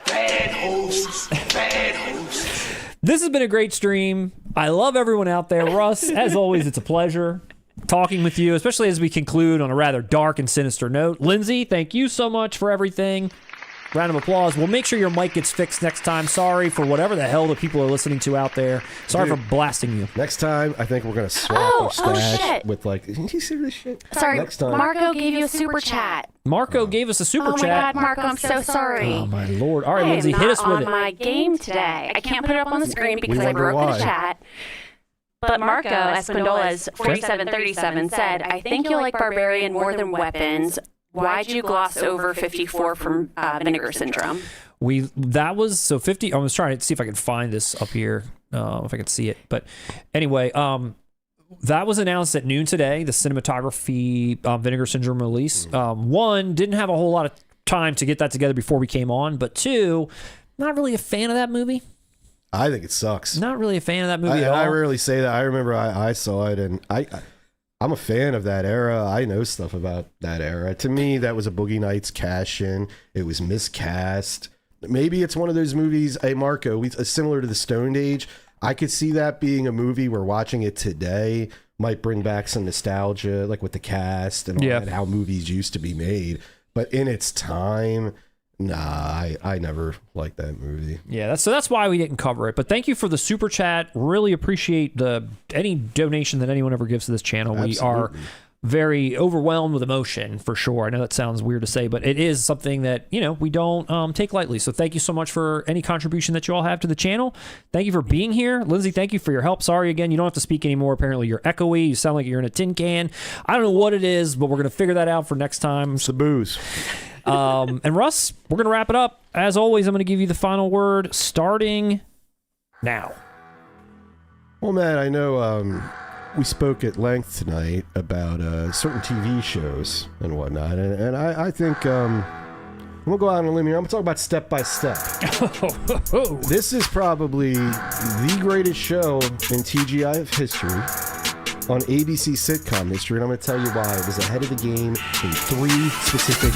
Bad hosts. Bad hosts. This has been a great stream. I love everyone out there. Russ, as always, it's a pleasure talking with you, especially as we conclude on a rather dark and sinister note. Lindsay, thank you so much for everything. Round of applause. We'll make sure your mic gets fixed next time. Sorry for whatever the hell the people are listening to out there. Sorry for blasting you. Next time, I think we're going to swap our stash shit. with like, did you see this shit? Sorry, Next time. Marco gave you a super chat. Marco gave us a super Oh my chat. God, Marco, I'm so sorry. Oh, my Lord. All right, I Lindsay, am hit not us with on it. my game today. I can't put it up on the screen because I wonder broke why. the chat. But Marco Espindolas 4737 said, I think you'll like Barbarian more than Weapons. Why'd you gloss over 54 from Vinegar Syndrome? That was so 50. I was trying to see if I could find this up here, if I could see it. But anyway, that was announced at noon today. The cinematography Vinegar Syndrome release. One, didn't have a whole lot of time to get that together before we came on. But two, not really a fan of that movie. I think it sucks. Not really a fan of that movie at And all. I rarely say that. I remember I saw it, and I'm a fan of that era. I know stuff about that era. To me, that was a Boogie Nights cash-in. It was miscast. Maybe it's one of those movies, hey, Marco, similar to the Stoned Age. I could see that being a movie where watching it today might bring back some nostalgia, like with the cast and all that, how movies used to be made. But in its time, nah, I never liked that movie. Yeah, that's why we didn't cover it. But thank you for the super chat. Really appreciate any donation that anyone ever gives to this channel. Absolutely. We are very overwhelmed with emotion, for sure. I know that sounds weird to say, but it is something that, we don't take lightly. So thank you so much for any contribution that you all have to the channel. Thank you for being here. Lindsay, thank you for your help. Sorry again, you don't have to speak anymore. Apparently you're echoey. You sound like you're in a tin can. I don't know what it is, but we're going to figure that out for next time. It's the booze. And Russ, we're going to wrap it up. As always, I'm going to give you the final word starting now. Well, Matt, I know we spoke at length tonight about certain TV shows and whatnot, and I think I'm going to go out on a limb here. I'm going to talk about Step by Step. This is probably the greatest show in TGI history, on ABC sitcom history, and I'm going to tell you why. It was ahead of the game in 3 specific